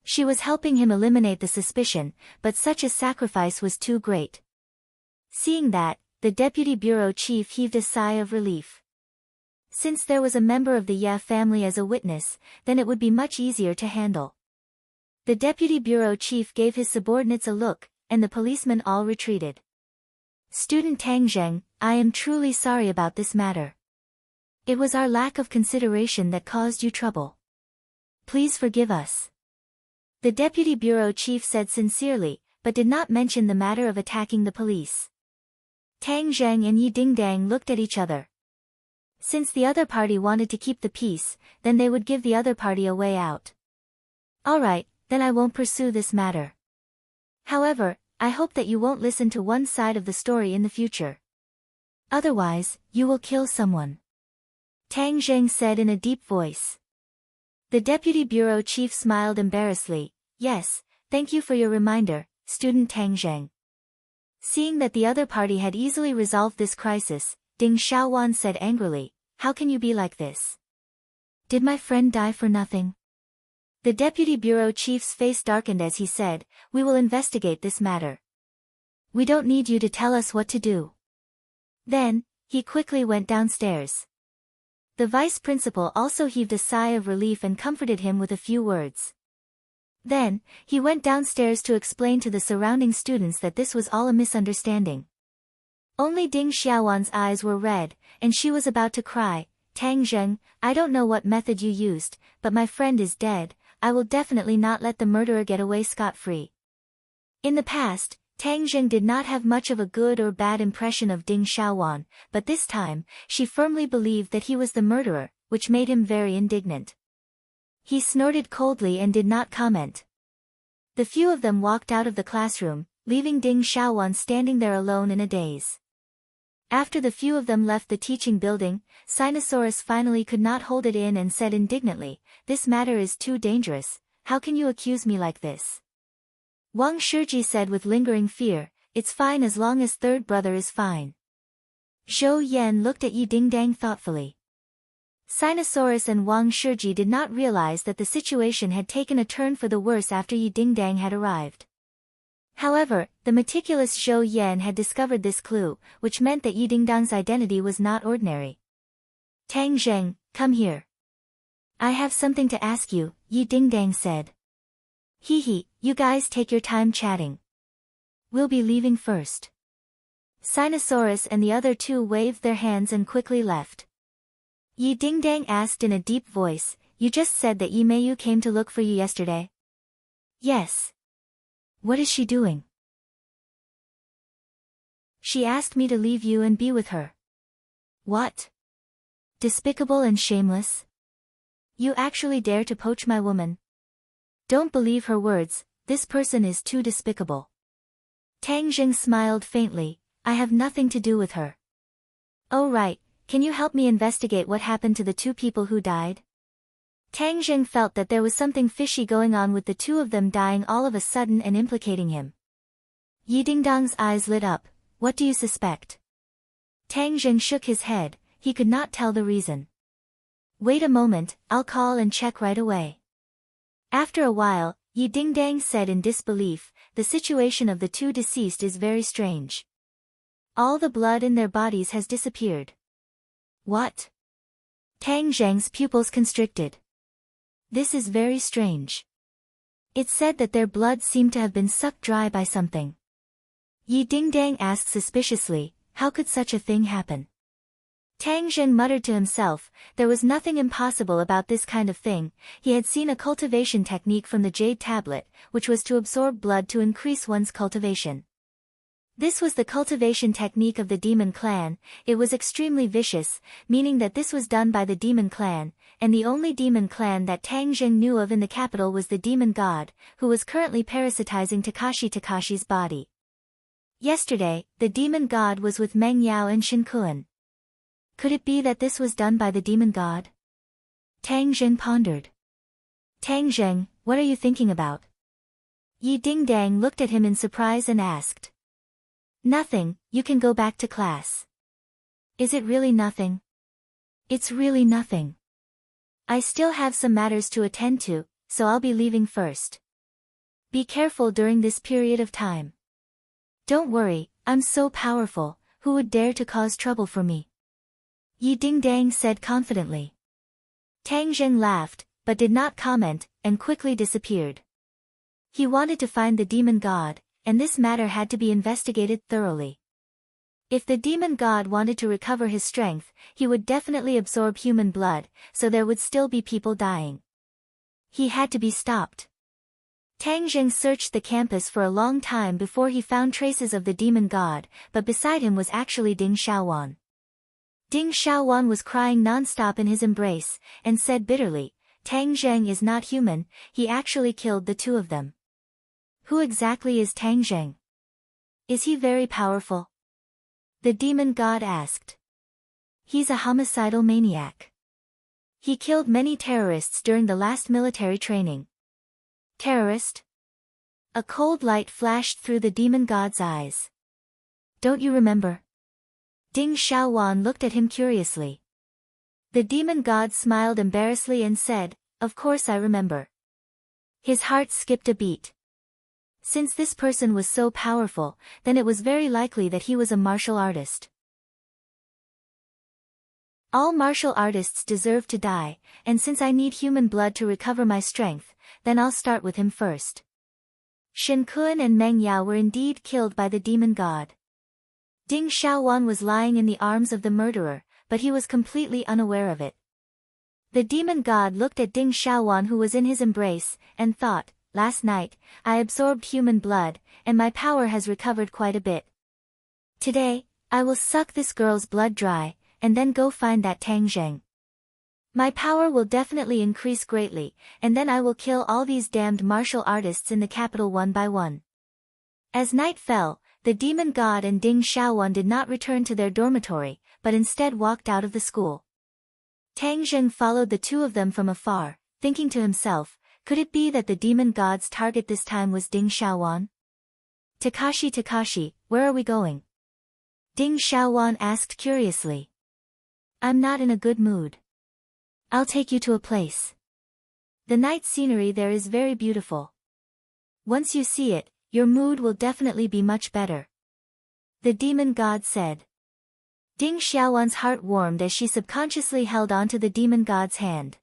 Speaker 1: She was helping him eliminate the suspicion, but such a sacrifice was too great. Seeing that, the deputy bureau chief heaved a sigh of relief. Since there was a member of the Ye family as a witness, then it would be much easier to handle. The deputy bureau chief gave his subordinates a look, and the policemen all retreated. Student Tang Zheng, I am truly sorry about this matter. It was our lack of consideration that caused you trouble. Please forgive us. The deputy bureau chief said sincerely, but did not mention the matter of attacking the police. Tang Zheng and Yi Dingdang looked at each other. Since the other party wanted to keep the peace, then they would give the other party a way out. Alright, then I won't pursue this matter. However, I hope that you won't listen to one side of the story in the future. Otherwise, you will kill someone. Tang Zheng said in a deep voice. The deputy bureau chief smiled embarrassedly. Yes, thank you for your reminder, student Tang Zheng. Seeing that the other party had easily resolved this crisis, Ding Xiaowan said angrily, how can you be like this? Did my friend die for nothing? The deputy bureau chief's face darkened as he said, we will investigate this matter. We don't need you to tell us what to do. Then, he quickly went downstairs. The vice principal also heaved a sigh of relief and comforted him with a few words. Then, he went downstairs to explain to the surrounding students that this was all a misunderstanding. Only Ding Xiaowan's eyes were red, and she was about to cry. Tang Zheng, I don't know what method you used, but my friend is dead. I will definitely not let the murderer get away scot-free. In the past, Tang Zheng did not have much of a good or bad impression of Ding Xiaowan, but this time, she firmly believed that he was the murderer, which made him very indignant. He snorted coldly and did not comment. The few of them walked out of the classroom, leaving Ding Xiaowan standing there alone in a daze. After the few of them left the teaching building, Sinosaurus finally could not hold it in and said indignantly, this matter is too dangerous, how can you accuse me like this? Wang Shiji said with lingering fear, it's fine as long as third brother is fine. Zhou Yan looked at Yi Dingdang thoughtfully. Sinosaurus and Wang Shiji did not realize that the situation had taken a turn for the worse after Yi Dingdang had arrived. However, the meticulous Zhou Yan had discovered this clue, which meant that Yi Dingdang's identity was not ordinary. Tang Zheng, come here. I have something to ask you, Yi Dingdang said. Hee, you guys take your time chatting. We'll be leaving first. Sinosaurus and the other two waved their hands and quickly left. Yi Dingdang asked in a deep voice, you just said that Yi Meiyu came to look for you yesterday? Yes. What is she doing? She asked me to leave you and be with her. What? Despicable and shameless? You actually dare to poach my woman? Don't believe her words, this person is too despicable. Tang Zheng smiled faintly, I have nothing to do with her. Oh right, can you help me investigate what happened to the two people who died? Tang Zheng felt that there was something fishy going on with the two of them dying all of a sudden and implicating him. Yi Dingdang's eyes lit up, what do you suspect? Tang Zheng shook his head, he could not tell the reason. Wait a moment, I'll call and check right away. After a while, Yi Dingdang said in disbelief, the situation of the two deceased is very strange. All the blood in their bodies has disappeared. What? Tang Zheng's pupils constricted. This is very strange. It said that their blood seemed to have been sucked dry by something. Yi Dingdang asked suspiciously, how could such a thing happen? Tang Zheng muttered to himself, there was nothing impossible about this kind of thing. He had seen a cultivation technique from the jade tablet, which was to absorb blood to increase one's cultivation. This was the cultivation technique of the demon clan. It was extremely vicious, meaning that this was done by the demon clan, and the only demon clan that Tang Zheng knew of in the capital was the demon god, who was currently parasitizing Takashi's body. Yesterday, the demon god was with Meng Yao and Shin Kuan. Could it be that this was done by the demon god? Tang Zheng pondered. Tang Zheng, what are you thinking about? Yi Dingdang looked at him in surprise and asked. Nothing, you can go back to class. Is it really nothing? It's really nothing. I still have some matters to attend to, so I'll be leaving first. Be careful during this period of time. Don't worry, I'm so powerful, who would dare to cause trouble for me? Yi Dingdang said confidently. Tang Zheng laughed, but did not comment, and quickly disappeared. He wanted to find the demon god, and this matter had to be investigated thoroughly. If the demon god wanted to recover his strength, he would definitely absorb human blood, so there would still be people dying. He had to be stopped. Tang Zheng searched the campus for a long time before he found traces of the demon god, but beside him was actually Ding Xiaowan. Ding Xiaowan was crying non-stop in his embrace, and said bitterly, Tang Zheng is not human, he actually killed the two of them. Who exactly is Tang Zheng? Is he very powerful? The demon god asked. He's a homicidal maniac. He killed many terrorists during the last military training. Terrorist? A cold light flashed through the demon god's eyes. Don't you remember? Ding Xiaowan looked at him curiously. The demon god smiled embarrassedly and said, Of course I remember. His heart skipped a beat. Since this person was so powerful, then it was very likely that he was a martial artist. All martial artists deserve to die, and since I need human blood to recover my strength, then I'll start with him first. Shen Kun and Meng Yao were indeed killed by the demon god. Ding Xiaowan was lying in the arms of the murderer, but he was completely unaware of it. The demon god looked at Ding Xiaowan who was in his embrace, and thought, Last night, I absorbed human blood, and my power has recovered quite a bit. Today, I will suck this girl's blood dry, and then go find that Tang Zheng. My power will definitely increase greatly, and then I will kill all these damned martial artists in the capital one by one. As night fell, the demon god and Ding Xiaowan did not return to their dormitory, but instead walked out of the school. Tang Zheng followed the two of them from afar, thinking to himself, could it be that the demon god's target this time was Ding Xiaowan? Takashi, where are we going? Ding Xiaowan asked curiously. I'm not in a good mood. I'll take you to a place. The night scenery there is very beautiful. Once you see it, your mood will definitely be much better. The demon god said. Ding Xiaowan's heart warmed as she subconsciously held onto the demon god's hand.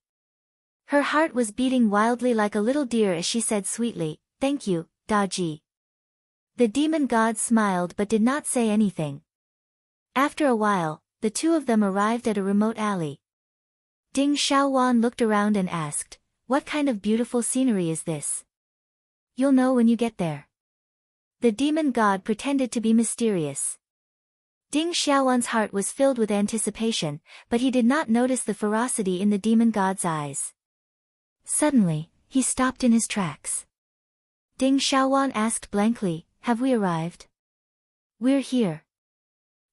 Speaker 1: Her heart was beating wildly like a little deer as she said sweetly, Thank you, Daji. The demon god smiled but did not say anything. After a while, the two of them arrived at a remote alley. Ding Xiaowan looked around and asked, What kind of beautiful scenery is this? You'll know when you get there. The demon god pretended to be mysterious. Ding Xiaowan's heart was filled with anticipation, but he did not notice the ferocity in the demon god's eyes. Suddenly, he stopped in his tracks. Ding Xiaowan asked blankly, Have we arrived? We're here.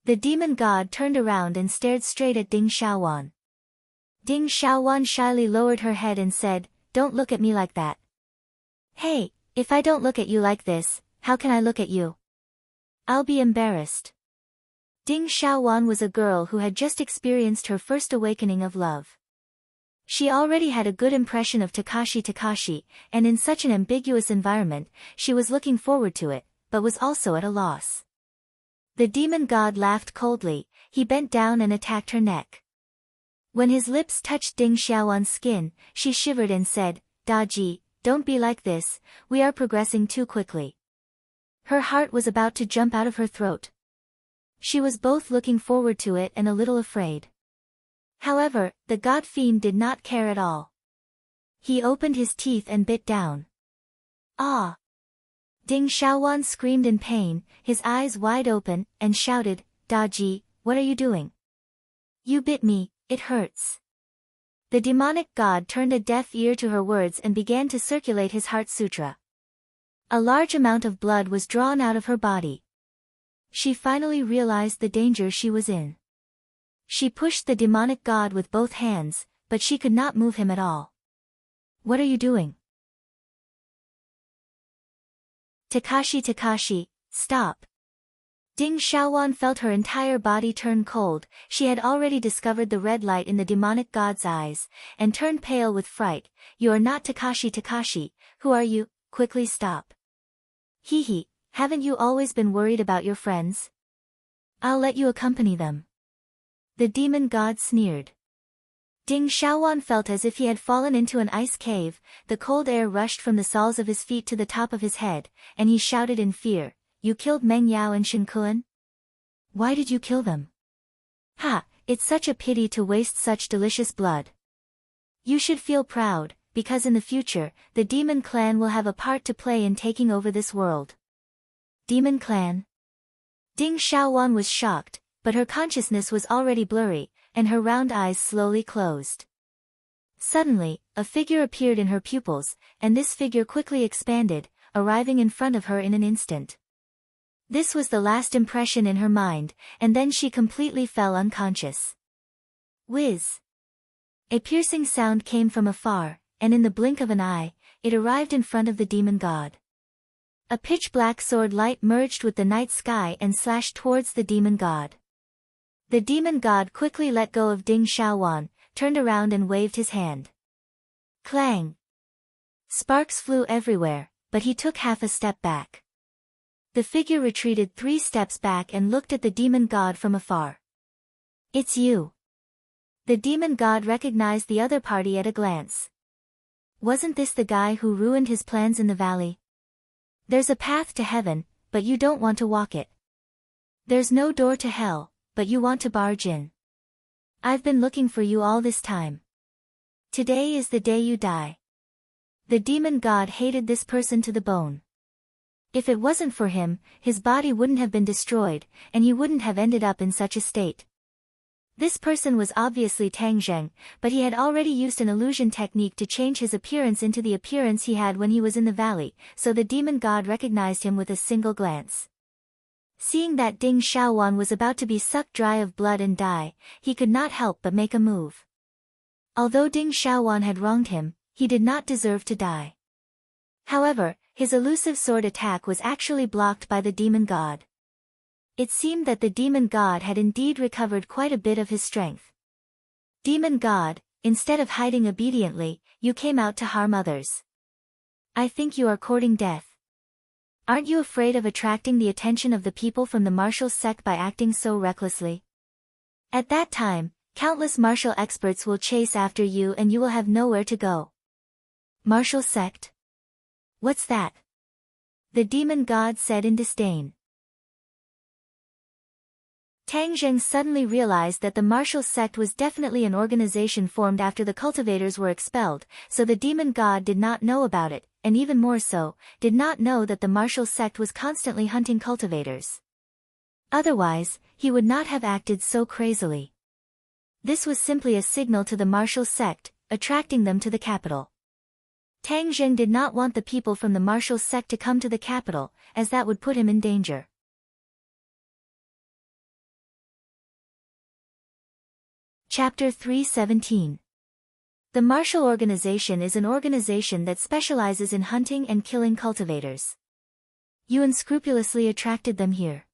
Speaker 1: The demon god turned around and stared straight at Ding Xiaowan. Ding Xiaowan shyly lowered her head and said, Don't look at me like that. Hey, if I don't look at you like this, how can I look at you? I'll be embarrassed. Ding Xiaowan was a girl who had just experienced her first awakening of love. She already had a good impression of Takashi, and in such an ambiguous environment, she was looking forward to it, but was also at a loss. The demon god laughed coldly, he bent down and attacked her neck. When his lips touched Ding Xiaowan's skin, she shivered and said, Daji, don't be like this, we are progressing too quickly. Her heart was about to jump out of her throat. She was both looking forward to it and a little afraid. However, the god fiend did not care at all. He opened his teeth and bit down. Ah! Ding Xiaowan screamed in pain, his eyes wide open, and shouted, Daji, what are you doing? You bit me, it hurts. The demonic god turned a deaf ear to her words and began to circulate his heart sutra. A large amount of blood was drawn out of her body. She finally realized the danger she was in. She pushed the demonic god with both hands, but she could not move him at all. What are you doing? Takashi, stop. Ding Xiaowan felt her entire body turn cold, she had already discovered the red light in the demonic god's eyes, and turned pale with fright. You are not Takashi, who are you? Quickly stop. Hee, haven't you always been worried about your friends? I'll let you accompany them. The demon god sneered. Ding Xiaowan felt as if he had fallen into an ice cave, the cold air rushed from the soles of his feet to the top of his head, and he shouted in fear, You killed Meng Yao and Shen Kun? Why did you kill them? Ha, it's such a pity to waste such delicious blood. You should feel proud, because in the future, the demon clan will have a part to play in taking over this world. Demon clan? Ding Xiaowan was shocked, but her consciousness was already blurry, and her round eyes slowly closed. Suddenly, a figure appeared in her pupils, and this figure quickly expanded, arriving in front of her in an instant. This was the last impression in her mind, and then she completely fell unconscious. Whiz! A piercing sound came from afar, and in the blink of an eye, it arrived in front of the demon god. A pitch-black sword light merged with the night sky and slashed towards the demon god. The demon god quickly let go of Ding Xiaowan, turned around and waved his hand. Clang! Sparks flew everywhere, but he took half a step back. The figure retreated 3 steps back and looked at the demon god from afar. It's you. The demon god recognized the other party at a glance. Wasn't this the guy who ruined his plans in the valley? There's a path to heaven, but you don't want to walk it. There's no door to hell, but you want to barge in. I've been looking for you all this time. Today is the day you die. The demon god hated this person to the bone. If it wasn't for him, his body wouldn't have been destroyed, and he wouldn't have ended up in such a state. This person was obviously Tang Zheng, but he had already used an illusion technique to change his appearance into the appearance he had when he was in the valley, so the demon god recognized him with a single glance. Seeing that Ding Xiaowan was about to be sucked dry of blood and die, he could not help but make a move. Although Ding Xiaowan had wronged him, he did not deserve to die. However, his elusive sword attack was actually blocked by the demon god. It seemed that the demon god had indeed recovered quite a bit of his strength. Demon god, instead of hiding obediently, you came out to harm others. I think you are courting death. Aren't you afraid of attracting the attention of the people from the martial sect by acting so recklessly? At that time, countless martial experts will chase after you and you will have nowhere to go. Martial sect? What's that? The demon god said in disdain. Tang Zheng suddenly realized that the martial sect was definitely an organization formed after the cultivators were expelled, so the demon god did not know about it, and even more so, did not know that the martial sect was constantly hunting cultivators. Otherwise, he would not have acted so crazily. This was simply a signal to the martial sect, attracting them to the capital. Tang Zheng did not want the people from the martial sect to come to the capital, as that would put him in danger. Chapter 317. The martial organization is an organization that specializes in hunting and killing cultivators. You unscrupulously attracted them here.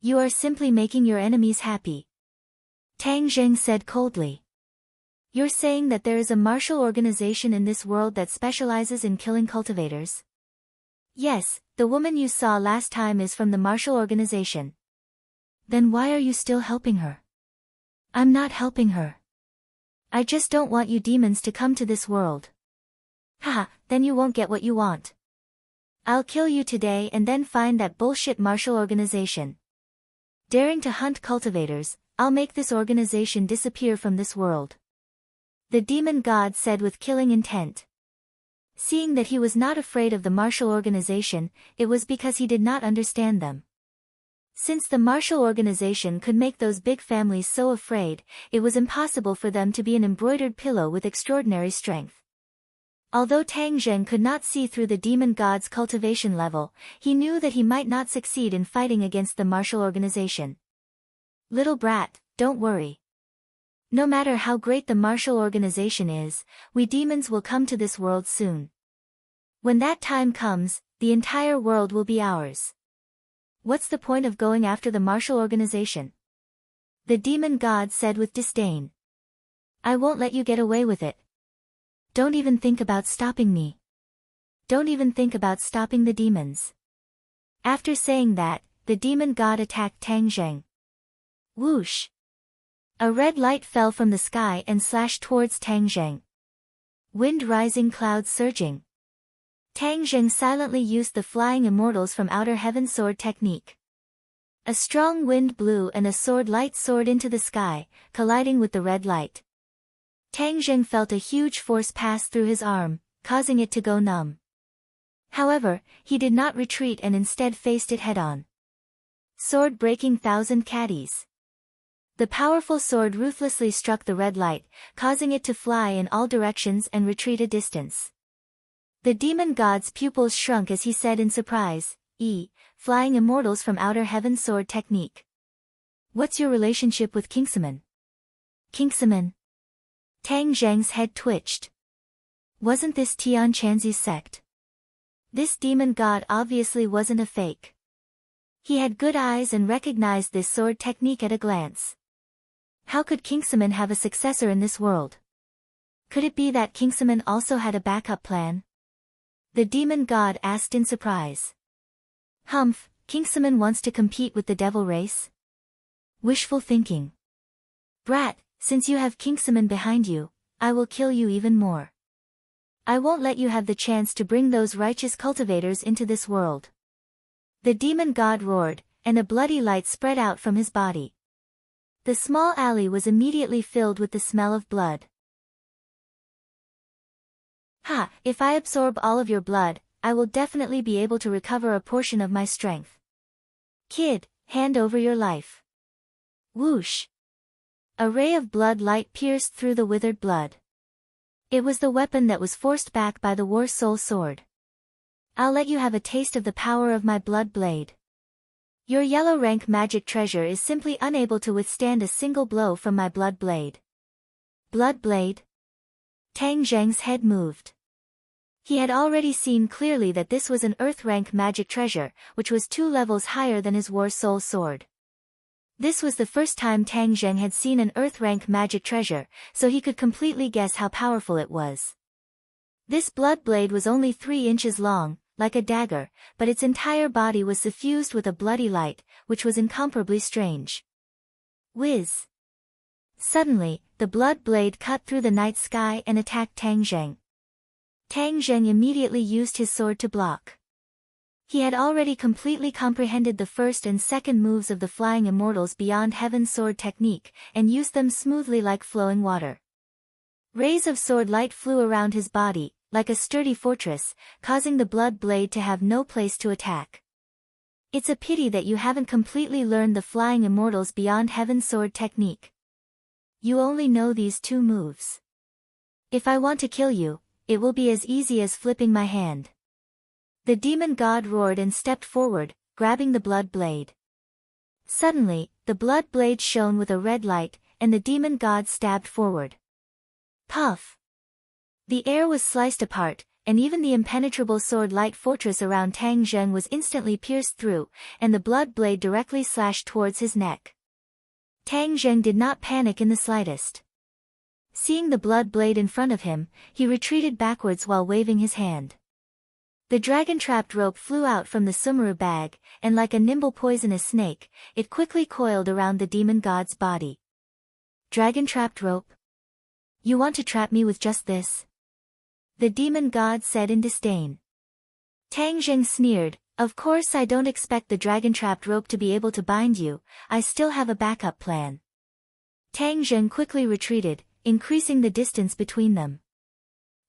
Speaker 1: You are simply making your enemies happy. Tang Zheng said coldly. You're saying that there is a martial organization in this world that specializes in killing cultivators? Yes, the woman you saw last time is from the martial organization. Then why are you still helping her? I'm not helping her. I just don't want you demons to come to this world. Haha, then you won't get what you want. I'll kill you today and then find that bullshit martial organization. Daring to hunt cultivators, I'll make this organization disappear from this world. The demon god said with killing intent. Seeing that he was not afraid of the martial organization, it was because he did not understand them. Since the martial organization could make those big families so afraid, it was impossible for them to be an embroidered pillow with extraordinary strength. Although Tang Zheng could not see through the demon god's cultivation level, he knew that he might not succeed in fighting against the martial organization. Little brat, don't worry. No matter how great the martial organization is, we demons will come to this world soon. When that time comes, the entire world will be ours. What's the point of going after the martial organization? The demon god said with disdain. I won't let you get away with it. Don't even think about stopping me. Don't even think about stopping the demons. After saying that, the demon god attacked Tang Zheng. Whoosh! A red light fell from the sky and slashed towards Tang Zheng. Wind rising, clouds surging. Tang Zheng silently used the flying immortals from outer heaven sword technique. A strong wind blew and a sword light soared into the sky, colliding with the red light. Tang Zheng felt a huge force pass through his arm, causing it to go numb. However, he did not retreat and instead faced it head-on. Sword breaking 1,000 caddies. The powerful sword ruthlessly struck the red light, causing it to fly in all directions and retreat a distance. The demon god's pupils shrunk as he said in surprise, Flying immortals from outer heaven sword technique. What's your relationship with Kingsaman? Kingsaman? Tang Zheng's head twitched. Wasn't this Tian Chanzi's sect? This demon god obviously wasn't a fake. He had good eyes and recognized this sword technique at a glance. How could Kingsaman have a successor in this world? Could it be that Kingsaman also had a backup plan? The demon god asked in surprise. Humph, Kingsaman wants to compete with the devil race? Wishful thinking. Brat, since you have Kingsaman behind you, I will kill you even more. I won't let you have the chance to bring those righteous cultivators into this world. The demon god roared, and a bloody light spread out from his body. The small alley was immediately filled with the smell of blood. Ha, if I absorb all of your blood, I will definitely be able to recover a portion of my strength. Kid, hand over your life. Whoosh. A ray of blood light pierced through the withered blood. It was the weapon that was forced back by the War Soul Sword. I'll let you have a taste of the power of my blood blade. Your yellow rank magic treasure is simply unable to withstand a single blow from my blood blade. Blood blade? Tang Zheng's head moved. He had already seen clearly that this was an earth rank magic treasure, which was 2 levels higher than his War Soul Sword. This was the first time Tang Zheng had seen an earth rank magic treasure, so he could completely guess how powerful it was. This blood blade was only 3 inches long, like a dagger, but its entire body was suffused with a bloody light, which was incomparably strange. Whiz! Suddenly, the blood blade cut through the night sky and attacked Tang Zheng. Tang Zheng immediately used his sword to block. He had already completely comprehended the first and second moves of the Flying Immortals Beyond Heaven sword technique, and used them smoothly like flowing water. Rays of sword light flew around his body, like a sturdy fortress, causing the blood blade to have no place to attack. It's a pity that you haven't completely learned the Flying Immortals Beyond Heaven sword technique. You only know these 2 moves. If I want to kill you, it will be as easy as flipping my hand. The demon god roared and stepped forward, grabbing the blood blade. Suddenly, the blood blade shone with a red light, and the demon god stabbed forward. Puff! The air was sliced apart, and even the impenetrable sword light fortress around Tang Zheng was instantly pierced through, and the blood blade directly slashed towards his neck. Tang Zheng did not panic in the slightest. Seeing the blood blade in front of him, he retreated backwards while waving his hand. The dragon-trapped rope flew out from the Sumeru bag, and like a nimble poisonous snake, it quickly coiled around the demon god's body. Dragon-trapped rope? You want to trap me with just this? The demon god said in disdain. Tang Zheng sneered, of course I don't expect the dragon-trapped rope to be able to bind you, I still have a backup plan. Tang Zheng quickly retreated, increasing the distance between them.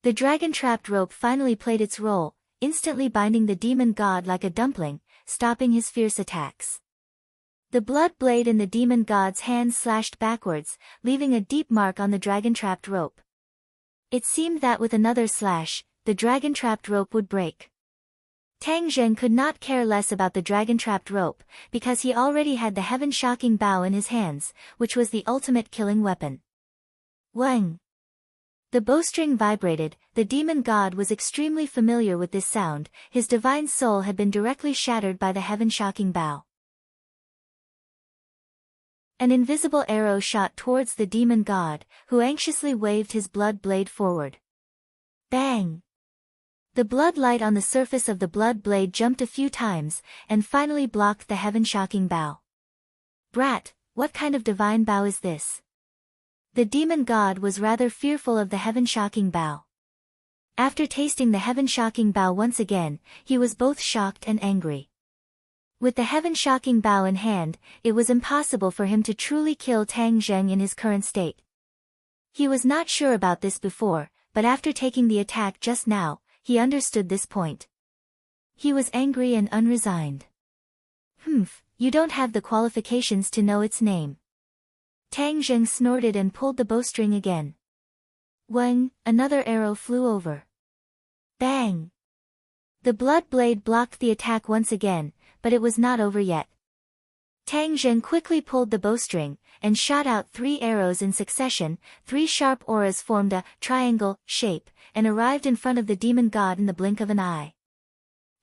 Speaker 1: The dragon-trapped rope finally played its role, instantly binding the demon god like a dumpling, stopping his fierce attacks. The blood blade in the demon god's hand slashed backwards, leaving a deep mark on the dragon-trapped rope. It seemed that with another slash, the dragon-trapped rope would break. Tang Zheng could not care less about the dragon-trapped rope, because he already had the heaven-shocking bow in his hands, which was the ultimate killing weapon. Wang! The bowstring vibrated. The demon god was extremely familiar with this sound, his divine soul had been directly shattered by the heaven-shocking bow. An invisible arrow shot towards the demon god, who anxiously waved his blood blade forward. Bang! The blood light on the surface of the blood blade jumped a few times, and finally blocked the heaven-shocking bow. Brat, what kind of divine bow is this? The demon god was rather fearful of the heaven-shocking bow. After tasting the heaven-shocking bow once again, he was both shocked and angry. With the heaven-shocking bow in hand, it was impossible for him to truly kill Tang Zheng in his current state. He was not sure about this before, but after taking the attack just now, he understood this point. He was angry and unresigned. You don't have the qualifications to know its name. Tang Zheng snorted and pulled the bowstring again. Wang, another arrow flew over. Bang! The blood blade blocked the attack once again, but it was not over yet. Tang Zheng quickly pulled the bowstring, and shot out 3 arrows in succession. 3 sharp auras formed a triangle shape, and arrived in front of the demon god in the blink of an eye.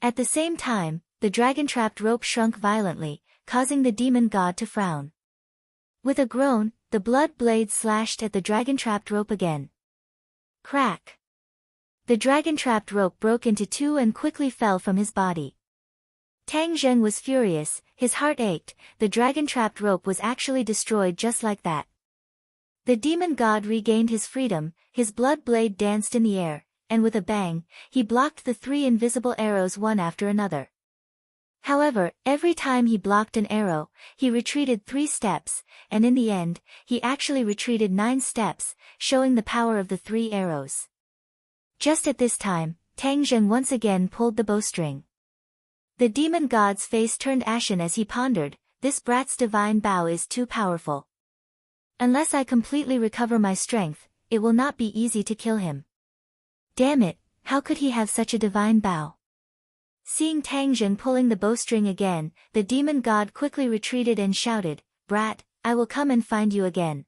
Speaker 1: At the same time, the dragon-trapped rope shrunk violently, causing the demon god to frown. With a groan, the blood blade slashed at the dragon-trapped rope again. Crack! The dragon-trapped rope broke into 2 and quickly fell from his body. Tang Zheng was furious, his heart ached. The dragon-trapped rope was actually destroyed just like that. The demon god regained his freedom, his blood blade danced in the air, and with a bang, he blocked the 3 invisible arrows one after another. However, every time he blocked an arrow, he retreated 3 steps, and in the end, he actually retreated 9 steps, showing the power of the 3 arrows. Just at this time, Tang Zheng once again pulled the bowstring. The demon god's face turned ashen as he pondered, this brat's divine bow is too powerful. Unless I completely recover my strength, it will not be easy to kill him. Damn it, how could he have such a divine bow? Seeing Tang Zheng pulling the bowstring again, the demon god quickly retreated and shouted, "Brat, I will come and find you again.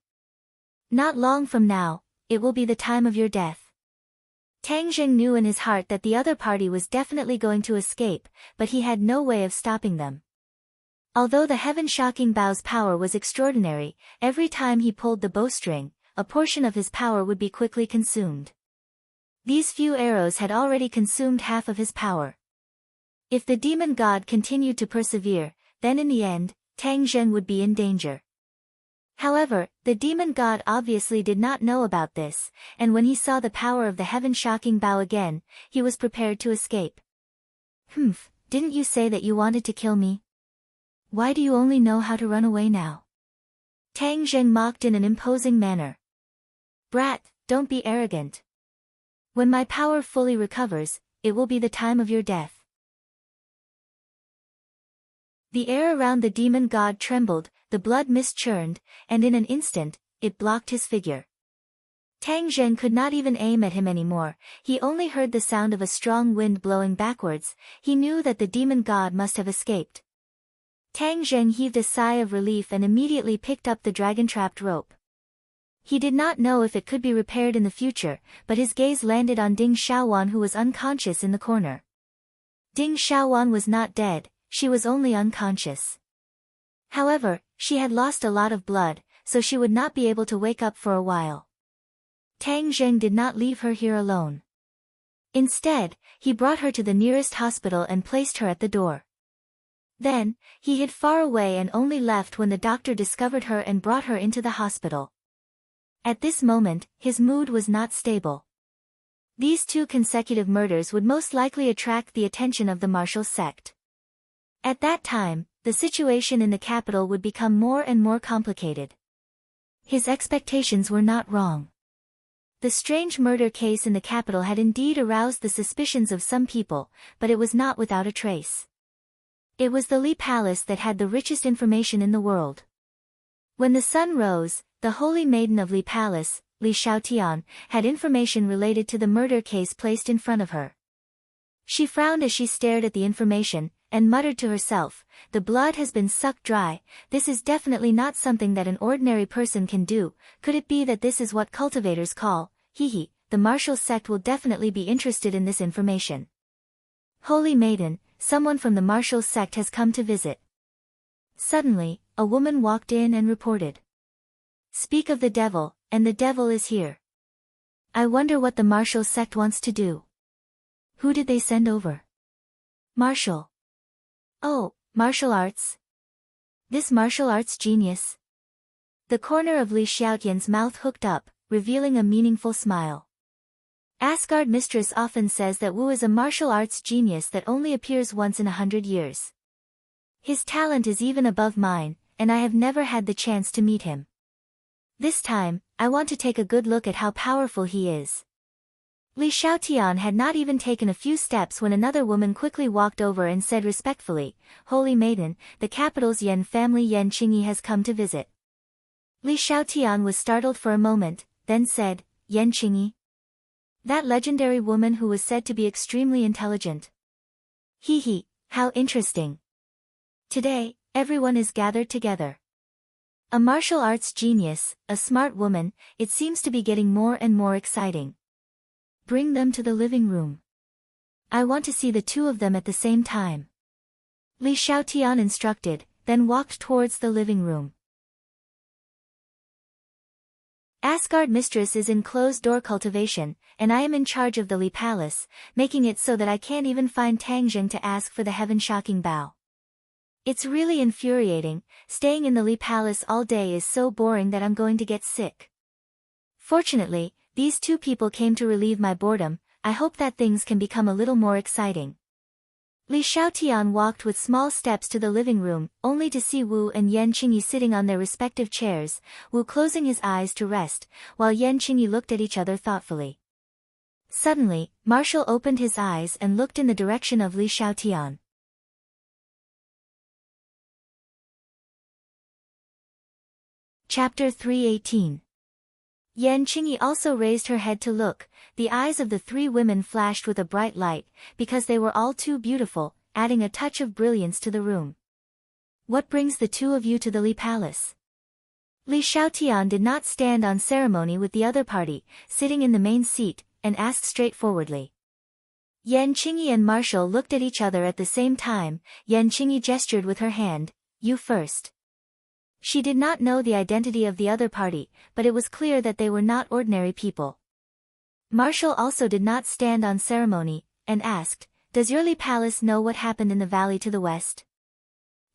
Speaker 1: Not long from now, it will be the time of your death." Tang Zheng knew in his heart that the other party was definitely going to escape, but he had no way of stopping them. Although the heaven-shocking bow's power was extraordinary, every time he pulled the bowstring, a portion of his power would be quickly consumed. These few arrows had already consumed half of his power. If the demon god continued to persevere, then in the end, Tang Zheng would be in danger. However, the demon god obviously did not know about this, and when he saw the power of the heaven-shocking bow again, he was prepared to escape. "Humph, didn't you say that you wanted to kill me? Why do you only know how to run away now?" Tang Zheng mocked in an imposing manner. "Brat, don't be arrogant. When my power fully recovers, it will be the time of your death." The air around the demon god trembled, the blood mist churned, and in an instant, it blocked his figure. Tang Zheng could not even aim at him anymore, he only heard the sound of a strong wind blowing backwards. He knew that the demon god must have escaped. Tang Zheng heaved a sigh of relief and immediately picked up the dragon-trapped rope. He did not know if it could be repaired in the future, but his gaze landed on Ding Xiaowan, who was unconscious in the corner. Ding Xiaowan was not dead, she was only unconscious. However, she had lost a lot of blood, so she would not be able to wake up for a while. Tang Zheng did not leave her here alone. Instead, he brought her to the nearest hospital and placed her at the door. Then, he hid far away and only left when the doctor discovered her and brought her into the hospital. At this moment, his mood was not stable. These 2 consecutive murders would most likely attract the attention of the martial sect. At that time, the situation in the capital would become more and more complicated. His expectations were not wrong. The strange murder case in the capital had indeed aroused the suspicions of some people, but it was not without a trace. It was the Li Palace that had the richest information in the world. When the sun rose, the holy maiden of Li Palace, Li Xiaotian, had information related to the murder case placed in front of her. She frowned as she stared at the information, and muttered to herself, "The blood has been sucked dry, this is definitely not something that an ordinary person can do. Could it be that this is what cultivators call, the martial sect will definitely be interested in this information. Holy maiden, someone from the martial sect has come to visit." Suddenly, a woman walked in and reported, "Speak of the devil, and the devil is here. I wonder what the martial sect wants to do. Who did they send over? Martial. Oh, martial arts? This martial arts genius?" The corner of Li Xiaotian's mouth hooked up, revealing a meaningful smile. Asgard Mistress often says that Wu is a martial arts genius that only appears once in 100 years. His talent is even above mine, and I have never had the chance to meet him. This time, I want to take a good look at how powerful he is. Li Xiaotian had not even taken a few steps when another woman quickly walked over and said respectfully, "Holy maiden, the capital's Yan family Yan Qingyi has come to visit." Li Xiaotian was startled for a moment, then said, Yan Qingyi? That legendary woman who was said to be extremely intelligent. Hee, how interesting. Today, everyone is gathered together. A martial arts genius, a smart woman, it seems to be getting more and more exciting. Bring them to the living room. I want to see the two of them at the same time. Li Xiaotian instructed, then walked towards the living room. Asgard Mistress is in closed-door cultivation, and I am in charge of the Li Palace, making it so that I can't even find Tangjing to ask for the heaven-shocking bow. It's really infuriating, staying in the Li Palace all day is so boring that I'm going to get sick. Fortunately, these two people came to relieve my boredom, I hope that things can become a little more exciting. Li Xiaotian walked with small steps to the living room, only to see Wu and Yan Qingyi sitting on their respective chairs, Wu closing his eyes to rest, while Yan Qingyi looked at each other thoughtfully. Suddenly, Marshall opened his eyes and looked in the direction of Li Xiaotian. Chapter 318. Yan Qingyi also raised her head to look. The eyes of the three women flashed with a bright light, because they were all too beautiful, adding a touch of brilliance to the room. What brings the two of you to the Li Palace? Li Xiaotian did not stand on ceremony with the other party, sitting in the main seat, and asked straightforwardly. Yan Qingyi and Marshall looked at each other at the same time. Yan Qingyi gestured with her hand, you first. She did not know the identity of the other party, but it was clear that they were not ordinary people. Marshall also did not stand on ceremony, and asked, does your Li Palace know what happened in the valley to the west?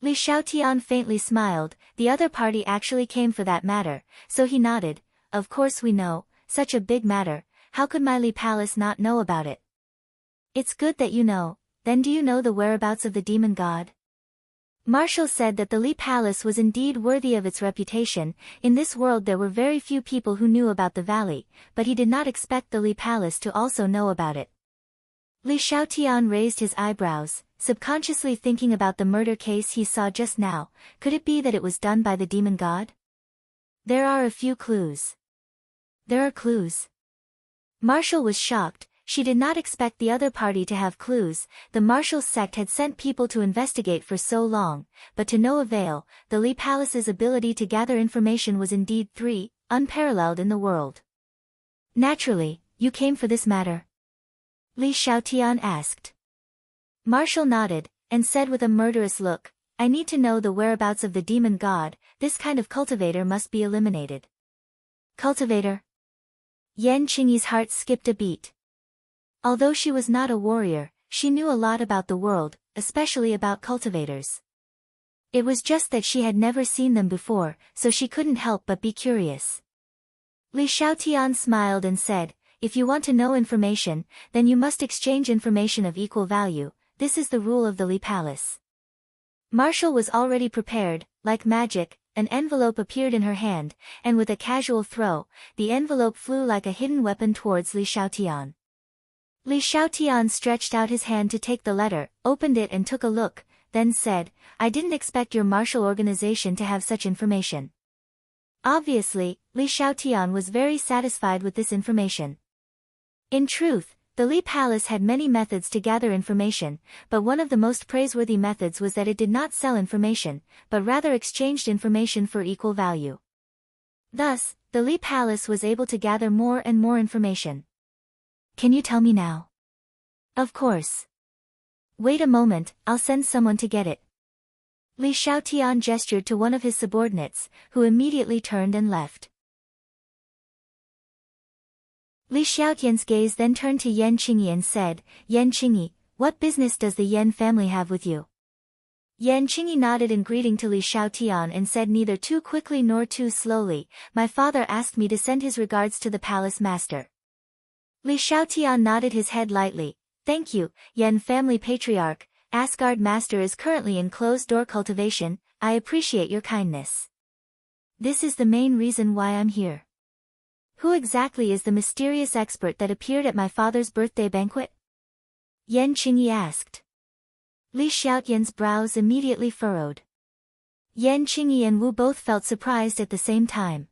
Speaker 1: Li Xiaotian faintly smiled, the other party actually came for that matter, so he nodded, of course we know, such a big matter, how could my Li Palace not know about it? It's good that you know, then do you know the whereabouts of the demon god? Marshall said that the Li Palace was indeed worthy of its reputation. In this world there were very few people who knew about the valley, but he did not expect the Li Palace to also know about it. Li Xiaotian raised his eyebrows, subconsciously thinking about the murder case he saw just now. Could it be that it was done by the demon god? There are a few clues. There are clues. Marshall was shocked. She did not expect the other party to have clues. The Marshall sect had sent people to investigate for so long, but to no avail. The Li Palace's ability to gather information was indeed unparalleled in the world. Naturally, you came for this matter? Li Xiaotian asked. Marshall nodded, and said with a murderous look, I need to know the whereabouts of the demon god. This kind of cultivator must be eliminated. Cultivator? Yan Qingyi's heart skipped a beat. Although she was not a warrior, she knew a lot about the world, especially about cultivators. It was just that she had never seen them before, so she couldn't help but be curious. Li Xiaotian smiled and said, if you want to know information, then you must exchange information of equal value. This is the rule of the Li Palace. Marshall was already prepared. Like magic, an envelope appeared in her hand, and with a casual throw, the envelope flew like a hidden weapon towards Li Xiaotian. Li Xiaotian stretched out his hand to take the letter, opened it and took a look, then said, I didn't expect your martial organization to have such information. Obviously, Li Xiaotian was very satisfied with this information. In truth, the Li Palace had many methods to gather information, but one of the most praiseworthy methods was that it did not sell information, but rather exchanged information for equal value. Thus, the Li Palace was able to gather more and more information. Can you tell me now? Of course. Wait a moment, I'll send someone to get it. Li Xiaotian gestured to one of his subordinates, who immediately turned and left. Li Xiaotian's gaze then turned to Yan Qingyi and said, Yan Qingyi, what business does the Yan family have with you? Yan Qingyi nodded in greeting to Li Xiaotian and said neither too quickly nor too slowly, my father asked me to send his regards to the palace master. Li Xiaotian nodded his head lightly, thank you, Yan family patriarch, Asgard master is currently in closed-door cultivation, I appreciate your kindness. This is the main reason why I'm here. Who exactly is the mysterious expert that appeared at my father's birthday banquet? Yan Qingyi asked. Li Xiaotian's brows immediately furrowed. Yan Qingyi and Wu both felt surprised at the same time.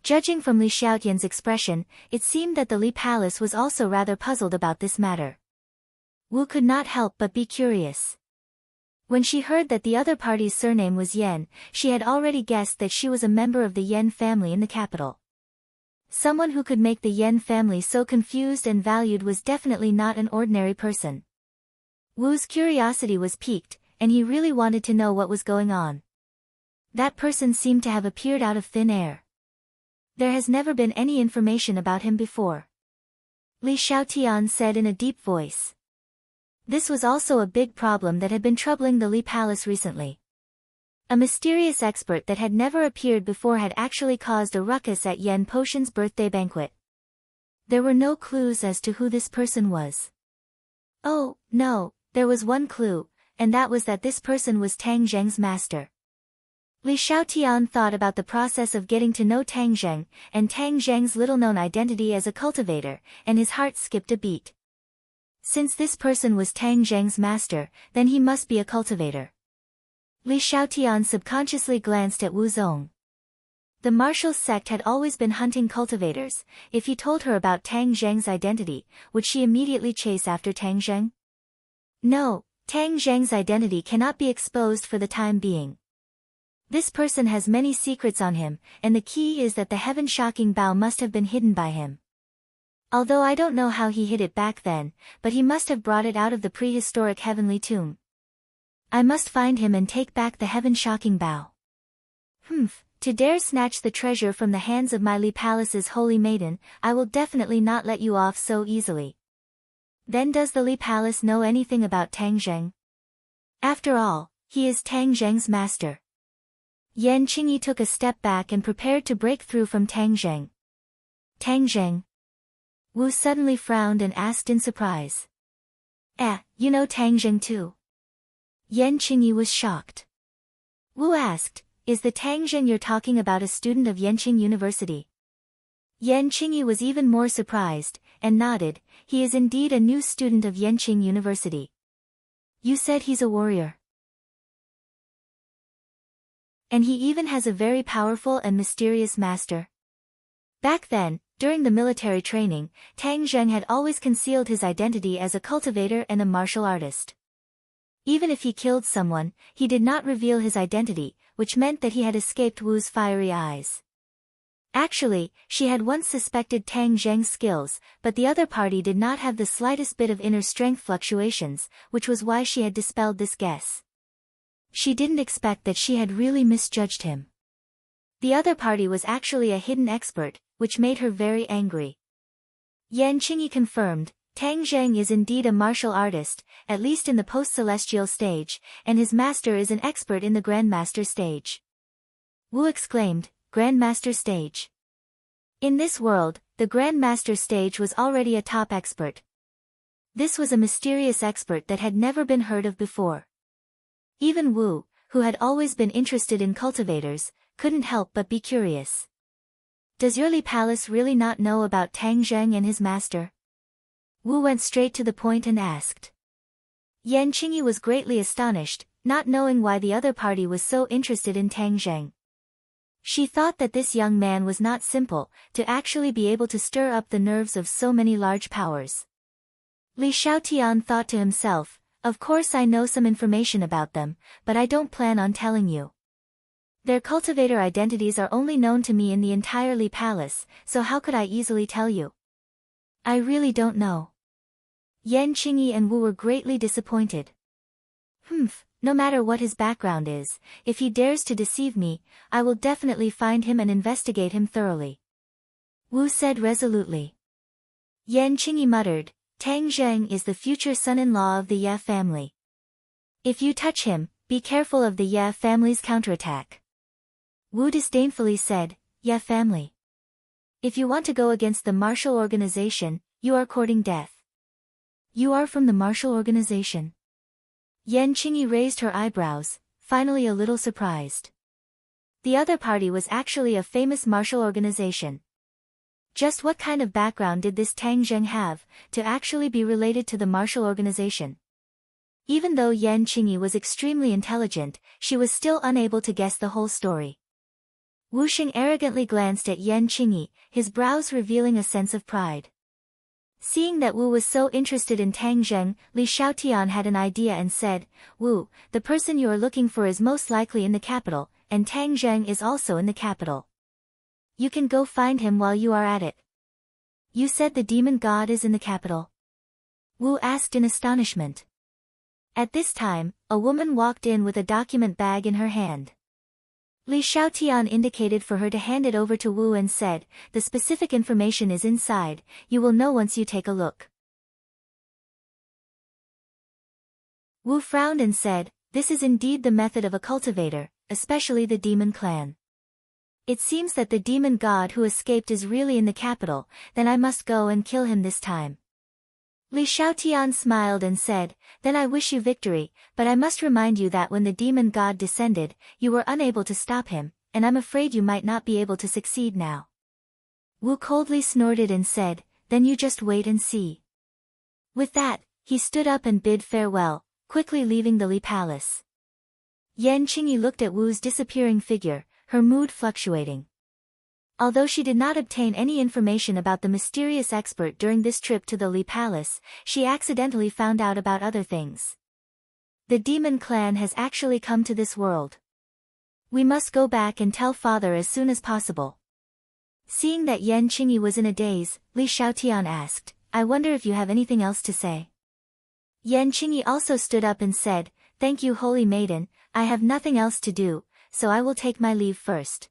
Speaker 1: Judging from Li Xiaotian's expression, it seemed that the Li Palace was also rather puzzled about this matter. Wu could not help but be curious. When she heard that the other party's surname was Yan, she had already guessed that she was a member of the Yan family in the capital. Someone who could make the Yan family so confused and valued was definitely not an ordinary person. Wu's curiosity was piqued, and he really wanted to know what was going on. That person seemed to have appeared out of thin air. There has never been any information about him before. Li Xiaotian said in a deep voice. This was also a big problem that had been troubling the Li Palace recently. A mysterious expert that had never appeared before had actually caused a ruckus at Yan Potion's birthday banquet. There were no clues as to who this person was. Oh, no, there was one clue, and that was that this person was Tang Zheng's master. Li Xiaotian thought about the process of getting to know Tang Zheng, and Tang Zheng's little-known identity as a cultivator, and his heart skipped a beat. Since this person was Tang Zheng's master, then he must be a cultivator. Li Xiaotian subconsciously glanced at Wu Zong. The martial sect had always been hunting cultivators. If he told her about Tang Zheng's identity, would she immediately chase after Tang Zheng? No, Tang Zheng's identity cannot be exposed for the time being. This person has many secrets on him, and the key is that the heaven-shocking bow must have been hidden by him. Although I don't know how he hid it back then, but he must have brought it out of the prehistoric heavenly tomb. I must find him and take back the heaven-shocking bow. To dare snatch the treasure from the hands of my Li Palace's holy maiden, I will definitely not let you off so easily. Then does the Li Palace know anything about Tang Zheng? After all, he is Tang Zheng's master. Yan Qingyi took a step back and prepared to break through from Tang Zheng. Tang Zheng? Wu suddenly frowned and asked in surprise. You know Tang Zheng too? Yan Qingyi was shocked. Wu asked, is the Tang Zheng you're talking about a student of Yanqing University? Yan Qingyi was even more surprised, and nodded, he is indeed a new student of Yanqing University. You said he's a warrior. And he even has a very powerful and mysterious master. Back then, during the military training, Tang Zheng had always concealed his identity as a cultivator and a martial artist. Even if he killed someone, he did not reveal his identity, which meant that he had escaped Wu's fiery eyes. Actually, she had once suspected Tang Zheng's skills, but the other party did not have the slightest bit of inner strength fluctuations, which was why she had dispelled this guess. She didn't expect that she had really misjudged him. The other party was actually a hidden expert, which made her very angry. Yan Qingyi confirmed, Tang Zheng is indeed a martial artist, at least in the post-celestial stage, and his master is an expert in the Grandmaster stage. Wu exclaimed, Grandmaster stage. In this world, the Grandmaster stage was already a top expert. This was a mysterious expert that had never been heard of before. Even Wu, who had always been interested in cultivators, couldn't help but be curious. Does your Li Palace really not know about Tang Zheng and his master? Wu went straight to the point and asked. Yan Qingyi was greatly astonished, not knowing why the other party was so interested in Tang Zheng. She thought that this young man was not simple, to actually be able to stir up the nerves of so many large powers. Li Xiaotian thought to himself, of course I know some information about them, but I don't plan on telling you. Their cultivator identities are only known to me in the entire Li Palace, so how could I easily tell you? I really don't know. Yan Qingyi and Wu were greatly disappointed. No matter what his background is, if he dares to deceive me, I will definitely find him and investigate him thoroughly. Wu said resolutely. Yan Qingyi muttered, Tang Zheng is the future son-in-law of the Ye family. If you touch him, be careful of the Ye family's counterattack. Wu disdainfully said, Ye family. If you want to go against the martial organization, you are courting death. You are from the martial organization? Yan Qingyi raised her eyebrows, finally a little surprised. The other party was actually a famous martial organization. Just what kind of background did this Tang Zheng have, to actually be related to the martial organization? Even though Yan Qingyi was extremely intelligent, she was still unable to guess the whole story. Wu Xing arrogantly glanced at Yan Qingyi, his brows revealing a sense of pride. Seeing that Wu was so interested in Tang Zheng, Li Xiaotian had an idea and said, "Wu, the person you are looking for is most likely in the capital, and Tang Zheng is also in the capital. You can go find him while you are at it." "You said the demon god is in the capital?" Wu asked in astonishment. At this time, a woman walked in with a document bag in her hand. Li Xiaotian indicated for her to hand it over to Wu and said, "The specific information is inside, you will know once you take a look." Wu frowned and said, "This is indeed the method of a cultivator, especially the demon clan. It seems that the demon god who escaped is really in the capital, then I must go and kill him this time." Li Xiaotian smiled and said, "Then I wish you victory, but I must remind you that when the demon god descended, you were unable to stop him, and I'm afraid you might not be able to succeed now." Wu coldly snorted and said, "Then you just wait and see." With that, he stood up and bid farewell, quickly leaving the Li Palace. Yan Qingyi looked at Wu's disappearing figure, her mood fluctuating. Although she did not obtain any information about the mysterious expert during this trip to the Li Palace, she accidentally found out about other things. The demon clan has actually come to this world. We must go back and tell father as soon as possible. Seeing that Yan Qingyi was in a daze, Li Xiaotian asked, "I wonder if you have anything else to say?" Yan Qingyi also stood up and said, "Thank you, holy maiden, I have nothing else to do, so I will take my leave first."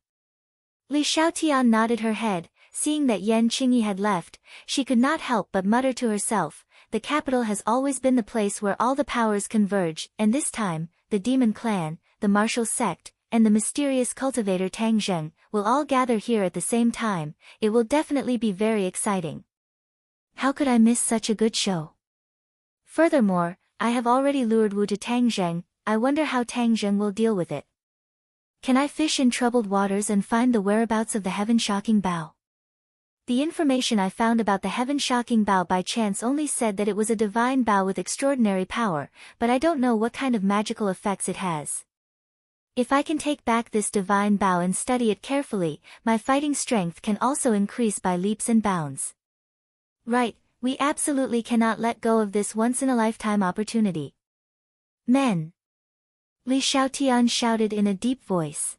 Speaker 1: Li Xiaotian nodded her head. Seeing that Yan Qingyi had left, she could not help but mutter to herself, "The capital has always been the place where all the powers converge, and this time, the demon clan, the martial sect, and the mysterious cultivator Tang Zheng, will all gather here at the same time. It will definitely be very exciting. How could I miss such a good show? Furthermore, I have already lured Wu to Tang Zheng, I wonder how Tang Zheng will deal with it. Can I fish in troubled waters and find the whereabouts of the heaven-shocking bow?" The information I found about the heaven-shocking bow by chance only said that it was a divine bow with extraordinary power, but I don't know what kind of magical effects it has. If I can take back this divine bow and study it carefully, my fighting strength can also increase by leaps and bounds. Right, we absolutely cannot let go of this once-in-a-lifetime opportunity. Men! Li Xiaotian shouted in a deep voice.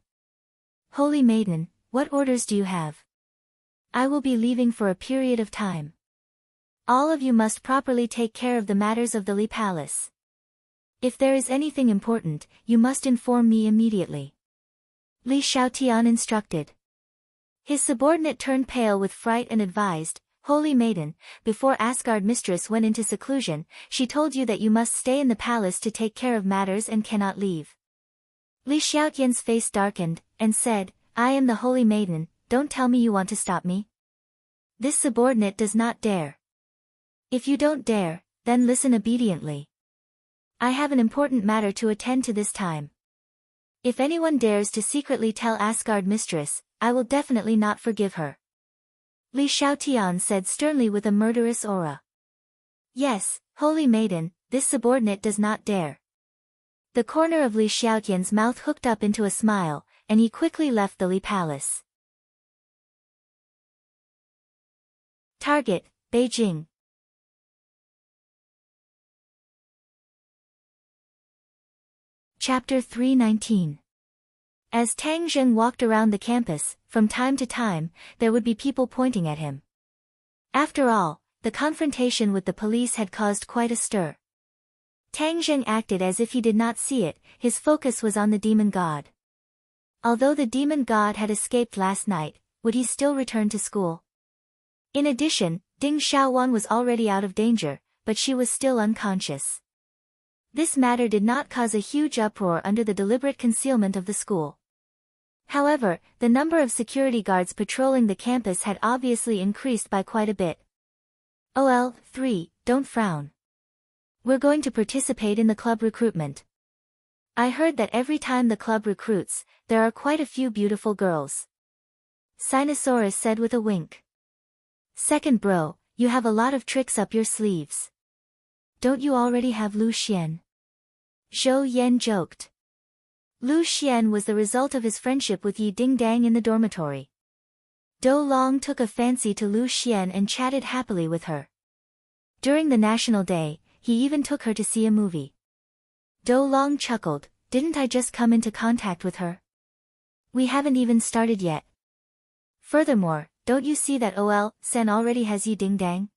Speaker 1: "Holy maiden, what orders do you have? I will be leaving for a period of time. All of you must properly take care of the matters of the Li Palace. If there is anything important, you must inform me immediately." Li Xiaotian instructed. His subordinate turned pale with fright and advised, "Holy maiden, before Asgard mistress went into seclusion, she told you that you must stay in the palace to take care of matters and cannot leave." Li Xiaotian's face darkened, and said, "I am the holy maiden, don't tell me you want to stop me. This subordinate does not dare. If you don't dare, then listen obediently. I have an important matter to attend to this time. If anyone dares to secretly tell Asgard mistress, I will definitely not forgive her." Li Xiaotian said sternly with a murderous aura. "Yes, holy maiden, this subordinate does not dare." The corner of Li Xiaotian's mouth hooked up into a smile, and he quickly left the Li Palace. Target, Beijing. Chapter 319. As Tang Zheng walked around the campus, from time to time, there would be people pointing at him. After all, the confrontation with the police had caused quite a stir. Tang Zheng acted as if he did not see it, his focus was on the demon god. Although the demon god had escaped last night, would he still return to school? In addition, Ding Xiaowan was already out of danger, but she was still unconscious. This matter did not cause a huge uproar under the deliberate concealment of the school. However, the number of security guards patrolling the campus had obviously increased by quite a bit. OL3, don't frown. We're going to participate in the club recruitment. I heard that every time the club recruits, there are quite a few beautiful girls. Sinosaurus said with a wink. Second bro, you have a lot of tricks up your sleeves. Don't you already have Lu Xian? Zhou Yan joked. Lu Xian was the result of his friendship with Yi Dingdang in the dormitory. Dou Long took a fancy to Lu Xian and chatted happily with her. During the National Day, he even took her to see a movie. Dou Long chuckled, "Didn't I just come into contact with her? We haven't even started yet. Furthermore, don't you see that Sen already has Yi Dingdang?"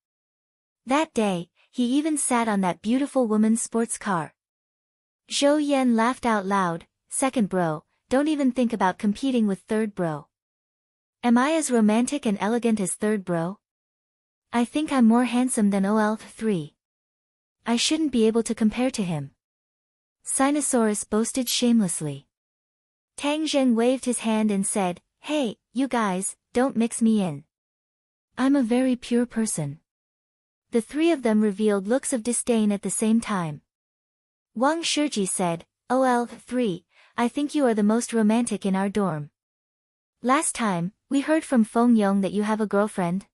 Speaker 1: That day, he even sat on that beautiful woman's sports car. Zhou Yan laughed out loud, "Second bro, don't even think about competing with third bro. Am I as romantic and elegant as third bro? I think I'm more handsome than 3. I shouldn't be able to compare to him." Sinosaurus boasted shamelessly. Tang Zheng waved his hand and said, "Hey, you guys, don't mix me in. I'm a very pure person." The three of them revealed looks of disdain at the same time. Wang Shiji said, "3, I think you are the most romantic in our dorm. Last time, we heard from Feng Yong that you have a girlfriend."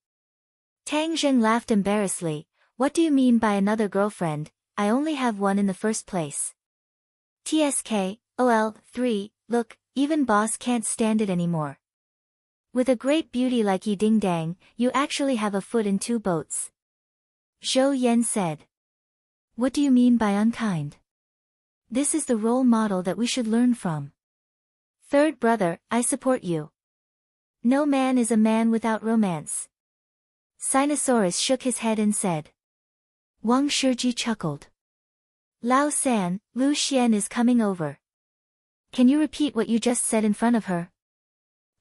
Speaker 1: Tang Zheng laughed embarrassedly, "What do you mean by another girlfriend? I only have one in the first place." TSK, 3, look, even boss can't stand it anymore. With a great beauty like Yi Dingdang, you actually have a foot in 2 boats. Zhou Yan said. What do you mean by unkind? This is the role model that we should learn from. Third brother, I support you. No man is a man without romance. Sinosaurus shook his head and said. Wang Shiji chuckled. Lao San, Lu Xian is coming over. Can you repeat what you just said in front of her?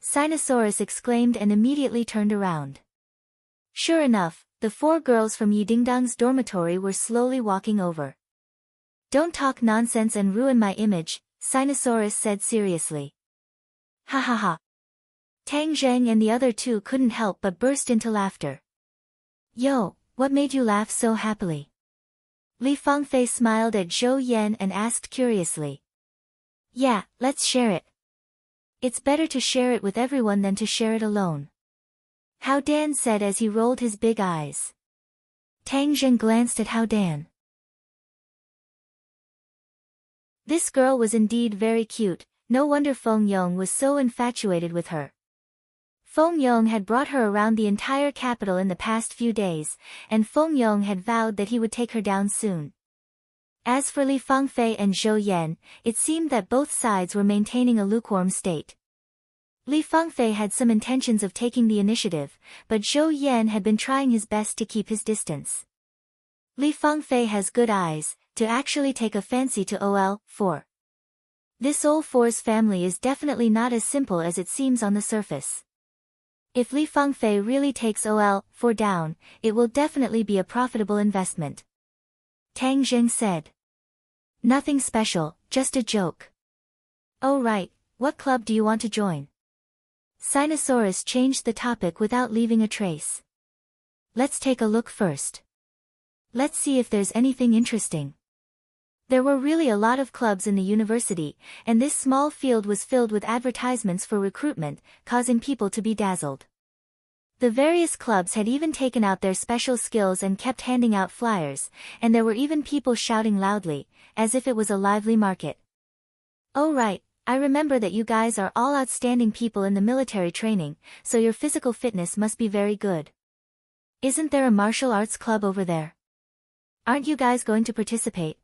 Speaker 1: Sinosaurus exclaimed and immediately turned around. Sure enough, the 4 girls from Yidingdang's dormitory were slowly walking over. Don't talk nonsense and ruin my image, Sinosaurus said seriously. Ha ha ha. Tang Zheng and the other 2 couldn't help but burst into laughter. Yo, what made you laugh so happily? Li Fangfei smiled at Zhou Yan and asked curiously. Yeah, let's share it. It's better to share it with everyone than to share it alone. Hao Dan said as he rolled his big eyes. Tang Zheng glanced at Hao Dan. This girl was indeed very cute, no wonder Feng Yong was so infatuated with her. Feng Yong had brought her around the entire capital in the past few days, and Feng Yong had vowed that he would take her down soon. As for Li Fangfei and Zhou Yan, it seemed that both sides were maintaining a lukewarm state. Li Fangfei had some intentions of taking the initiative, but Zhou Yan had been trying his best to keep his distance. Li Fangfei has good eyes, to actually take a fancy to OL4. This OL4's family is definitely not as simple as it seems on the surface. If Li Fangfei really takes OL4 down, it will definitely be a profitable investment. Tang Zheng said. Nothing special, just a joke. Oh right, what club do you want to join? Sinosaurus changed the topic without leaving a trace. Let's take a look first. Let's see if there's anything interesting. There were really a lot of clubs in the university, and this small field was filled with advertisements for recruitment, causing people to be dazzled. The various clubs had even taken out their special skills and kept handing out flyers, and there were even people shouting loudly, as if it was a lively market. Oh right, I remember that you guys are all outstanding people in the military training, so your physical fitness must be very good. Isn't there a martial arts club over there? Aren't you guys going to participate?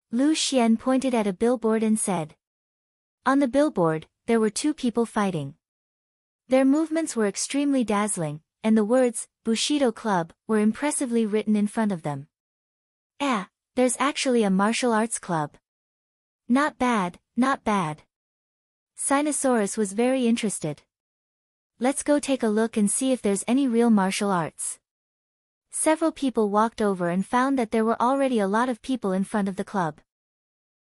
Speaker 1: Lu Xian pointed at a billboard and said. On the billboard, there were 2 people fighting. Their movements were extremely dazzling, and the words, Bushido Club, were impressively written in front of them. There's actually a martial arts club. Not bad, not bad. Sinosaurus was very interested. Let's go take a look and see if there's any real martial arts. Several people walked over and found that there were already a lot of people in front of the club.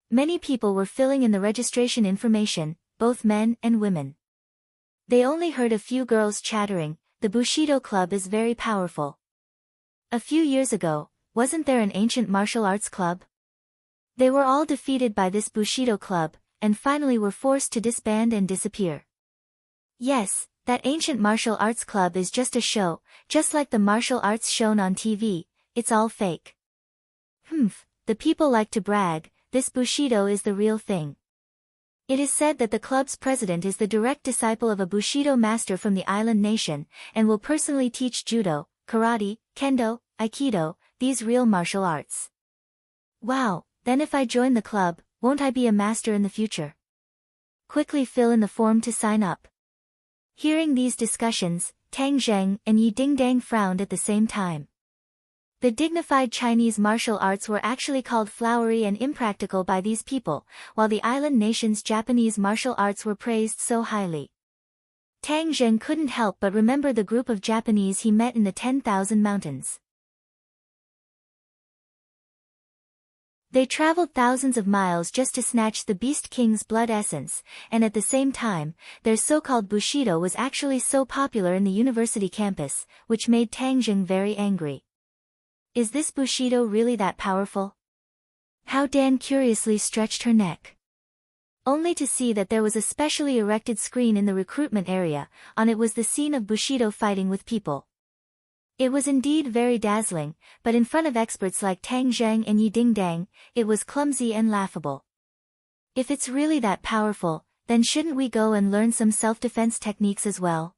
Speaker 1: Many people were filling in the registration information, both men and women. They only heard a few girls chattering, the Bushido Club is very powerful. A few years ago, wasn't there an ancient martial arts club? They were all defeated by this Bushido Club, and finally were forced to disband and disappear. Yes, that ancient martial arts club is just a show, just like the martial arts shown on TV, it's all fake. The people like to brag, this Bushido is the real thing. It is said that the club's president is the direct disciple of a Bushido master from the island nation, and will personally teach judo, karate, kendo, aikido, these real martial arts. Wow, then if I join the club, won't I be a master in the future? Quickly fill in the form to sign up. Hearing these discussions, Tang Zheng and Yi Dingdang frowned at the same time. The dignified Chinese martial arts were actually called flowery and impractical by these people, while the island nation's Japanese martial arts were praised so highly. Tang Zheng couldn't help but remember the group of Japanese he met in the 10,000 mountains. They traveled thousands of miles just to snatch the Beast King's blood essence, and at the same time, their so-called Bushido was actually so popular in the university campus, which made Tang Zheng very angry. Is this Bushido really that powerful? How Dan curiously stretched her neck. Only to see that there was a specially erected screen in the recruitment area, on it was the scene of Bushido fighting with people. It was indeed very dazzling, but in front of experts like Tang Zheng and Yi Dingdang, it was clumsy and laughable. If it's really that powerful, then shouldn't we go and learn some self-defense techniques as well?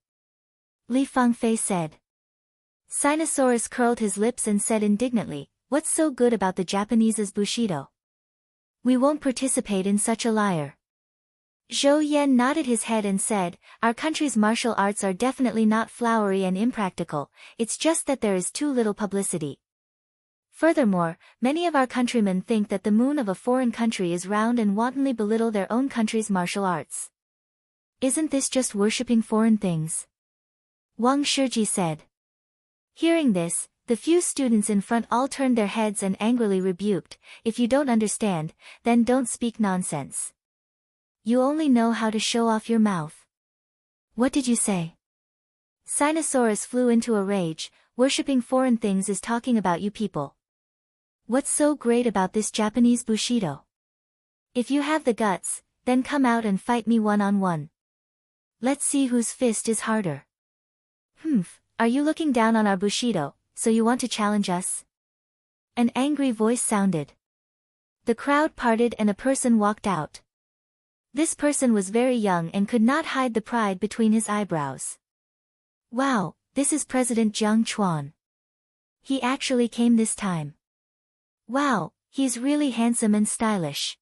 Speaker 1: Li Fangfei said. Sinosaurus curled his lips and said indignantly, what's so good about the Japanese's Bushido? We won't participate in such a liar. Zhou Yan nodded his head and said, our country's martial arts are definitely not flowery and impractical, it's just that there is too little publicity. Furthermore, many of our countrymen think that the moon of a foreign country is round and wantonly belittle their own country's martial arts. Isn't this just worshipping foreign things? Wang Shiji said. Hearing this, the few students in front all turned their heads and angrily rebuked, if you don't understand, then don't speak nonsense. You only know how to show off your mouth. What did you say? Sinosaurus flew into a rage, worshipping foreign things is talking about you people. What's so great about this Japanese Bushido? If you have the guts, then come out and fight me one-on-one. Let's see whose fist is harder. Are you looking down on our Bushido, so you want to challenge us? An angry voice sounded. The crowd parted and a person walked out. This person was very young and could not hide the pride between his eyebrows. Wow, this is President Jiang Chuan. He actually came this time. Wow, he's really handsome and stylish.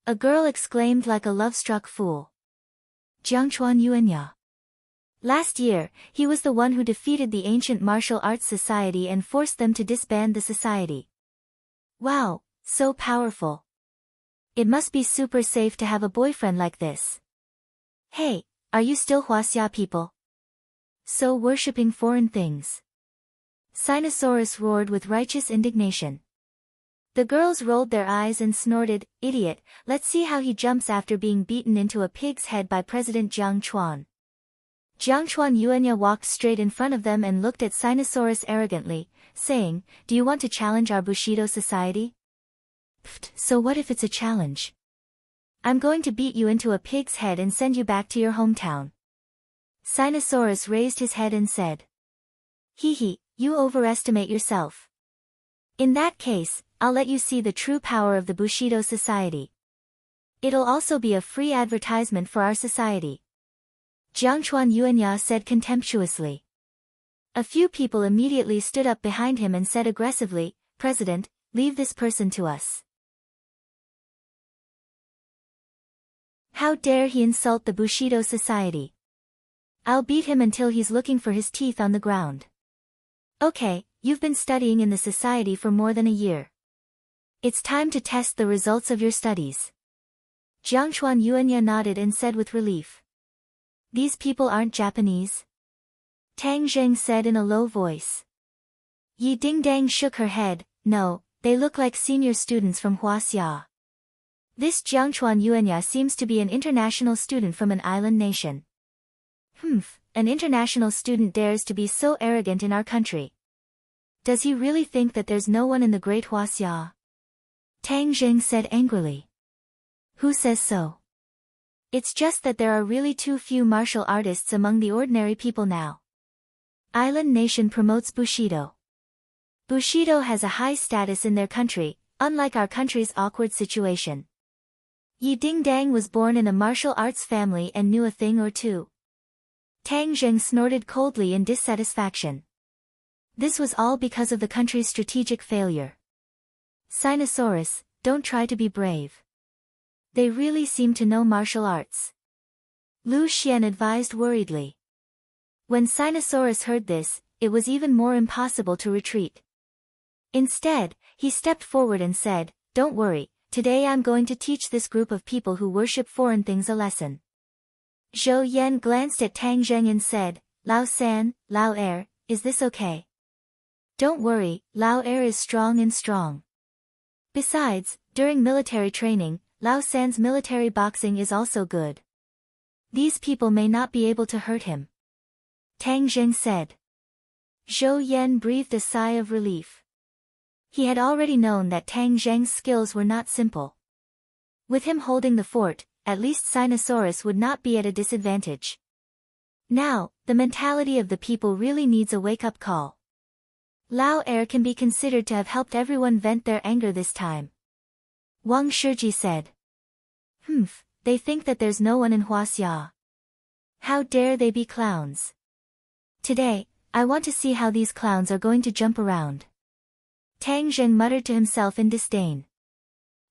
Speaker 1: A girl exclaimed like a love-struck fool. Jiang Chuan Yuanya. Last year, he was the one who defeated the ancient martial arts society and forced them to disband the society. Wow, so powerful. It must be super safe to have a boyfriend like this. Hey, are you still Huaxia people? So worshipping foreign things. Sinosaurus roared with righteous indignation. The girls rolled their eyes and snorted, idiot, let's see how he jumps after being beaten into a pig's head by President Jiang Chuan. Jiang Chuan Yuanya walked straight in front of them and looked at Sinosaurus arrogantly, saying, do you want to challenge our Bushido society? So what if it's a challenge? I'm going to beat you into a pig's head and send you back to your hometown. Sinosaurus raised his head and said. Hee, you overestimate yourself. In that case, I'll let you see the true power of the Bushido society. It'll also be a free advertisement for our society. Jiang Chuan Yuanya said contemptuously. A few people immediately stood up behind him and said aggressively, President, leave this person to us. How dare he insult the Bushido society? I'll beat him until he's looking for his teeth on the ground. Okay, you've been studying in the society for more than a year. It's time to test the results of your studies. Jiang Chuan Yuanya nodded and said with relief. These people aren't Japanese? Tang Zheng said in a low voice. Yi Dingdang shook her head, no, they look like senior students from Huaxia. This Jiang Chuan Yuanya seems to be an international student from an island nation. An international student dares to be so arrogant in our country. Does he really think that there's no one in the great Huaxia? Tang Zheng said angrily. Who says so? It's just that there are really too few martial artists among the ordinary people now. Island nation promotes Bushido. Bushido has a high status in their country, unlike our country's awkward situation. Yi Dingdang was born in a martial arts family and knew a thing or two. Tang Zheng snorted coldly in dissatisfaction. This was all because of the country's strategic failure. Sinosaurus, don't try to be brave. They really seem to know martial arts. Lu Xian advised worriedly. When Sinosaurus heard this, it was even more impossible to retreat. Instead, he stepped forward and said, "Don't worry, today I'm going to teach this group of people who worship foreign things a lesson." Zhou Yan glanced at Tang Zheng and said, "Lao San, Lao Er, is this okay?" "Don't worry, Lao Er is strong and strong. Besides, during military training, Lao San's military boxing is also good. These people may not be able to hurt him," Tang Zheng said. Zhou Yan breathed a sigh of relief. He had already known that Tang Zheng's skills were not simple. With him holding the fort, at least Sinosaurus would not be at a disadvantage. Now, the mentality of the people really needs a wake-up call. Lao Er can be considered to have helped everyone vent their anger this time. Wang Shiji said. They think that there's no one in Huaxia. How dare they be clowns? Today, I want to see how these clowns are going to jump around. Tang Zheng muttered to himself in disdain.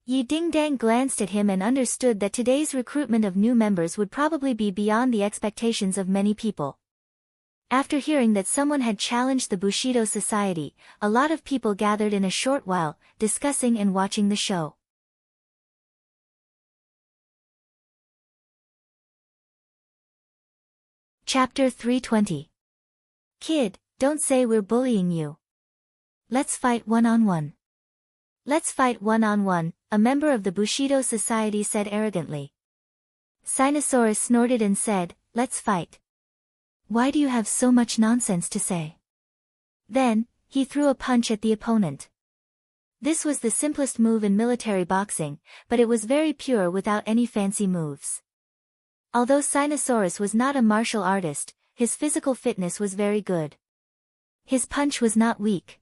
Speaker 1: Yi Dingdang glanced at him and understood that today's recruitment of new members would probably be beyond the expectations of many people. After hearing that someone had challenged the Bushido Society, a lot of people gathered in a short while, discussing and watching the show. Chapter 320. Kid, don't say we're bullying you. Let's fight one-on-one. Let's fight one-on-one, a member of the Bushido Society said arrogantly. Sinosaurus snorted and said, "Let's fight. Why do you have so much nonsense to say?" Then, he threw a punch at the opponent. This was the simplest move in military boxing, but it was very pure without any fancy moves. Although Sinosaurus was not a martial artist, his physical fitness was very good. His punch was not weak.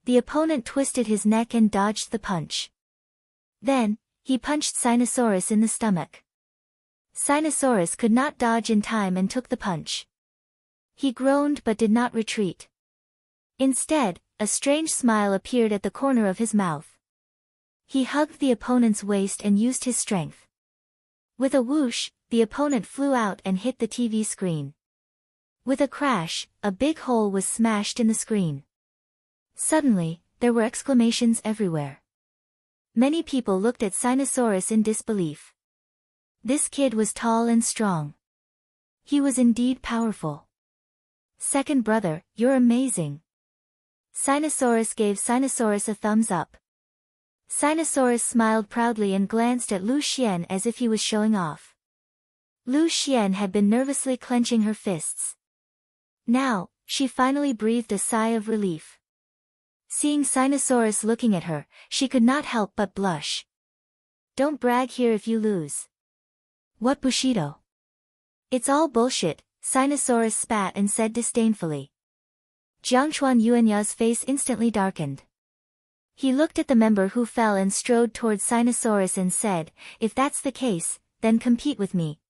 Speaker 1: The opponent twisted his neck and dodged the punch. Then, he punched Sinosaurus in the stomach. Sinosaurus could not dodge in time and took the punch. He groaned but did not retreat. Instead, a strange smile appeared at the corner of his mouth. He hugged the opponent's waist and used his strength. With a whoosh, the opponent flew out and hit the TV screen. With a crash, a big hole was smashed in the screen. Suddenly, there were exclamations everywhere. Many people looked at Sinosaurus in disbelief. This kid was tall and strong. He was indeed powerful. "Second brother, you're amazing." Sinosaurus gave Sinosaurus a thumbs up. Sinosaurus smiled proudly and glanced at Lu Xian as if he was showing off. Lu Xian had been nervously clenching her fists. Now, she finally breathed a sigh of relief. Seeing Sinosaurus looking at her, she could not help but blush. "Don't brag here if you lose." "What Bushido? It's all bullshit," Sinosaurus spat and said disdainfully. Jiangchuan Yuanya's face instantly darkened. He looked at the member who fell and strode towards Sinosaurus and said, "If that's the case, then compete with me."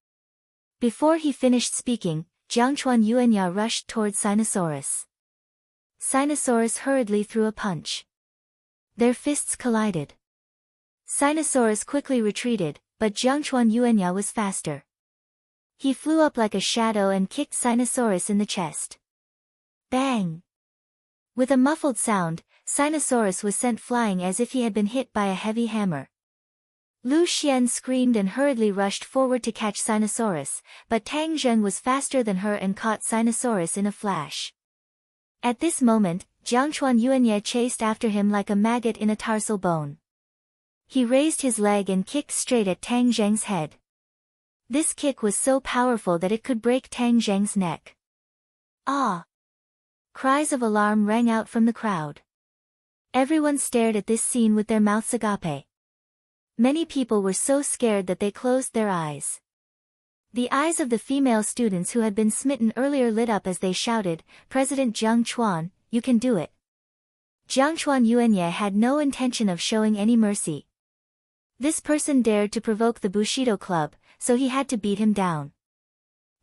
Speaker 1: Before he finished speaking, Jiangchuan Yuanya rushed towards Sinosaurus. Sinosaurus hurriedly threw a punch. Their fists collided. Sinosaurus quickly retreated, but Jiangchuan Yuanya was faster. He flew up like a shadow and kicked Sinosaurus in the chest. Bang! With a muffled sound, Sinosaurus was sent flying as if he had been hit by a heavy hammer. Lu Xian screamed and hurriedly rushed forward to catch Sinosaurus, but Tang Zheng was faster than her and caught Sinosaurus in a flash. At this moment, Jiangchuan Yuanya chased after him like a maggot in a tarsal bone. He raised his leg and kicked straight at Tang Zheng's head. This kick was so powerful that it could break Tang Zheng's neck. "Ah!" Cries of alarm rang out from the crowd. Everyone stared at this scene with their mouths agape. Many people were so scared that they closed their eyes. The eyes of the female students who had been smitten earlier lit up as they shouted, "President Jiang Chuan, you can do it." Jiang Chuan Yuanye had no intention of showing any mercy. This person dared to provoke the Bushido Club, so he had to beat him down.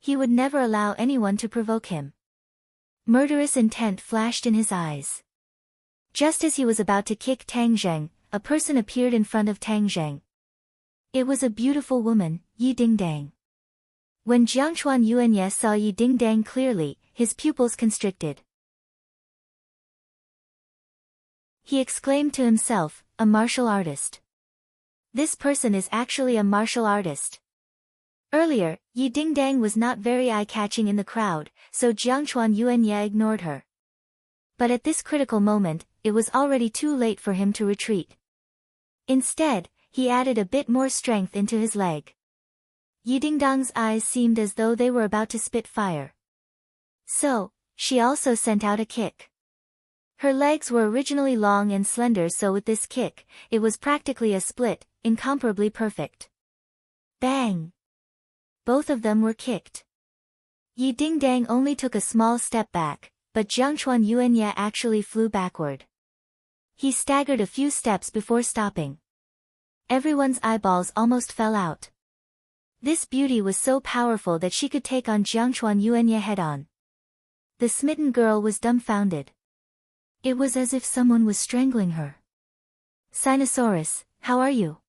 Speaker 1: He would never allow anyone to provoke him. Murderous intent flashed in his eyes. Just as he was about to kick Tang Zheng, a person appeared in front of Tang Zheng. It was a beautiful woman, Yi Dingdang. When Jiang Chuan Yuanye saw Yi Dingdang clearly, his pupils constricted. He exclaimed to himself, a martial artist. This person is actually a martial artist. Earlier, Yi Dingdang was not very eye-catching in the crowd, so Jiang Chuan Yuanye ignored her. But at this critical moment, it was already too late for him to retreat. Instead, he added a bit more strength into his leg. Yi Dingdang's eyes seemed as though they were about to spit fire. So, she also sent out a kick. Her legs were originally long and slender, so with this kick, it was practically a split, incomparably perfect. Bang! Both of them were kicked. Yi Dingdang only took a small step back, but Jiang Chuan Yuanye actually flew backward. He staggered a few steps before stopping. Everyone's eyeballs almost fell out. This beauty was so powerful that she could take on Jiang Chuan Yuanye head-on. The smitten girl was dumbfounded. It was as if someone was strangling her. Sinosaurus, how are you?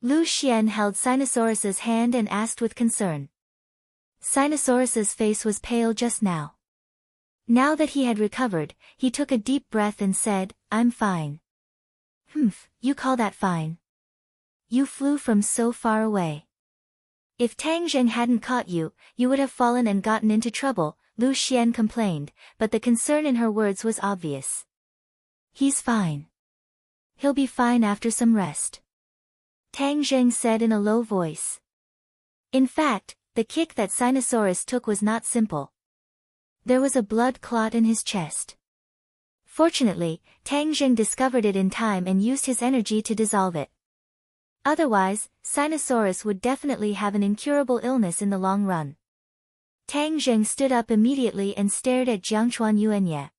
Speaker 1: Lu Xian held Sinosaurus's hand and asked with concern. Sinosaurus's face was pale just now. Now that he had recovered, he took a deep breath and said, I'm fine. Humph, you call that fine? You flew from so far away. If Tang Zheng hadn't caught you, you would have fallen and gotten into trouble, Lu Xian complained, but the concern in her words was obvious. He's fine. He'll be fine after some rest. Tang Zheng said in a low voice. In fact, the kick that Sinosaurus took was not simple. There was a blood clot in his chest. Fortunately, Tang Zheng discovered it in time and used his energy to dissolve it. Otherwise, Sinosaurus would definitely have an incurable illness in the long run. Tang Zheng stood up immediately and stared at Jiang Chuan Yuanye.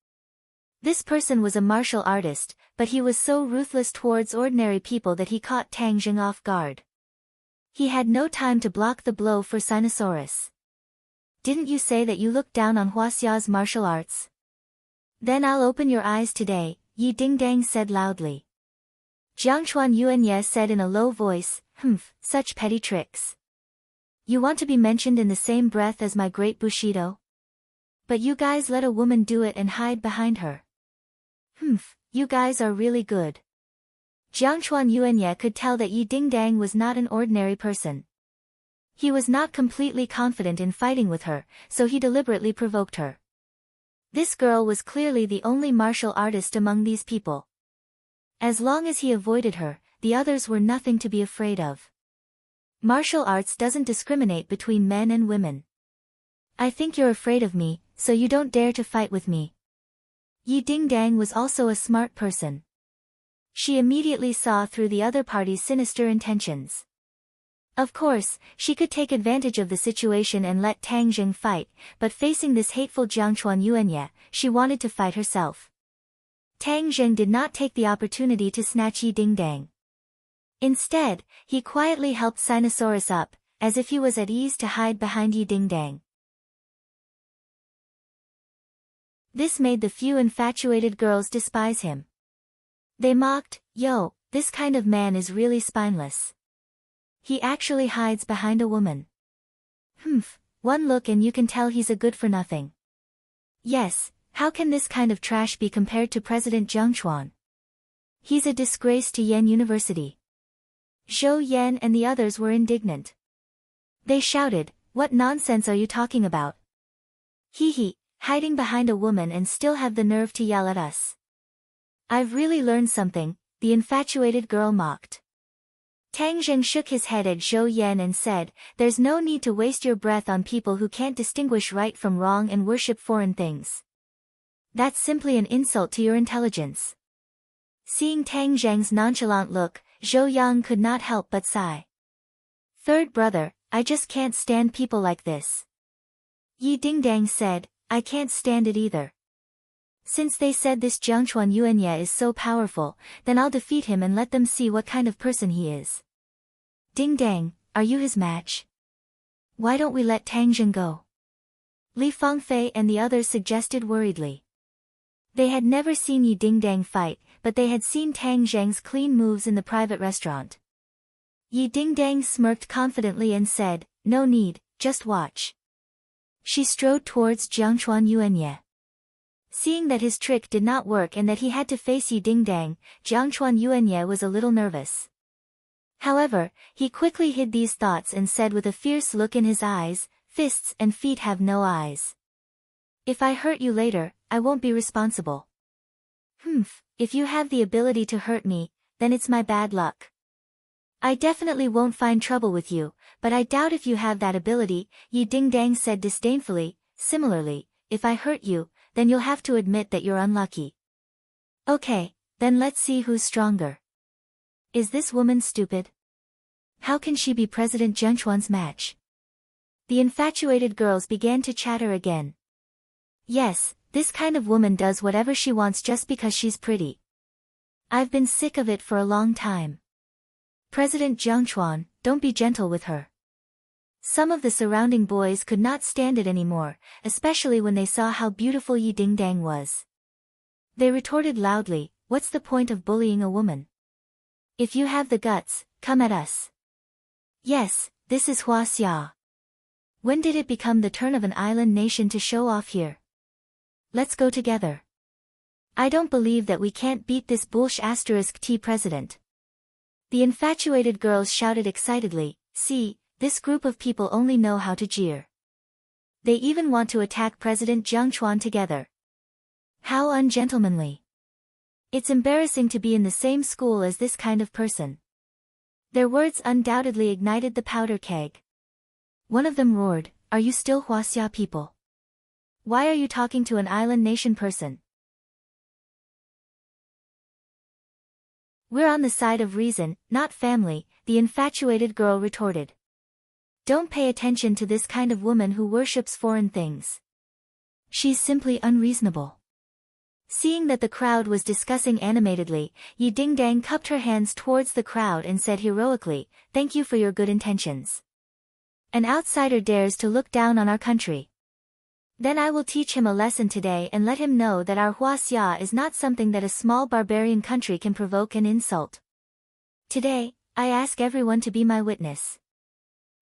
Speaker 1: This person was a martial artist, but he was so ruthless towards ordinary people that he caught Tang Zheng off guard. He had no time to block the blow for Sinosaurus. Didn't you say that you looked down on Huaxia's martial arts? Then I'll open your eyes today, Yi Dingdang said loudly. Jiang Chuan Yuanye said in a low voice, such petty tricks. You want to be mentioned in the same breath as my great Bushido? But you guys let a woman do it and hide behind her. You guys are really good. Jiang Chuan Yuanye could tell that Yi Dingdang was not an ordinary person. He was not completely confident in fighting with her, so he deliberately provoked her. This girl was clearly the only martial artist among these people. As long as he avoided her, the others were nothing to be afraid of. Martial arts doesn't discriminate between men and women. I think you're afraid of me, so you don't dare to fight with me. Yi Dingdang was also a smart person. She immediately saw through the other party's sinister intentions. Of course, she could take advantage of the situation and let Tang Zheng fight, but facing this hateful Jiang Chuan Yuanye, she wanted to fight herself. Tang Zheng did not take the opportunity to snatch Yi Dingdang. Instead, he quietly helped Sinosaurus up, as if he was at ease to hide behind Yi Dingdang. This made the few infatuated girls despise him. They mocked, "Yo, this kind of man is really spineless. He actually hides behind a woman. One look and you can tell he's a good-for-nothing. Yes, how can this kind of trash be compared to President Jiang Chuan? He's a disgrace to Yen University." Zhou Yan and the others were indignant. They shouted, "What nonsense are you talking about? Hee, hiding behind a woman and still have the nerve to yell at us. I've really learned something," the infatuated girl mocked. Tang Zheng shook his head at Zhou Yan and said, "There's no need to waste your breath on people who can't distinguish right from wrong and worship foreign things. That's simply an insult to your intelligence." Seeing Tang Zheng's nonchalant look, Zhou Yang could not help but sigh. "Third brother, I just can't stand people like this." Yi Dingdang said, "I can't stand it either." Since they said this Jiangchuan Yuanye is so powerful, then I'll defeat him and let them see what kind of person he is. Ding dang, are you his match? Why don't we let Tang Zhen go? Li Fangfei and the others suggested worriedly. They had never seen Yi Dingdang fight, but they had seen Tang Zheng's clean moves in the private restaurant. Yi Dingdang smirked confidently and said, "No need, just watch." She strode towards Jiangchuan Yuanye. Seeing that his trick did not work and that he had to face Yi Dingdang, Jiangchuan Yuanye was a little nervous. However, he quickly hid these thoughts and said with a fierce look in his eyes, "Fists and feet have no eyes. If I hurt you later, I won't be responsible." If you have the ability to hurt me, then it's my bad luck. I definitely won't find trouble with you, but I doubt if you have that ability, Yi Dingdang said disdainfully. Similarly, if I hurt you, then you'll have to admit that you're unlucky. Okay, then let's see who's stronger. Is this woman stupid? How can she be President Jiangchuan's match? The infatuated girls began to chatter again. Yes, this kind of woman does whatever she wants just because she's pretty. I've been sick of it for a long time. President Jiangchuan, don't be gentle with her. Some of the surrounding boys could not stand it anymore, especially when they saw how beautiful Yi Dingdang was. They retorted loudly, "What's the point of bullying a woman? If you have the guts, come at us." Yes, this is Huaxia. When did it become the turn of an island nation to show off here? Let's go together. I don't believe that we can't beat this *T president. The infatuated girls shouted excitedly, "See, this group of people only know how to jeer. They even want to attack President Jiangchuan together. How ungentlemanly. It's embarrassing to be in the same school as this kind of person." Their words undoubtedly ignited the powder keg. One of them roared, "Are you still Huaxia people? Why are you talking to an island nation person?" "We're on the side of reason, not family," the infatuated girl retorted. "Don't pay attention to this kind of woman who worships foreign things. She's simply unreasonable." Seeing that the crowd was discussing animatedly, Yi Dingdang cupped her hands towards the crowd and said heroically, "Thank you for your good intentions. An outsider dares to look down on our country. Then I will teach him a lesson today and let him know that our Huaxia is not something that a small barbarian country can provoke and insult. Today, I ask everyone to be my witness."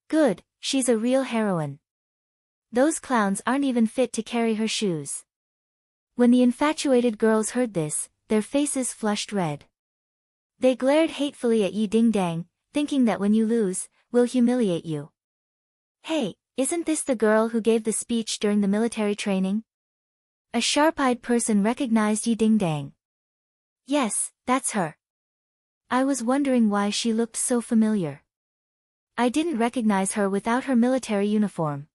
Speaker 1: Good, she's a real heroine. Those clowns aren't even fit to carry her shoes. When the infatuated girls heard this, their faces flushed red. They glared hatefully at Yi Dingdang, thinking that when you lose, we'll humiliate you. "Hey, isn't this the girl who gave the speech during the military training?" A sharp-eyed person recognized Yi Dingdang. "Yes, that's her. I was wondering why she looked so familiar. I didn't recognize her without her military uniform.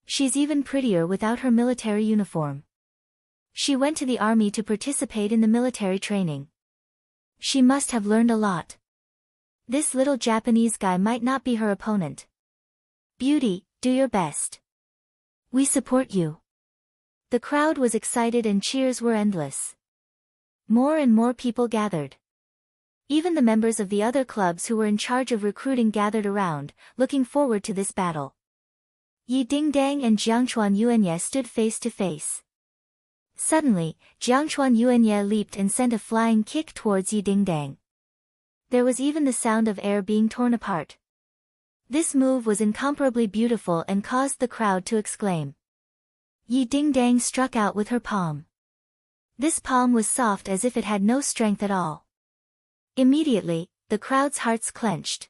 Speaker 1: She's even prettier without her military uniform. She went to the army to participate in the military training. She must have learned a lot. This little Japanese guy might not be her opponent. Beauty, do your best. We support you." The crowd was excited and cheers were endless. More and more people gathered. Even the members of the other clubs who were in charge of recruiting gathered around, looking forward to this battle. Yi Dingdang and Jiangchuan Yuanye stood face to face. Suddenly, Jiangchuan Yuanye leaped and sent a flying kick towards Yi Dingdang. There was even the sound of air being torn apart. This move was incomparably beautiful and caused the crowd to exclaim. Yi Dingdang struck out with her palm. This palm was soft as if it had no strength at all. Immediately, the crowd's hearts clenched.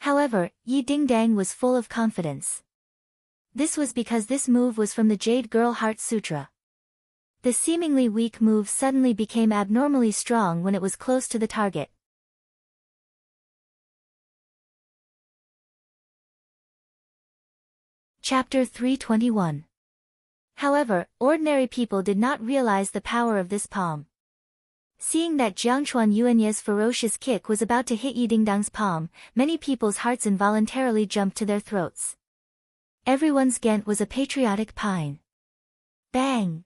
Speaker 1: However, Yi Dingdang was full of confidence. This was because this move was from the Jade Girl Heart Sutra. The seemingly weak move suddenly became abnormally strong when it was close to the target. Chapter 321. However, ordinary people did not realize the power of this palm. Seeing that Jiangchuan Yuanye's ferocious kick was about to hit Yi Dingdang's palm, many people's hearts involuntarily jumped to their throats. Everyone's Ghent was a patriotic pine. Bang!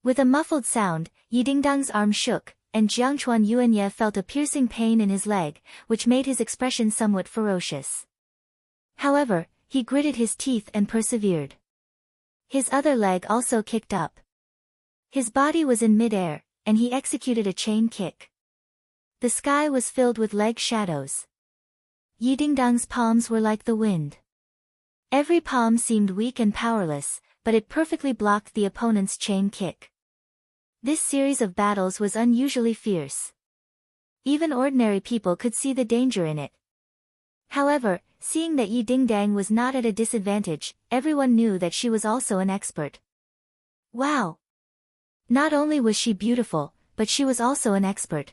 Speaker 1: With a muffled sound, Yi Dingdang's arm shook, and Jiangchuan Yuanye felt a piercing pain in his leg, which made his expression somewhat ferocious. However, he gritted his teeth and persevered. His other leg also kicked up. His body was in mid-air, and he executed a chain kick. The sky was filled with leg shadows. Yi Dingdang's palms were like the wind. Every palm seemed weak and powerless, but it perfectly blocked the opponent's chain kick. This series of battles was unusually fierce. Even ordinary people could see the danger in it. However, seeing that Yi Dingdang was not at a disadvantage, everyone knew that she was also an expert. Wow! Not only was she beautiful, but she was also an expert.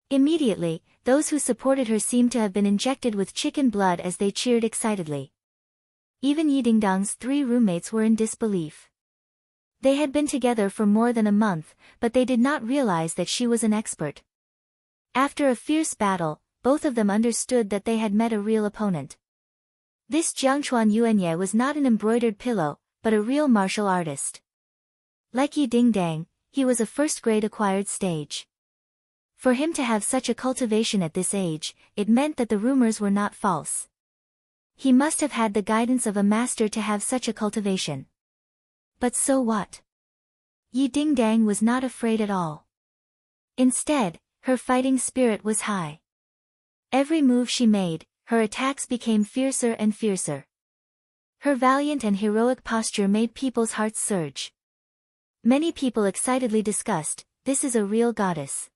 Speaker 1: Immediately, those who supported her seemed to have been injected with chicken blood as they cheered excitedly. Even Yi Dingdang's 3 roommates were in disbelief. They had been together for more than a month, but they did not realize that she was an expert. After a fierce battle, both of them understood that they had met a real opponent. This Jiangchuan Yuanye was not an embroidered pillow, but a real martial artist. Like Yi Dingdang, he was a first-grade acquired stage. For him to have such a cultivation at this age, it meant that the rumors were not false. He must have had the guidance of a master to have such a cultivation. But so what? Yi Dingdang was not afraid at all. Instead, her fighting spirit was high. Every move she made, her attacks became fiercer and fiercer. Her valiant and heroic posture made people's hearts surge. Many people excitedly discussed, "This is a real goddess.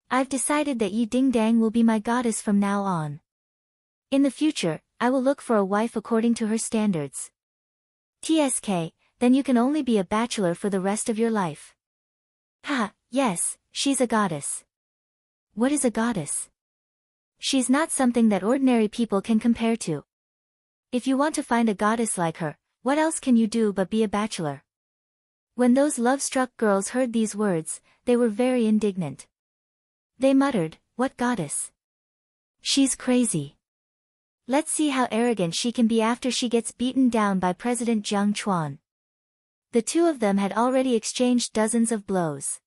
Speaker 1: I've decided that Yi Dingdang will be my goddess from now on. In the future, I will look for a wife according to her standards." TSK, then you can only be a bachelor for the rest of your life. Ha, yes, she's a goddess. What is a goddess? She's not something that ordinary people can compare to. If you want to find a goddess like her, what else can you do but be a bachelor? When those love-struck girls heard these words, they were very indignant. They muttered, "What goddess? She's crazy. Let's see how arrogant she can be after she gets beaten down by President Jiang Chuan." The two of them had already exchanged dozens of blows.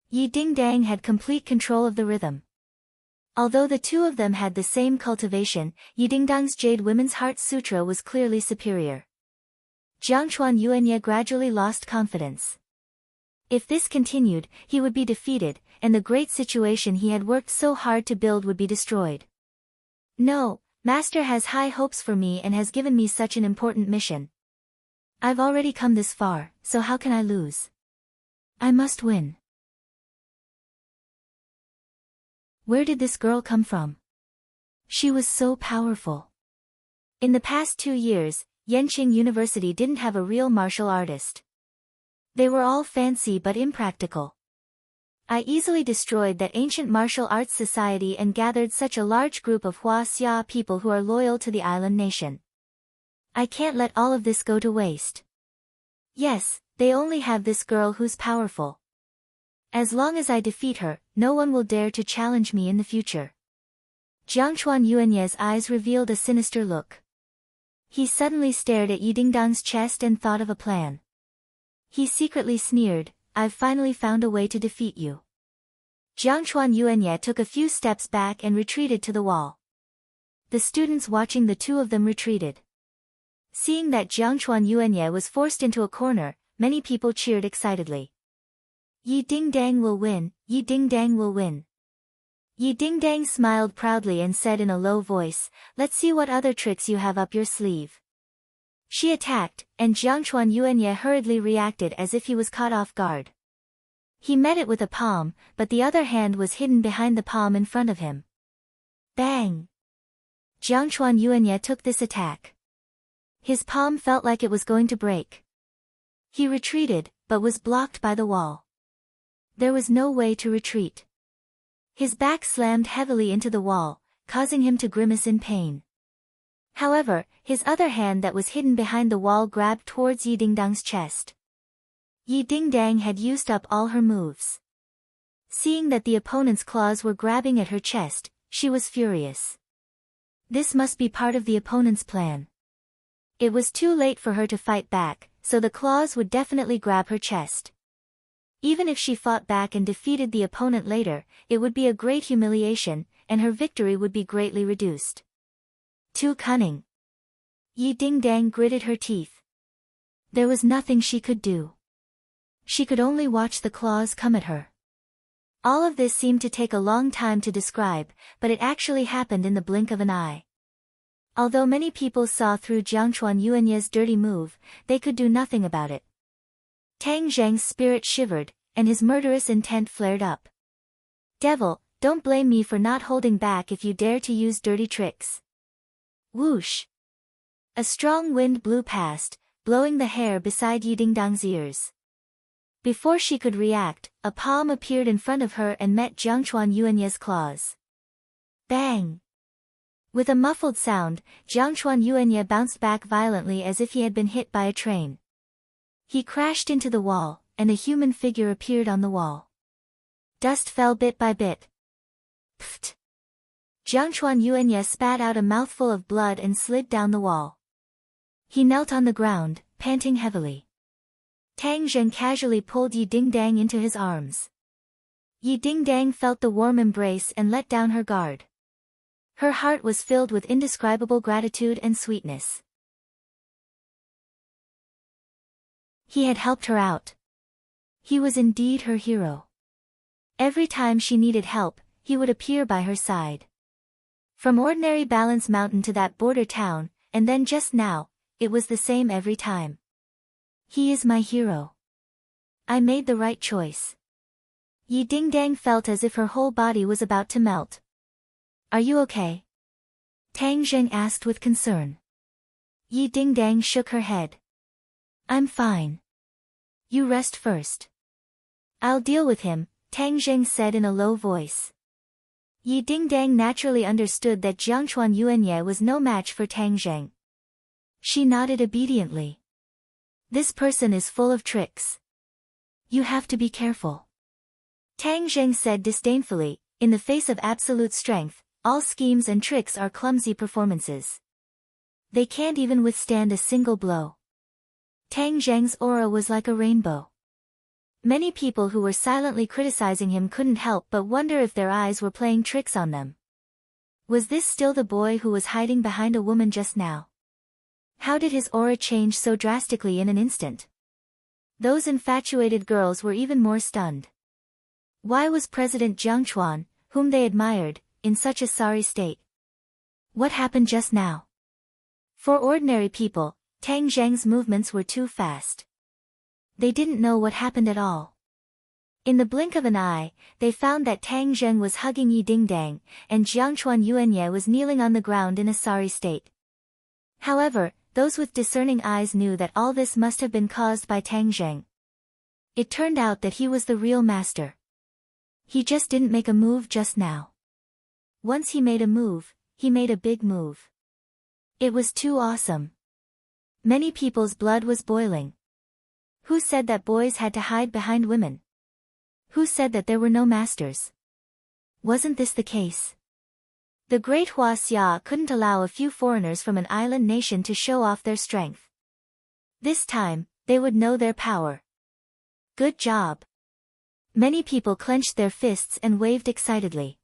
Speaker 1: Yi Dingdang had complete control of the rhythm. Although the two of them had the same cultivation, Yi Dingdang's Jade Women's Heart Sutra was clearly superior. Jiangchuan Yuanye gradually lost confidence. If this continued, he would be defeated, and the great situation he had worked so hard to build would be destroyed. No, Master has high hopes for me and has given me such an important mission. I've already come this far, so how can I lose? I must win. Where did this girl come from? She was so powerful. In the past 2 years, Yenqing University didn't have a real martial artist. They were all fancy but impractical. I easily destroyed that ancient martial arts society and gathered such a large group of Hua Xia people who are loyal to the island nation. I can't let all of this go to waste. Yes, they only have this girl who's powerful. As long as I defeat her, no one will dare to challenge me in the future. Jiangchuan Yuanye's eyes revealed a sinister look. He suddenly stared at Yi Dingdang's chest and thought of a plan. He secretly sneered, "I've finally found a way to defeat you." Jiangchuan Yuanye took a few steps back and retreated to the wall. The students watching the two of them retreated. Seeing that Jiangchuan Yuanye was forced into a corner, many people cheered excitedly. Yi Dingdang will win, Yi Dingdang will win. Yi Dingdang smiled proudly and said in a low voice, "Let's see what other tricks you have up your sleeve." She attacked, and Jiangchuan Yuanye hurriedly reacted as if he was caught off guard. He met it with a palm, but the other hand was hidden behind the palm in front of him. Bang! Jiangchuan Yuanye took this attack. His palm felt like it was going to break. He retreated, but was blocked by the wall. There was no way to retreat. His back slammed heavily into the wall, causing him to grimace in pain. However, his other hand that was hidden behind the wall grabbed towards Yi Dingdang's chest. Yi Dingdang had used up all her moves. Seeing that the opponent's claws were grabbing at her chest, she was furious. This must be part of the opponent's plan. It was too late for her to fight back, so the claws would definitely grab her chest. Even if she fought back and defeated the opponent later, it would be a great humiliation, and her victory would be greatly reduced. Too cunning. Yi Dingdang gritted her teeth. There was nothing she could do. She could only watch the claws come at her. All of this seemed to take a long time to describe, but it actually happened in the blink of an eye. Although many people saw through Jiangchuan Yuanye's dirty move, they could do nothing about it. Tang Zheng's spirit shivered, and his murderous intent flared up. Devil, don't blame me for not holding back if you dare to use dirty tricks. Whoosh! A strong wind blew past, blowing the hair beside Yi Dingdang's ears. Before she could react, a palm appeared in front of her and met Jiangchuan Yuanye's claws. Bang! With a muffled sound, Jiangchuan Yuanye bounced back violently as if he had been hit by a train. He crashed into the wall, and a human figure appeared on the wall. Dust fell bit by bit. Pfft! Jiangchuan Yuanye spat out a mouthful of blood and slid down the wall. He knelt on the ground, panting heavily. Tang Zheng casually pulled Yi Dingdang into his arms. Yi Dingdang felt the warm embrace and let down her guard. Her heart was filled with indescribable gratitude and sweetness. He had helped her out. He was indeed her hero. Every time she needed help, he would appear by her side. From ordinary Balance Mountain to that border town, and then just now, it was the same every time. He is my hero. I made the right choice. Yi Dingdang felt as if her whole body was about to melt. Are you okay? Tang Zheng asked with concern. Yi Dingdang shook her head. I'm fine. You rest first. I'll deal with him, Tang Zheng said in a low voice. Yi Dingdang naturally understood that Jiangchuan Yuanye was no match for Tang Zheng. She nodded obediently. This person is full of tricks. You have to be careful. Tang Zheng said disdainfully, in the face of absolute strength, all schemes and tricks are clumsy performances. They can't even withstand a single blow. Tang Zheng's aura was like a rainbow. Many people who were silently criticizing him couldn't help but wonder if their eyes were playing tricks on them. Was this still the boy who was hiding behind a woman just now? How did his aura change so drastically in an instant? Those infatuated girls were even more stunned. Why was President Jiangchuan, whom they admired, in such a sorry state? What happened just now? For ordinary people, Tang Zheng's movements were too fast. They didn't know what happened at all. In the blink of an eye, they found that Tang Zheng was hugging Yi Dingdang, and Jiangchuan Yuanye was kneeling on the ground in a sorry state. However, those with discerning eyes knew that all this must have been caused by Tang Zheng. It turned out that he was the real master. He just didn't make a move just now. Once he made a move, he made a big move. It was too awesome. Many people's blood was boiling. Who said that boys had to hide behind women? Who said that there were no masters? Wasn't this the case? The great Hua Xia couldn't allow a few foreigners from an island nation to show off their strength. This time, they would know their power. Good job. Many people clenched their fists and waved excitedly.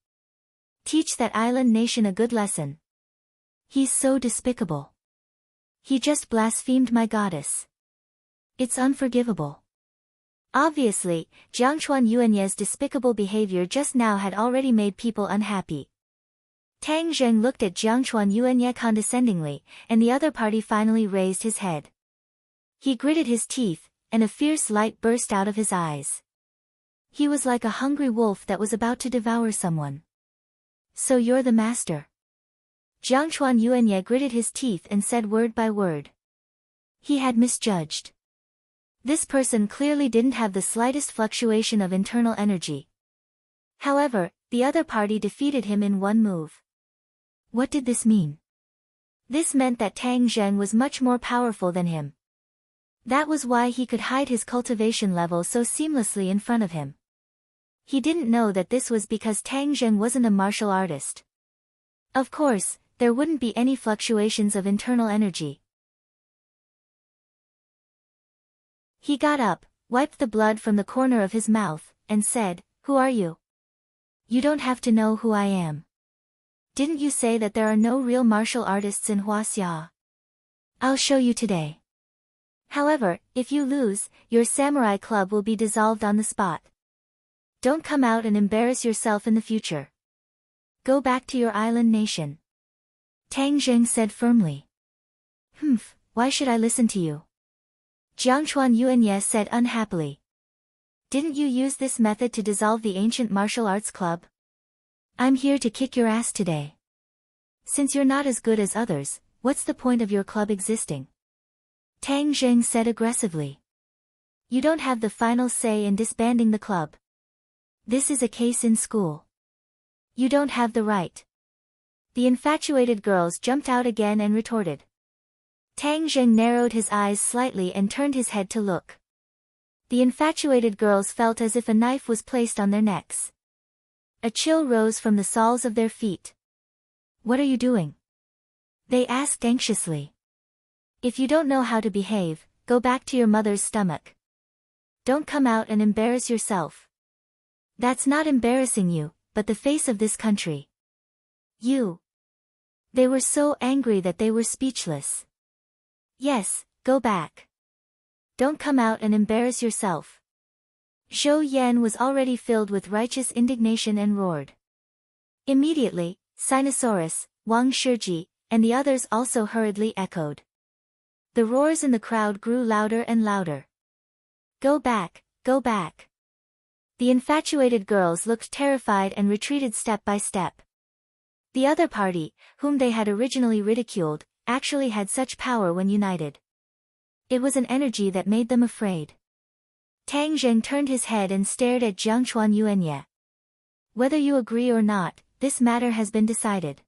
Speaker 1: Teach that island nation a good lesson. He's so despicable. He just blasphemed my goddess. It's unforgivable. Obviously, Jiangchuan Yuanye's despicable behavior just now had already made people unhappy. Tang Zheng looked at Jiangchuan Yuanye condescendingly, and the other party finally raised his head. He gritted his teeth, and a fierce light burst out of his eyes. He was like a hungry wolf that was about to devour someone. So you're the master. Jiangchuan Yuanye gritted his teeth and said word by word. He had misjudged. This person clearly didn't have the slightest fluctuation of internal energy. However, the other party defeated him in one move. What did this mean? This meant that Tang Zheng was much more powerful than him. That was why he could hide his cultivation level so seamlessly in front of him. He didn't know that this was because Tang Zheng wasn't a martial artist. Of course, there wouldn't be any fluctuations of internal energy. He got up, wiped the blood from the corner of his mouth, and said, "Who are you? You don't have to know who I am. Didn't you say that there are no real martial artists in Huaxia? I'll show you today. However, if you lose, your samurai club will be dissolved on the spot. Don't come out and embarrass yourself in the future. Go back to your island nation." Tang Zheng said firmly. Why should I listen to you?" Jiangchuan Yuanye said unhappily. "Didn't you use this method to dissolve the ancient martial arts club? I'm here to kick your ass today. Since you're not as good as others, what's the point of your club existing?" Tang Zheng said aggressively. "You don't have the final say in disbanding the club. This is a case in school. You don't have the right." The infatuated girls jumped out again and retorted. Tang Zheng narrowed his eyes slightly and turned his head to look. The infatuated girls felt as if a knife was placed on their necks. A chill rose from the soles of their feet. "What are you doing?" they asked anxiously. "If you don't know how to behave, go back to your mother's stomach. Don't come out and embarrass yourself. That's not embarrassing you, but the face of this country. You." They were so angry that they were speechless. "Yes, go back. Don't come out and embarrass yourself." Zhou Yan was already filled with righteous indignation and roared. Immediately, Sinosaurus, Wang Shiji, and the others also hurriedly echoed. The roars in the crowd grew louder and louder. "Go back, go back." The infatuated girls looked terrified and retreated step by step. The other party, whom they had originally ridiculed, actually had such power when united. It was an energy that made them afraid. Tang Zheng turned his head and stared at Jiangchuan Yuanye. "Whether you agree or not, this matter has been decided.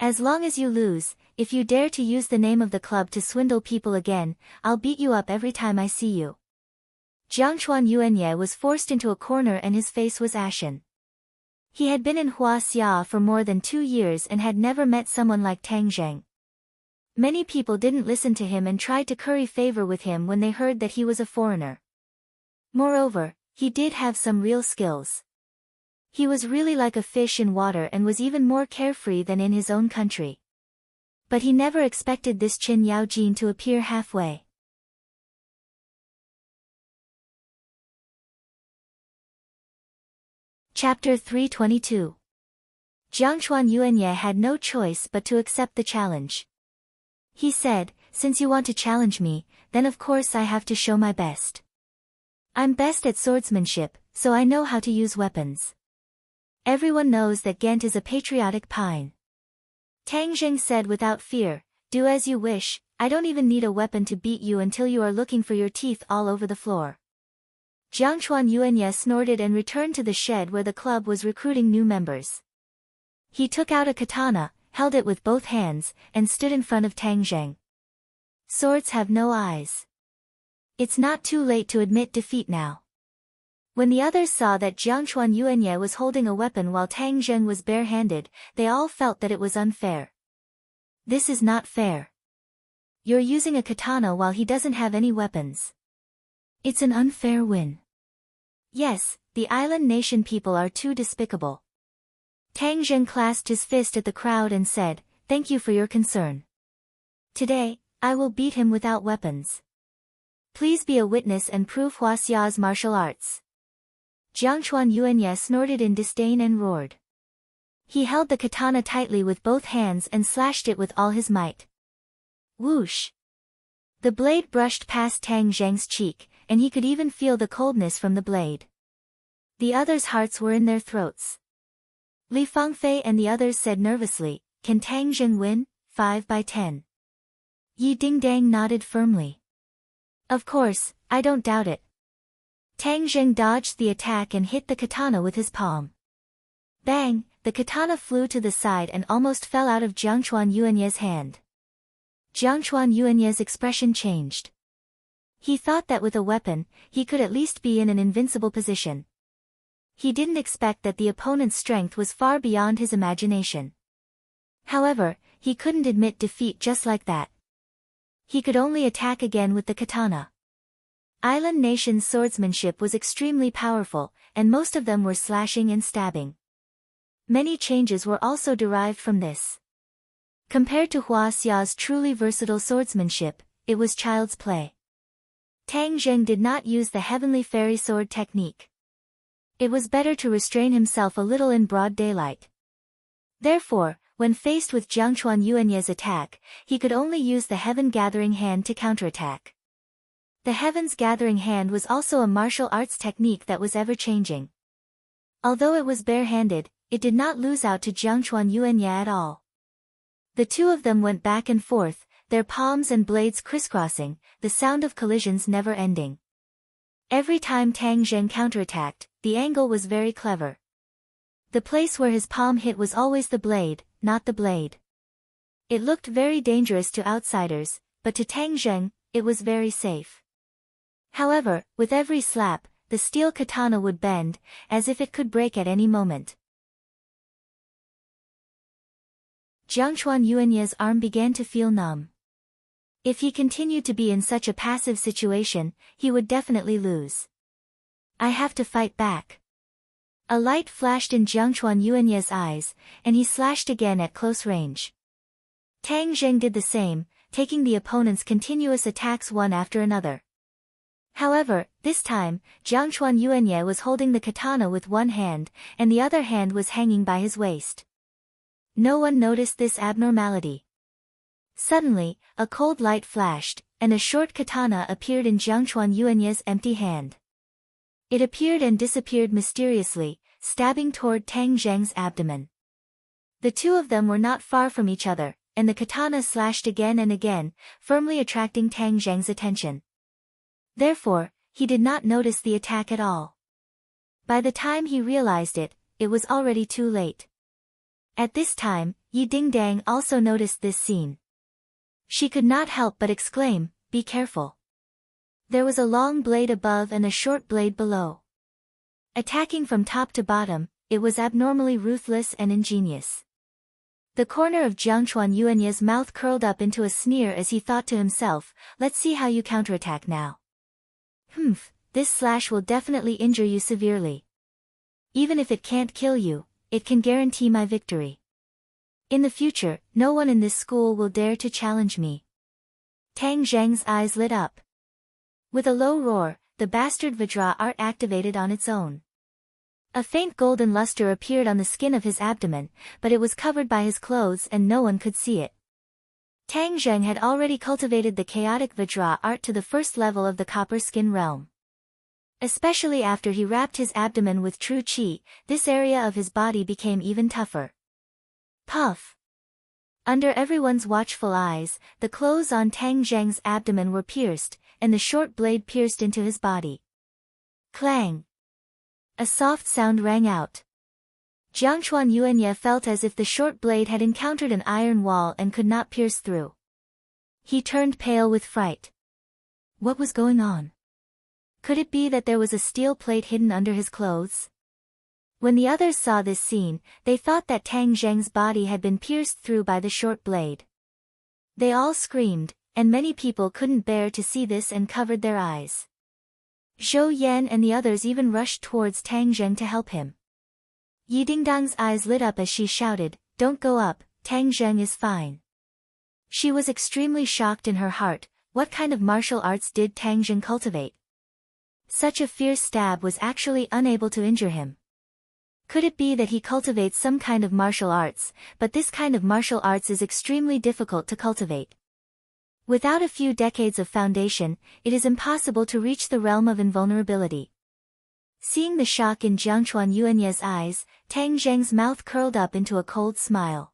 Speaker 1: As long as you lose, if you dare to use the name of the club to swindle people again, I'll beat you up every time I see you." Jiangchuan Yuanye was forced into a corner and his face was ashen. He had been in Huaxia for more than 2 years and had never met someone like Tang Zheng. Many people didn't listen to him and tried to curry favor with him when they heard that he was a foreigner. Moreover, he did have some real skills. He was really like a fish in water and was even more carefree than in his own country. But he never expected this Qin Yaojin to appear halfway. Chapter 322. Jiangchuan Yuanye had no choice but to accept the challenge. He said, "Since you want to challenge me, then of course I have to show my best. I'm best at swordsmanship, so I know how to use weapons. Everyone knows that Ghent is a patriotic pine." Tang Zheng said without fear, "Do as you wish, I don't even need a weapon to beat you until you are looking for your teeth all over the floor." Jiangchuan Yuanye snorted and returned to the shed where the club was recruiting new members. He took out a katana, held it with both hands, and stood in front of Tang Zheng. "Swords have no eyes. It's not too late to admit defeat now." When the others saw that Jiangchuan Yuanye was holding a weapon while Tang Zheng was bare-handed, they all felt that it was unfair. "This is not fair. You're using a katana while he doesn't have any weapons. It's an unfair win." Yes, the island nation people are too despicable. Tang Zheng clasped his fist at the crowd and said, "Thank you for your concern. Today, I will beat him without weapons. Please be a witness and prove Huaxia's martial arts." Jiangchuan Yuanye snorted in disdain and roared. He held the katana tightly with both hands and slashed it with all his might. Whoosh! The blade brushed past Tang Zheng's cheek, and he could even feel the coldness from the blade. The others' hearts were in their throats. Li Fangfei and the others said nervously, "Can Tang Zheng win? 5 by 10. Yi Dingdang nodded firmly. "Of course, I don't doubt it." Tang Zheng dodged the attack and hit the katana with his palm. Bang! The katana flew to the side and almost fell out of Jiangchuan Yuanye's hand. Jiangchuan Yuanye's expression changed. He thought that with a weapon, he could at least be in an invincible position. He didn't expect that the opponent's strength was far beyond his imagination. However, he couldn't admit defeat just like that. He could only attack again with the katana. Island nation's swordsmanship was extremely powerful, and most of them were slashing and stabbing. Many changes were also derived from this. Compared to Hua Xia's truly versatile swordsmanship, it was child's play. Tang Zheng did not use the heavenly fairy sword technique. It was better to restrain himself a little in broad daylight. Therefore, when faced with Jiang Chuan Yuanye's attack, he could only use the Heaven Gathering Hand to counterattack. The Heaven's Gathering Hand was also a martial arts technique that was ever-changing. Although it was bare-handed, it did not lose out to Jiang Chuan Yuanye at all. The two of them went back and forth, their palms and blades crisscrossing, the sound of collisions never ending. Every time Tang Zheng counterattacked, the angle was very clever. The place where his palm hit was always the blade, not the blade. It looked very dangerous to outsiders, but to Tang Zheng, it was very safe. However, with every slap, the steel katana would bend, as if it could break at any moment. Jiang Chuan Yuanye's arm began to feel numb. If he continued to be in such a passive situation, he would definitely lose. I have to fight back. A light flashed in Jiang Chuan Yuanye's eyes, and he slashed again at close range. Tang Zheng did the same, taking the opponent's continuous attacks one after another. However, this time, Jiang Chuan Yuanye was holding the katana with one hand, and the other hand was hanging by his waist. No one noticed this abnormality. Suddenly, a cold light flashed, and a short katana appeared in Jiang Chuan Yuanye's empty hand. It appeared and disappeared mysteriously, stabbing toward Tang Zheng's abdomen. The two of them were not far from each other, and the katana slashed again and again, firmly attracting Tang Zheng's attention. Therefore, he did not notice the attack at all. By the time he realized it, it was already too late. At this time, Yi Dingdang also noticed this scene. She could not help but exclaim, "Be careful." There was a long blade above and a short blade below. Attacking from top to bottom, it was abnormally ruthless and ingenious. The corner of Jiang Chuan Yuanye's mouth curled up into a sneer as he thought to himself, "Let's see how you counterattack now. This slash will definitely injure you severely. Even if it can't kill you, it can guarantee my victory. In the future, no one in this school will dare to challenge me." Tang Zheng's eyes lit up. With a low roar, the bastard Vajra art activated on its own. A faint golden luster appeared on the skin of his abdomen, but it was covered by his clothes and no one could see it. Tang Zheng had already cultivated the chaotic Vajra art to the first level of the copper skin realm. Especially after he wrapped his abdomen with true qi, this area of his body became even tougher. Puff! Under everyone's watchful eyes, the clothes on Tang Zheng's abdomen were pierced, and the short blade pierced into his body. Clang! A soft sound rang out. Jiang Chuan Yuanye felt as if the short blade had encountered an iron wall and could not pierce through. He turned pale with fright. What was going on? Could it be that there was a steel plate hidden under his clothes? When the others saw this scene, they thought that Tang Zheng's body had been pierced through by the short blade. They all screamed, and many people couldn't bear to see this and covered their eyes. Zhou Yan and the others even rushed towards Tang Zheng to help him. Yi Dingdang's eyes lit up as she shouted, "Don't go up, Tang Zheng is fine." She was extremely shocked in her heart. What kind of martial arts did Tang Zheng cultivate? Such a fierce stab was actually unable to injure him. Could it be that he cultivates some kind of martial arts, but this kind of martial arts is extremely difficult to cultivate. Without a few decades of foundation, it is impossible to reach the realm of invulnerability. Seeing the shock in Jiang Chuan Yuanye's eyes, Tang Zheng's mouth curled up into a cold smile.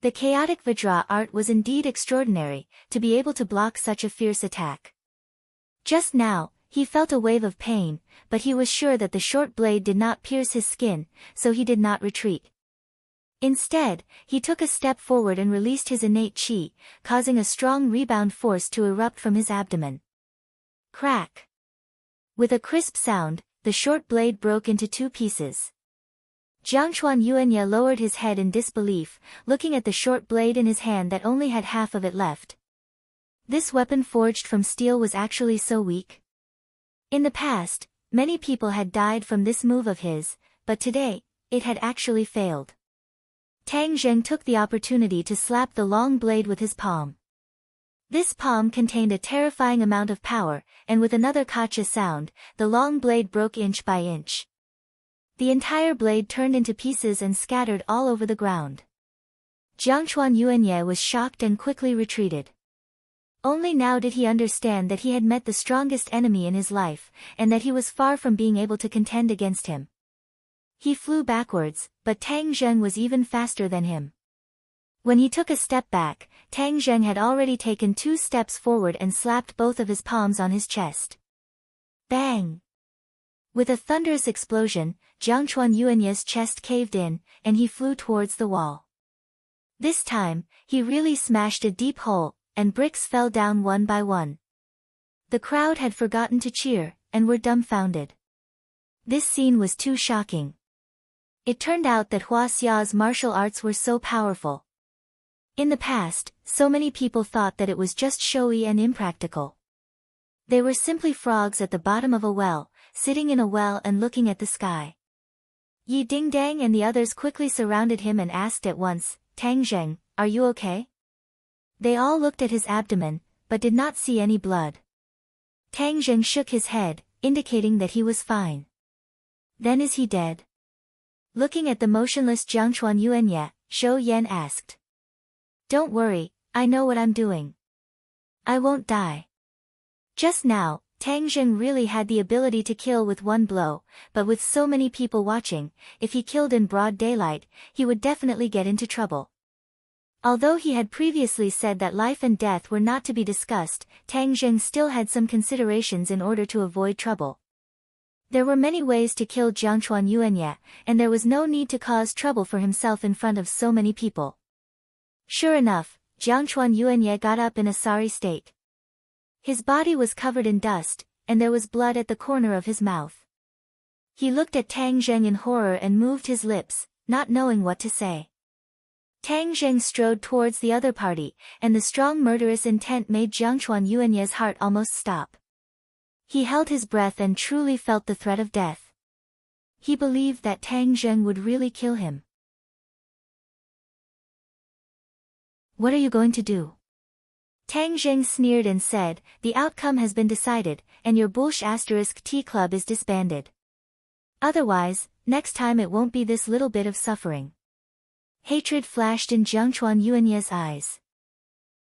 Speaker 1: The chaotic Vajra art was indeed extraordinary, to be able to block such a fierce attack. Just now, he felt a wave of pain, but he was sure that the short blade did not pierce his skin, so he did not retreat. Instead, he took a step forward and released his innate qi, causing a strong rebound force to erupt from his abdomen. Crack! With a crisp sound, the short blade broke into two pieces. Jiang Chuan Yuanye lowered his head in disbelief, looking at the short blade in his hand that only had half of it left. This weapon forged from steel was actually so weak. In the past, many people had died from this move of his, but today, it had actually failed. Tang Zheng took the opportunity to slap the long blade with his palm. This palm contained a terrifying amount of power, and with another kacha sound, the long blade broke inch by inch. The entire blade turned into pieces and scattered all over the ground. Jiangchuan Yuanye was shocked and quickly retreated. Only now did he understand that he had met the strongest enemy in his life, and that he was far from being able to contend against him. He flew backwards, but Tang Zheng was even faster than him. When he took a step back, Tang Zheng had already taken 2 steps forward and slapped both of his palms on his chest. Bang! With a thunderous explosion, Jiangchuan Yuanye's chest caved in, and he flew towards the wall. This time, he really smashed a deep hole, and bricks fell down one by one. The crowd had forgotten to cheer, and were dumbfounded. This scene was too shocking. It turned out that Hua Xia's martial arts were so powerful. In the past, so many people thought that it was just showy and impractical. They were simply frogs at the bottom of a well, sitting in a well and looking at the sky. Yi Dingdang and the others quickly surrounded him and asked at once, "Tang Zheng, are you okay?" They all looked at his abdomen, but did not see any blood. Tang Zheng shook his head, indicating that he was fine. "Then is he dead?" Looking at the motionless Jiangchuan Yuanye, Zhou Yan asked. "Don't worry, I know what I'm doing. I won't die." Just now, Tang Zheng really had the ability to kill with one blow, but with so many people watching, if he killed in broad daylight, he would definitely get into trouble. Although he had previously said that life and death were not to be discussed, Tang Zheng still had some considerations in order to avoid trouble. There were many ways to kill Jiangchuan Yuanye, and there was no need to cause trouble for himself in front of so many people. Sure enough, Jiangchuan Yuanye got up in a sorry state. His body was covered in dust, and there was blood at the corner of his mouth. He looked at Tang Zheng in horror and moved his lips, not knowing what to say. Tang Zheng strode towards the other party, and the strong murderous intent made Jiangchuan Yuanye's heart almost stop. He held his breath and truly felt the threat of death. He believed that Tang Zheng would really kill him. "What are you going to do?" Tang Zheng sneered and said, "The outcome has been decided, and your *T club is disbanded. Otherwise, next time it won't be this little bit of suffering." Hatred flashed in Jiangchuan Yuanye's eyes.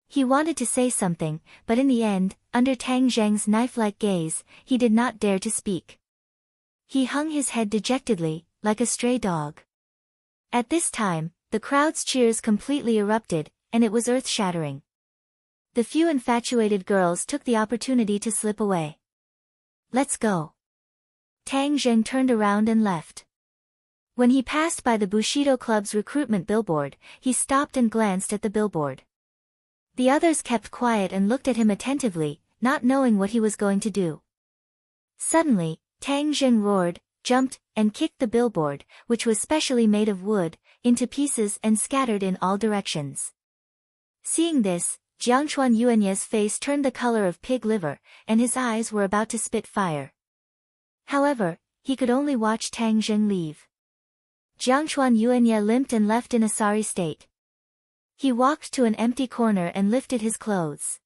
Speaker 1: He wanted to say something, but in the end, under Tang Zheng's knife-like gaze, he did not dare to speak. He hung his head dejectedly, like a stray dog. At this time, the crowd's cheers completely erupted, and it was earth-shattering. The few infatuated girls took the opportunity to slip away. "Let's go." Tang Zheng turned around and left. When he passed by the Bushido Club's recruitment billboard, he stopped and glanced at the billboard. The others kept quiet and looked at him attentively, not knowing what he was going to do. Suddenly, Tang Zheng roared, jumped, and kicked the billboard, which was specially made of wood, into pieces and scattered in all directions. Seeing this, Jiangchuan Yuanye's face turned the color of pig liver, and his eyes were about to spit fire. However, he could only watch Tang Zheng leave. Jiangchuan Yuanye limped and left in a sorry state. He walked to an empty corner and lifted his clothes.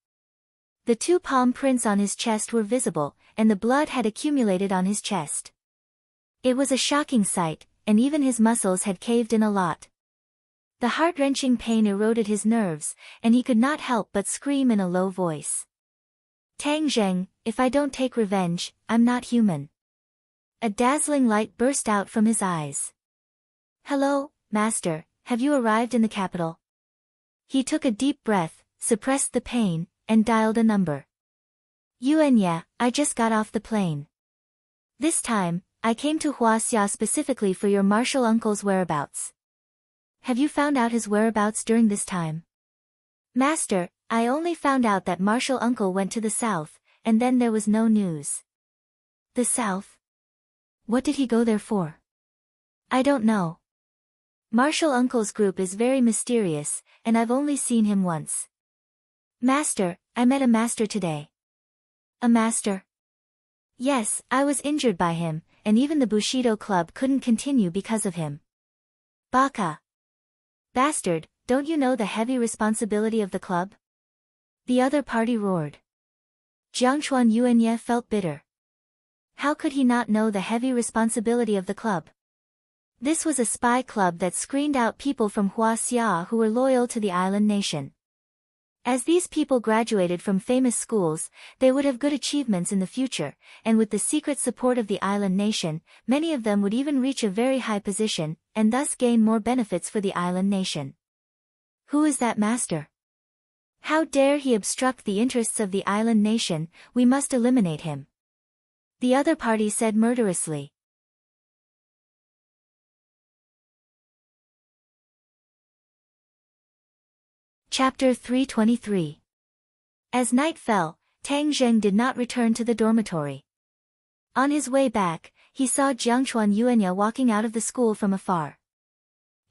Speaker 1: The 2 palm prints on his chest were visible, and the blood had accumulated on his chest. It was a shocking sight, and even his muscles had caved in a lot. The heart-wrenching pain eroded his nerves, and he could not help but scream in a low voice. "Tang Zheng, if I don't take revenge, I'm not human." A dazzling light burst out from his eyes. "Hello, Master, have you arrived in the capital?" He took a deep breath, suppressed the pain, and dialed a number. "Yuanye, I just got off the plane. This time, I came to Huaxia specifically for your martial uncle's whereabouts. Have you found out his whereabouts during this time?" "Master, I only found out that martial uncle went to the south, and then there was no news." "The south? What did he go there for?" "I don't know. Martial uncle's group is very mysterious, and I've only seen him once." "Master, I met a master today. A master? Yes, I was injured by him, and even the Bushido club couldn't continue because of him. Baka. Bastard, don't you know the heavy responsibility of the club? The other party roared. Jiangchuan Yuanye felt bitter. How could he not know the heavy responsibility of the club? This was a spy club that screened out people from Huaxia who were loyal to the island nation. As these people graduated from famous schools, they would have good achievements in the future, and with the secret support of the island nation, many of them would even reach a very high position, and thus gain more benefits for the island nation. Who is that master? How dare he obstruct the interests of the island nation? We must eliminate him. The other party said murderously. Chapter 323. As night fell, Tang Zheng did not return to the dormitory. On his way back, he saw Jiangchuan Yuanya walking out of the school from afar.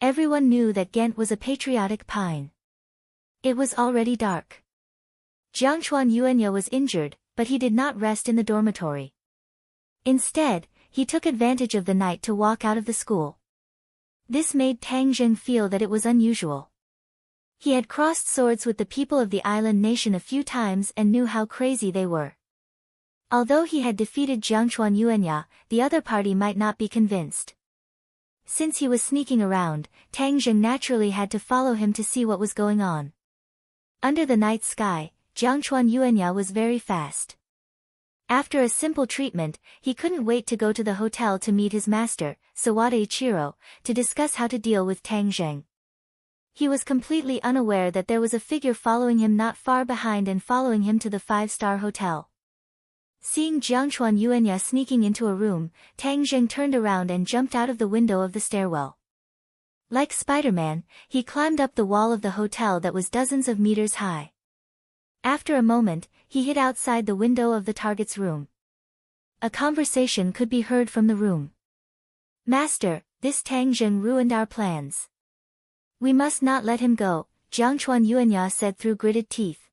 Speaker 1: Everyone knew that Ghent was a patriotic pine. It was already dark. Jiangchuan Yuanya was injured, but he did not rest in the dormitory. Instead, he took advantage of the night to walk out of the school. This made Tang Zheng feel that it was unusual. He had crossed swords with the people of the island nation a few times and knew how crazy they were. Although he had defeated Jiangchuan Yuanya, the other party might not be convinced. Since he was sneaking around, Tang Zheng naturally had to follow him to see what was going on. Under the night sky, Jiangchuan Yuanya was very fast. After a simple treatment, he couldn't wait to go to the hotel to meet his master, Sawada Ichiro, to discuss how to deal with Tang Zheng. He was completely unaware that there was a figure following him not far behind and following him to the 5-star hotel. Seeing Jiangchuan Yuanya sneaking into a room, Tang Zheng turned around and jumped out of the window of the stairwell. Like Spider-Man, he climbed up the wall of the hotel that was dozens of meters high. After a moment, he hid outside the window of the target's room. A conversation could be heard from the room. Master, this Tang Zheng ruined our plans. We must not let him go, Jiangchuan Yuanya said through gritted teeth.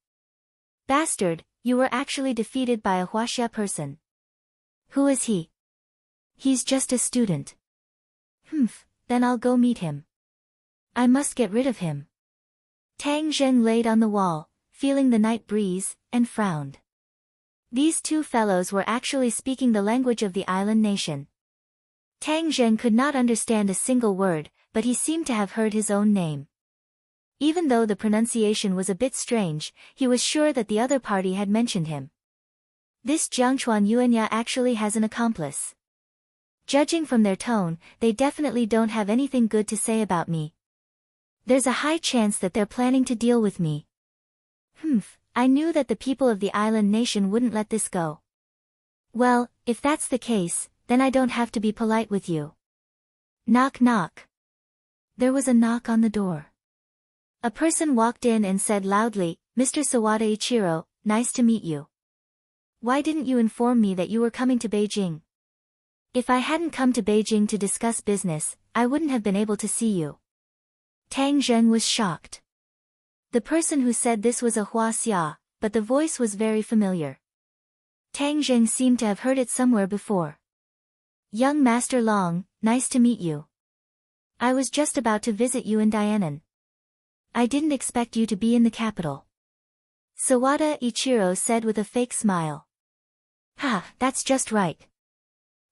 Speaker 1: Bastard, you were actually defeated by a Huaxia person. Who is he? He's just a student. Then I'll go meet him. I must get rid of him. Tang Zheng laid on the wall, feeling the night breeze, and frowned. These two fellows were actually speaking the language of the island nation. Tang Zheng could not understand a single word, but he seemed to have heard his own name. Even though the pronunciation was a bit strange, he was sure that the other party had mentioned him. This Jiangchuan Yuanya actually has an accomplice. Judging from their tone, they definitely don't have anything good to say about me. There's a high chance that they're planning to deal with me. I knew that the people of the island nation wouldn't let this go. Well, if that's the case, then I don't have to be polite with you. Knock knock. There was a knock on the door. A person walked in and said loudly, Mr. Sawada Ichiro, nice to meet you. Why didn't you inform me that you were coming to Beijing? If I hadn't come to Beijing to discuss business, I wouldn't have been able to see you. Tang Zheng was shocked. The person who said this was a Huaxia, but the voice was very familiar. Tang Zheng seemed to have heard it somewhere before. Young Master Long, nice to meet you. I was just about to visit you in Dianan. I didn't expect you to be in the capital. Sawada Ichiro said with a fake smile. That's just right.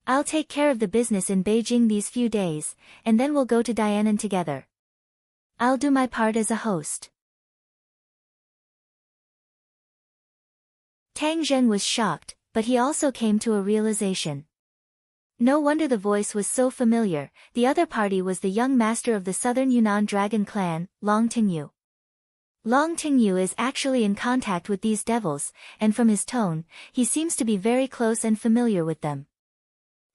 Speaker 1: I'll take care of the business in Beijing these few days, and then we'll go to Dianan together. I'll do my part as a host. Tang Zheng was shocked, but he also came to a realization. No wonder the voice was so familiar. The other party was the young master of the Southern Yunnan Dragon clan, Long Tingyu. Long Tingyu is actually in contact with these devils, and from his tone, he seems to be very close and familiar with them.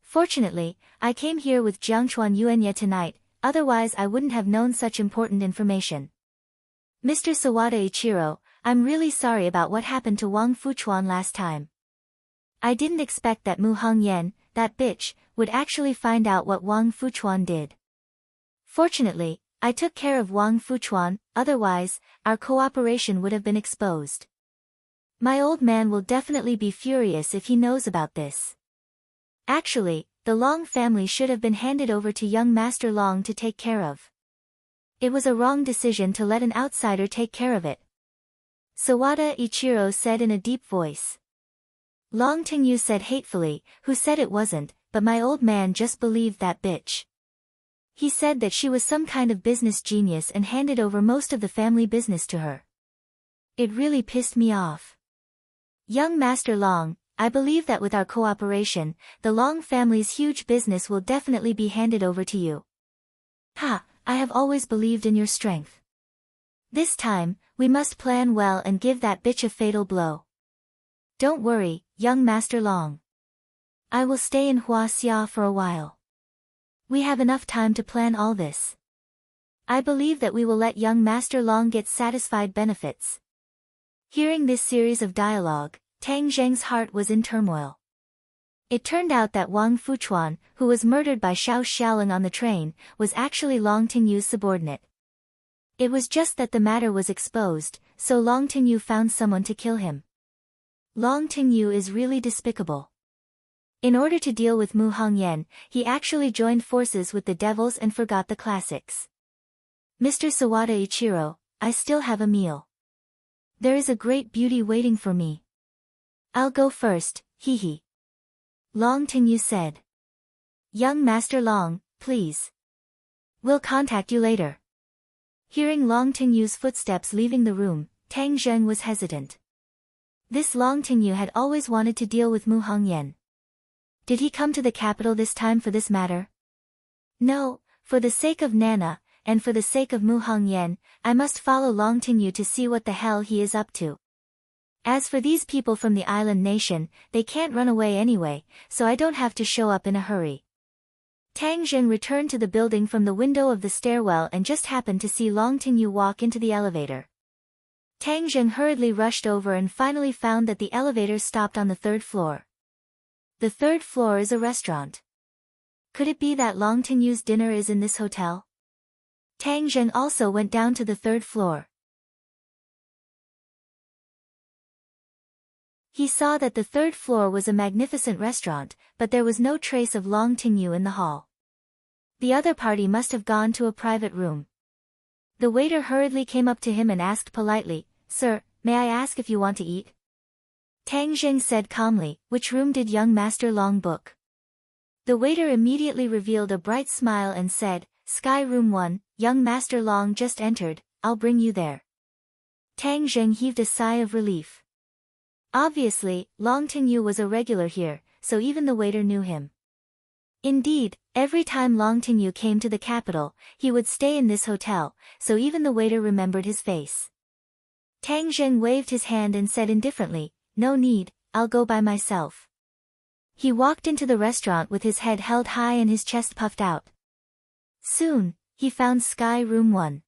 Speaker 1: Fortunately, I came here with Jiangchuan Yuanya tonight, otherwise I wouldn't have known such important information. Mr. Sawada Ichiro, I'm really sorry about what happened to Wang Fuchuan last time. I didn't expect that Mu Hongyan, that bitch, would actually find out what Wang Fuchuan did. Fortunately, I took care of Wang Fuchuan, otherwise, our cooperation would have been exposed. My old man will definitely be furious if he knows about this. Actually, the Long family should have been handed over to young Master Long to take care of. It was a wrong decision to let an outsider take care of it. Sawada Ichiro said in a deep voice. Long Tingyu said hatefully, who said it wasn't, but my old man just believed that bitch. He said that she was some kind of business genius and handed over most of the family business to her. It really pissed me off. Young Master Long, I believe that with our cooperation, the Long family's huge business will definitely be handed over to you. Ha, I have always believed in your strength. This time, we must plan well and give that bitch a fatal blow. Don't worry, young Master Long. I will stay in Huaxia for a while. We have enough time to plan all this. I believe that we will let young Master Long get satisfied benefits. Hearing this series of dialogue, Tang Zheng's heart was in turmoil. It turned out that Wang Fuchuan, who was murdered by Xiao Xiaoling on the train, was actually Long Tingyu's subordinate. It was just that the matter was exposed, so Long Tingyu found someone to kill him. Long Tingyu is really despicable. In order to deal with Mu Hongyan, he actually joined forces with the devils and forgot the classics. Mr. Sawada Ichiro, I still have a meal. There is a great beauty waiting for me. I'll go first, hee hee. Long Tingyu said. Young Master Long, please. We'll contact you later. Hearing Long Tingyu's footsteps leaving the room, Tang Zheng was hesitant. This Long Tingyu had always wanted to deal with Mu Hongyan. Did he come to the capital this time for this matter? No, for the sake of Nana, and for the sake of Mu Hongyan, I must follow Long Tingyu to see what the hell he is up to. As for these people from the island nation, they can't run away anyway, so I don't have to show up in a hurry. Tang Zheng returned to the building from the window of the stairwell and just happened to see Long Tingyu walk into the elevator. Tang Zheng hurriedly rushed over and finally found that the elevator stopped on the 3rd floor. The 3rd floor is a restaurant. Could it be that Long Tingyu's dinner is in this hotel? Tang Zheng also went down to the 3rd floor. He saw that the 3rd floor was a magnificent restaurant, but there was no trace of Long Tingyu in the hall. The other party must have gone to a private room. The waiter hurriedly came up to him and asked politely, Sir, may I ask if you want to eat? Tang Zheng said calmly, Which room did young Master Long book? The waiter immediately revealed a bright smile and said, Sky Room 1, young Master Long just entered, I'll bring you there. Tang Zheng heaved a sigh of relief. Obviously, Long Tingyu was a regular here, so even the waiter knew him. Indeed, every time Long Tingyu came to the capital, he would stay in this hotel, so even the waiter remembered his face. Tang Zheng waved his hand and said indifferently, No need, I'll go by myself. He walked into the restaurant with his head held high and his chest puffed out. Soon, he found Sky Room 1.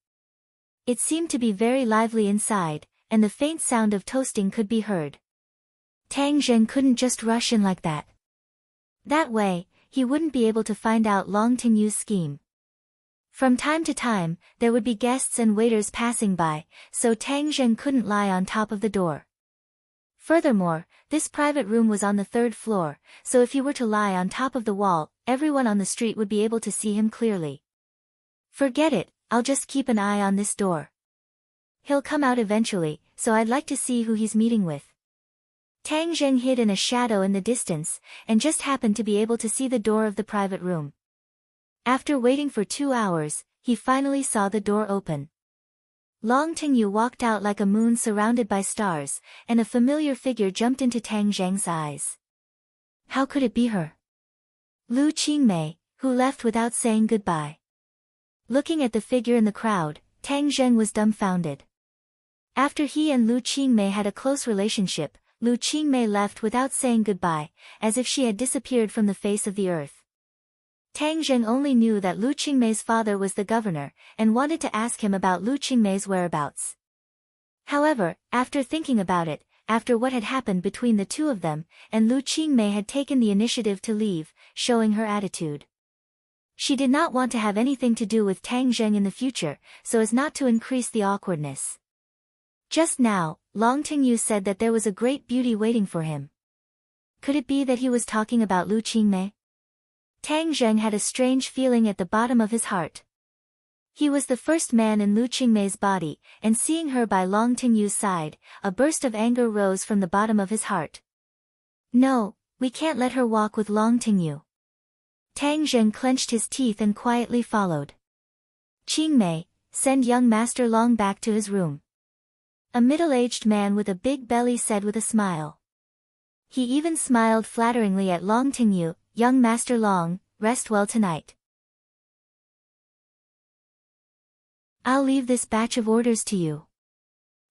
Speaker 1: It seemed to be very lively inside, and the faint sound of toasting could be heard. Tang Zheng couldn't just rush in like that. That way, he wouldn't be able to find out Long Tingyu's scheme. From time to time, there would be guests and waiters passing by, so Tang Zheng couldn't lie on top of the door. Furthermore, this private room was on the 3rd floor, so if he were to lie on top of the wall, everyone on the street would be able to see him clearly. Forget it, I'll just keep an eye on this door. He'll come out eventually, so I'd like to see who he's meeting with. Tang Zheng hid in a shadow in the distance, and just happened to be able to see the door of the private room. After waiting for 2 hours, he finally saw the door open. Long Tingyu walked out like a moon surrounded by stars, and a familiar figure jumped into Tang Zheng's eyes. How could it be her? Lu Qingmei, who left without saying goodbye. Looking at the figure in the crowd, Tang Zheng was dumbfounded. After he and Lu Qingmei had a close relationship, Lu Qingmei left without saying goodbye, as if she had disappeared from the face of the earth. Tang Zheng only knew that Lu Qingmei's father was the governor, and wanted to ask him about Lu Qingmei's whereabouts. However, after thinking about it, after what had happened between the two of them, and Lu Qingmei had taken the initiative to leave, showing her attitude. She did not want to have anything to do with Tang Zheng in the future, so as not to increase the awkwardness. Just now, Long Tingyu said that there was a great beauty waiting for him. Could it be that he was talking about Lu Qingmei? Tang Zheng had a strange feeling at the bottom of his heart. He was the first man in Lu Qingmei's body, and seeing her by Long Tingyu's side, a burst of anger rose from the bottom of his heart. No, we can't let her walk with Long Tingyu. Tang Zheng clenched his teeth and quietly followed. Qingmei, send young Master Long back to his room. A middle-aged man with a big belly said with a smile. He even smiled flatteringly at Long Tingyu. Young Master Long, rest well tonight. I'll leave this batch of orders to you.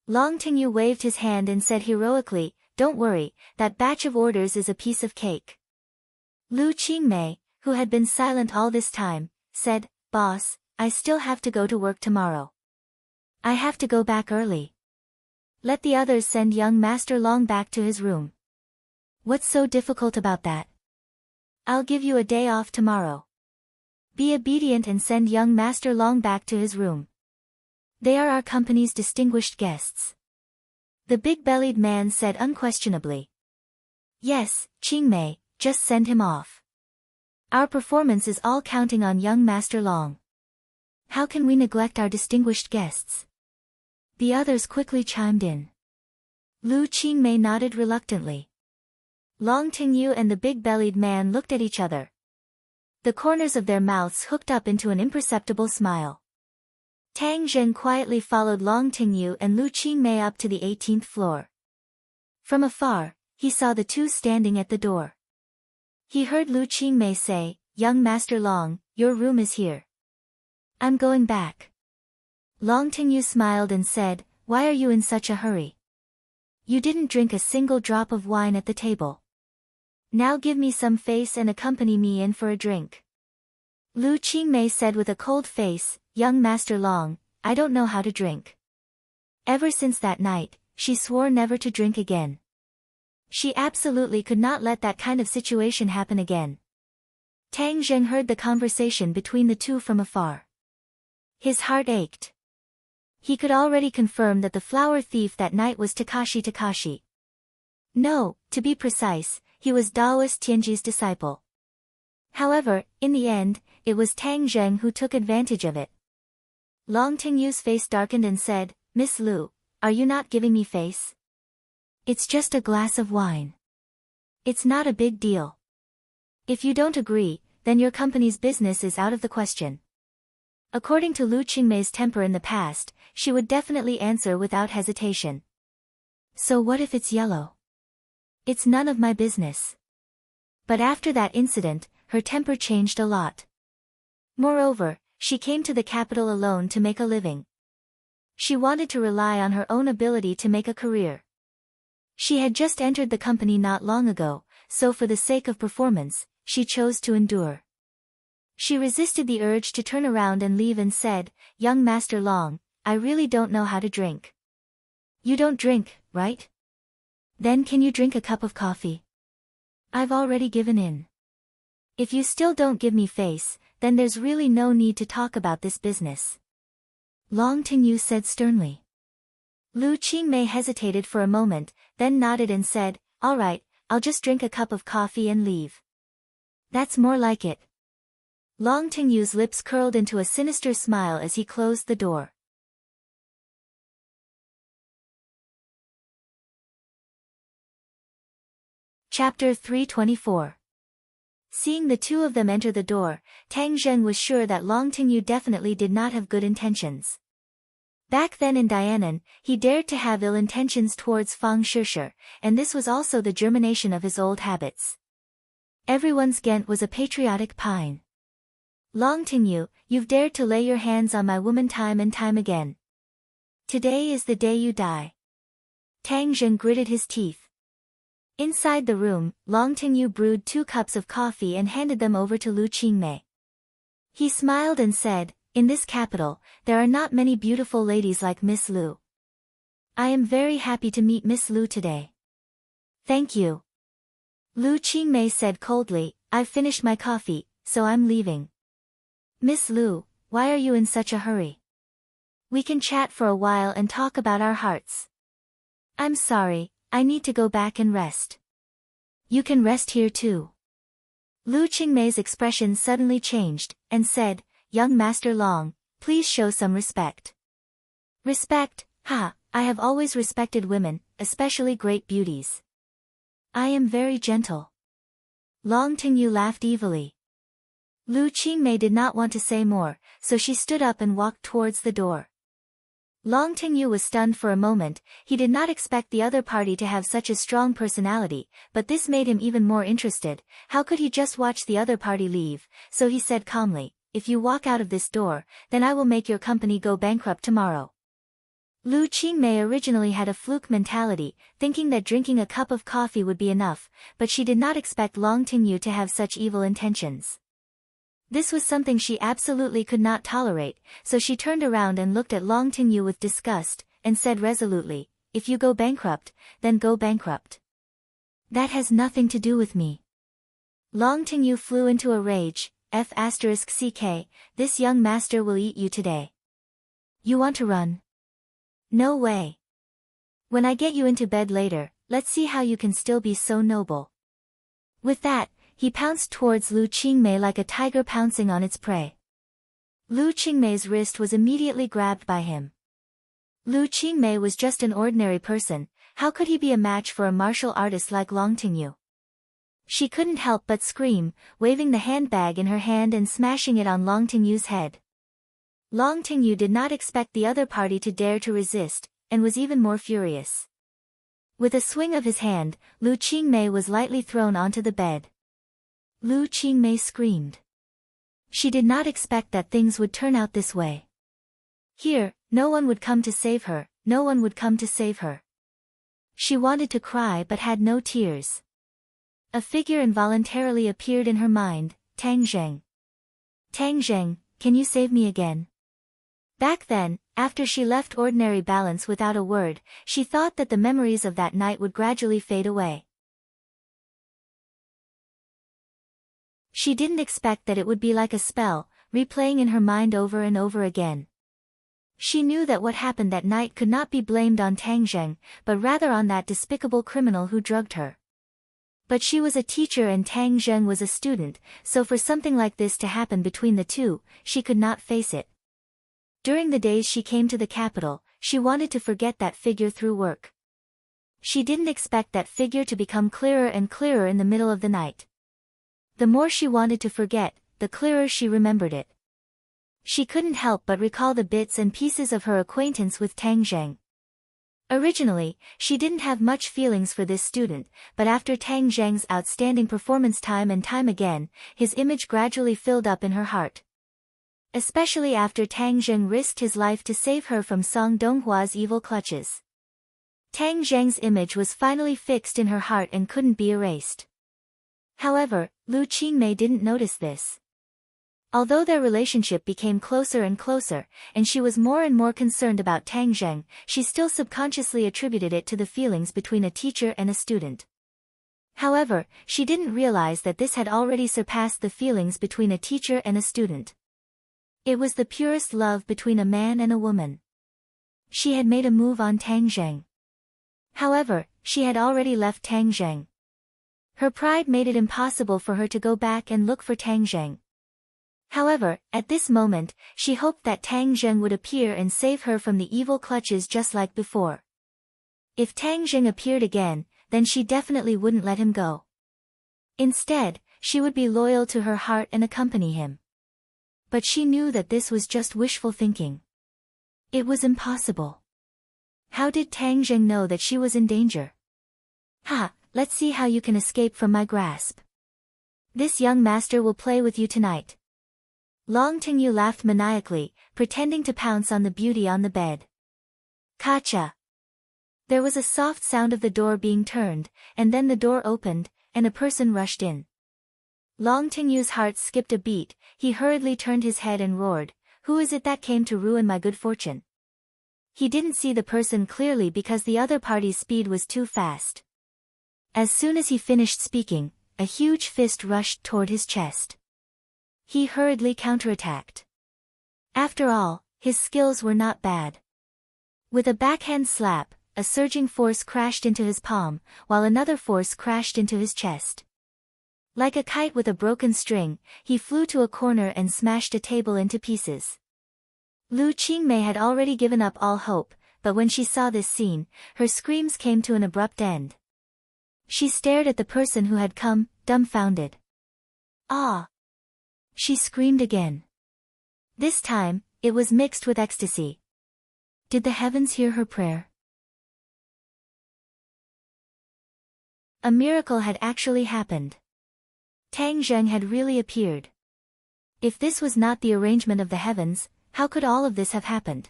Speaker 1: Long Tingyu waved his hand and said heroically, don't worry, that batch of orders is a piece of cake. Lu Qingmei, who had been silent all this time, said, Boss, I still have to go to work tomorrow. I have to go back early. Let the others send young Master Long back to his room. What's so difficult about that? I'll give you a day off tomorrow. Be obedient and send young Master Long back to his room. They are our company's distinguished guests. The big-bellied man said unquestionably. Yes, Qingmei, just send him off. Our performance is all counting on young Master Long. How can we neglect our distinguished guests? The others quickly chimed in. Lu Qingmei nodded reluctantly. Long Tingyu and the big-bellied man looked at each other. The corners of their mouths hooked up into an imperceptible smile. Tang Zheng quietly followed Long Tingyu and Lu Qingmei up to the 18th floor. From afar, he saw the two standing at the door. He heard Lu Qingmei say, Young Master Long, your room is here. I'm going back. Long Tingyu smiled and said, Why are you in such a hurry? You didn't drink a single drop of wine at the table. Now give me some face and accompany me in for a drink. Lu Qingmei said with a cold face, Young Master Long, I don't know how to drink. Ever since that night, she swore never to drink again. She absolutely could not let that kind of situation happen again. Tang Zheng heard the conversation between the two from afar. His heart ached. He could already confirm that the flower thief that night was Takashi. No, to be precise, he was Daoist Tianji's disciple. However, in the end, it was Tang Zheng who took advantage of it. Long Tingyu's face darkened and said, Miss Lu, are you not giving me face? It's just a glass of wine. It's not a big deal. If you don't agree, then your company's business is out of the question. According to Lu Qingmei's temper in the past, she would definitely answer without hesitation. So what if it's yellow? It's none of my business. But after that incident, her temper changed a lot. Moreover, she came to the capital alone to make a living. She wanted to rely on her own ability to make a career. She had just entered the company not long ago, so for the sake of performance, she chose to endure. She resisted the urge to turn around and leave and said, Young Master Long, I really don't know how to drink. You don't drink, right? Then can you drink a cup of coffee? I've already given in. If you still don't give me face, then there's really no need to talk about this business. Long Tingyu said sternly. Lu Qingmei hesitated for a moment, then nodded and said, All right, I'll just drink a cup of coffee and leave. That's more like it. Long Tingyu's lips curled into a sinister smile as he closed the door. Chapter 324. Seeing the two of them enter the door, Tang Zheng was sure that Long Tingyu definitely did not have good intentions. Back then in Dianan, he dared to have ill intentions towards Fang Shishir, and this was also the germination of his old habits. Everyone's Ghent was a patriotic pine. Long Tingyu, you've dared to lay your hands on my woman time and time again. Today is the day you die. Tang Zheng gritted his teeth. Inside the room, Long Tingyu brewed 2 cups of coffee and handed them over to Lu Qingmei. He smiled and said, In this capital, there are not many beautiful ladies like Miss Lu. I am very happy to meet Miss Lu today. Thank you. Lu Qingmei said coldly, I've finished my coffee, so I'm leaving. Miss Lu, why are you in such a hurry? We can chat for a while and talk about our hearts. I'm sorry, I need to go back and rest. You can rest here too. Lu Qingmei's expression suddenly changed, and said, Young Master Long, please show some respect. Respect? Ha, I have always respected women, especially great beauties. I am very gentle. Long Tingyu laughed evilly. Lu Qingmei did not want to say more, so she stood up and walked towards the door. Long Tingyu was stunned for a moment. He did not expect the other party to have such a strong personality, but this made him even more interested. How could he just watch the other party leave? So he said calmly, if you walk out of this door, then I will make your company go bankrupt tomorrow. Lu Qingmei originally had a fluke mentality, thinking that drinking a cup of coffee would be enough, but she did not expect Long Tingyu to have such evil intentions. This was something she absolutely could not tolerate, so she turned around and looked at Long Tingyu with disgust, and said resolutely, if you go bankrupt, then go bankrupt. That has nothing to do with me. Long Tingyu flew into a rage. F***ck, this young master will eat you today. You want to run? No way. When I get you into bed later, let's see how you can still be so noble. With that, he pounced towards Lu Qingmei like a tiger pouncing on its prey. Lu Qingmei's wrist was immediately grabbed by him. Lu Qingmei was just an ordinary person. How could he be a match for a martial artist like Long Tingyu? She couldn't help but scream, waving the handbag in her hand and smashing it on Long Tingyu's head. Long Tingyu did not expect the other party to dare to resist, and was even more furious. With a swing of his hand, Lu Qingmei was lightly thrown onto the bed. Lu Qingmei screamed. She did not expect that things would turn out this way. Here, no one would come to save her, no one would come to save her. She wanted to cry but had no tears. A figure involuntarily appeared in her mind, Tang Zheng. Tang Zheng, can you save me again? Back then, after she left ordinary balance without a word, she thought that the memories of that night would gradually fade away. She didn't expect that it would be like a spell, replaying in her mind over and over again. She knew that what happened that night could not be blamed on Tang Zheng, but rather on that despicable criminal who drugged her. But she was a teacher and Tang Zheng was a student, so for something like this to happen between the two, she could not face it. During the days she came to the capital, she wanted to forget that figure through work. She didn't expect that figure to become clearer and clearer in the middle of the night. The more she wanted to forget, the clearer she remembered it. She couldn't help but recall the bits and pieces of her acquaintance with Tang Zheng. Originally, she didn't have much feelings for this student, but after Tang Zheng's outstanding performance time and time again, his image gradually filled up in her heart. Especially after Tang Zheng risked his life to save her from Song Donghua's evil clutches. Tang Zheng's image was finally fixed in her heart and couldn't be erased. However, Lu Qingmei didn't notice this. Although their relationship became closer and closer, and she was more and more concerned about Tang Zheng, she still subconsciously attributed it to the feelings between a teacher and a student. However, she didn't realize that this had already surpassed the feelings between a teacher and a student. It was the purest love between a man and a woman. She had made a move on Tang Zheng. However, she had already left Tang Zheng. Her pride made it impossible for her to go back and look for Tang Zheng. However, at this moment, she hoped that Tang Zheng would appear and save her from the evil clutches just like before. If Tang Zheng appeared again, then she definitely wouldn't let him go. Instead, she would be loyal to her heart and accompany him. But she knew that this was just wishful thinking. It was impossible. How did Tang Zheng know that she was in danger? Ha, let's see how you can escape from my grasp. This young master will play with you tonight. Long Tingyu laughed maniacally, pretending to pounce on the beauty on the bed. Kacha! There was a soft sound of the door being turned, and then the door opened, and a person rushed in. Long Tingyu's heart skipped a beat. He hurriedly turned his head and roared, "Who is it that came to ruin my good fortune?" He didn't see the person clearly because the other party's speed was too fast. As soon as he finished speaking, a huge fist rushed toward his chest. He hurriedly counterattacked. After all, his skills were not bad. With a backhand slap, a surging force crashed into his palm, while another force crashed into his chest. Like a kite with a broken string, he flew to a corner and smashed a table into pieces. Lu Qingmei had already given up all hope, but when she saw this scene, her screams came to an abrupt end. She stared at the person who had come, dumbfounded. "Ah!" She screamed again. This time, it was mixed with ecstasy. Did the heavens hear her prayer? A miracle had actually happened. Tang Zheng had really appeared. If this was not the arrangement of the heavens, how could all of this have happened?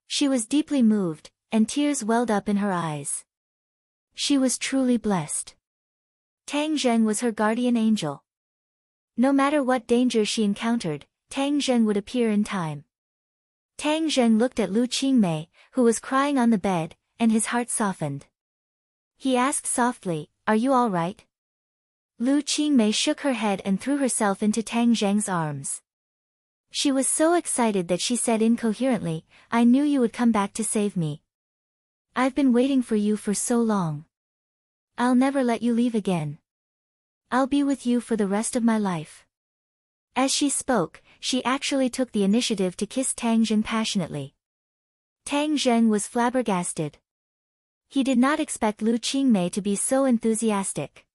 Speaker 1: She was deeply moved, and tears welled up in her eyes. She was truly blessed. Tang Zheng was her guardian angel. No matter what danger she encountered, Tang Zheng would appear in time. Tang Zheng looked at Lu Qingmei, who was crying on the bed, and his heart softened. He asked softly, "Are you all right?" Lu Qingmei shook her head and threw herself into Tang Zheng's arms. She was so excited that she said incoherently, "I knew you would come back to save me. I've been waiting for you for so long. I'll never let you leave again. I'll be with you for the rest of my life." As she spoke, she actually took the initiative to kiss Tang Zheng passionately. Tang Zheng was flabbergasted. He did not expect Lu Qingmei to be so enthusiastic.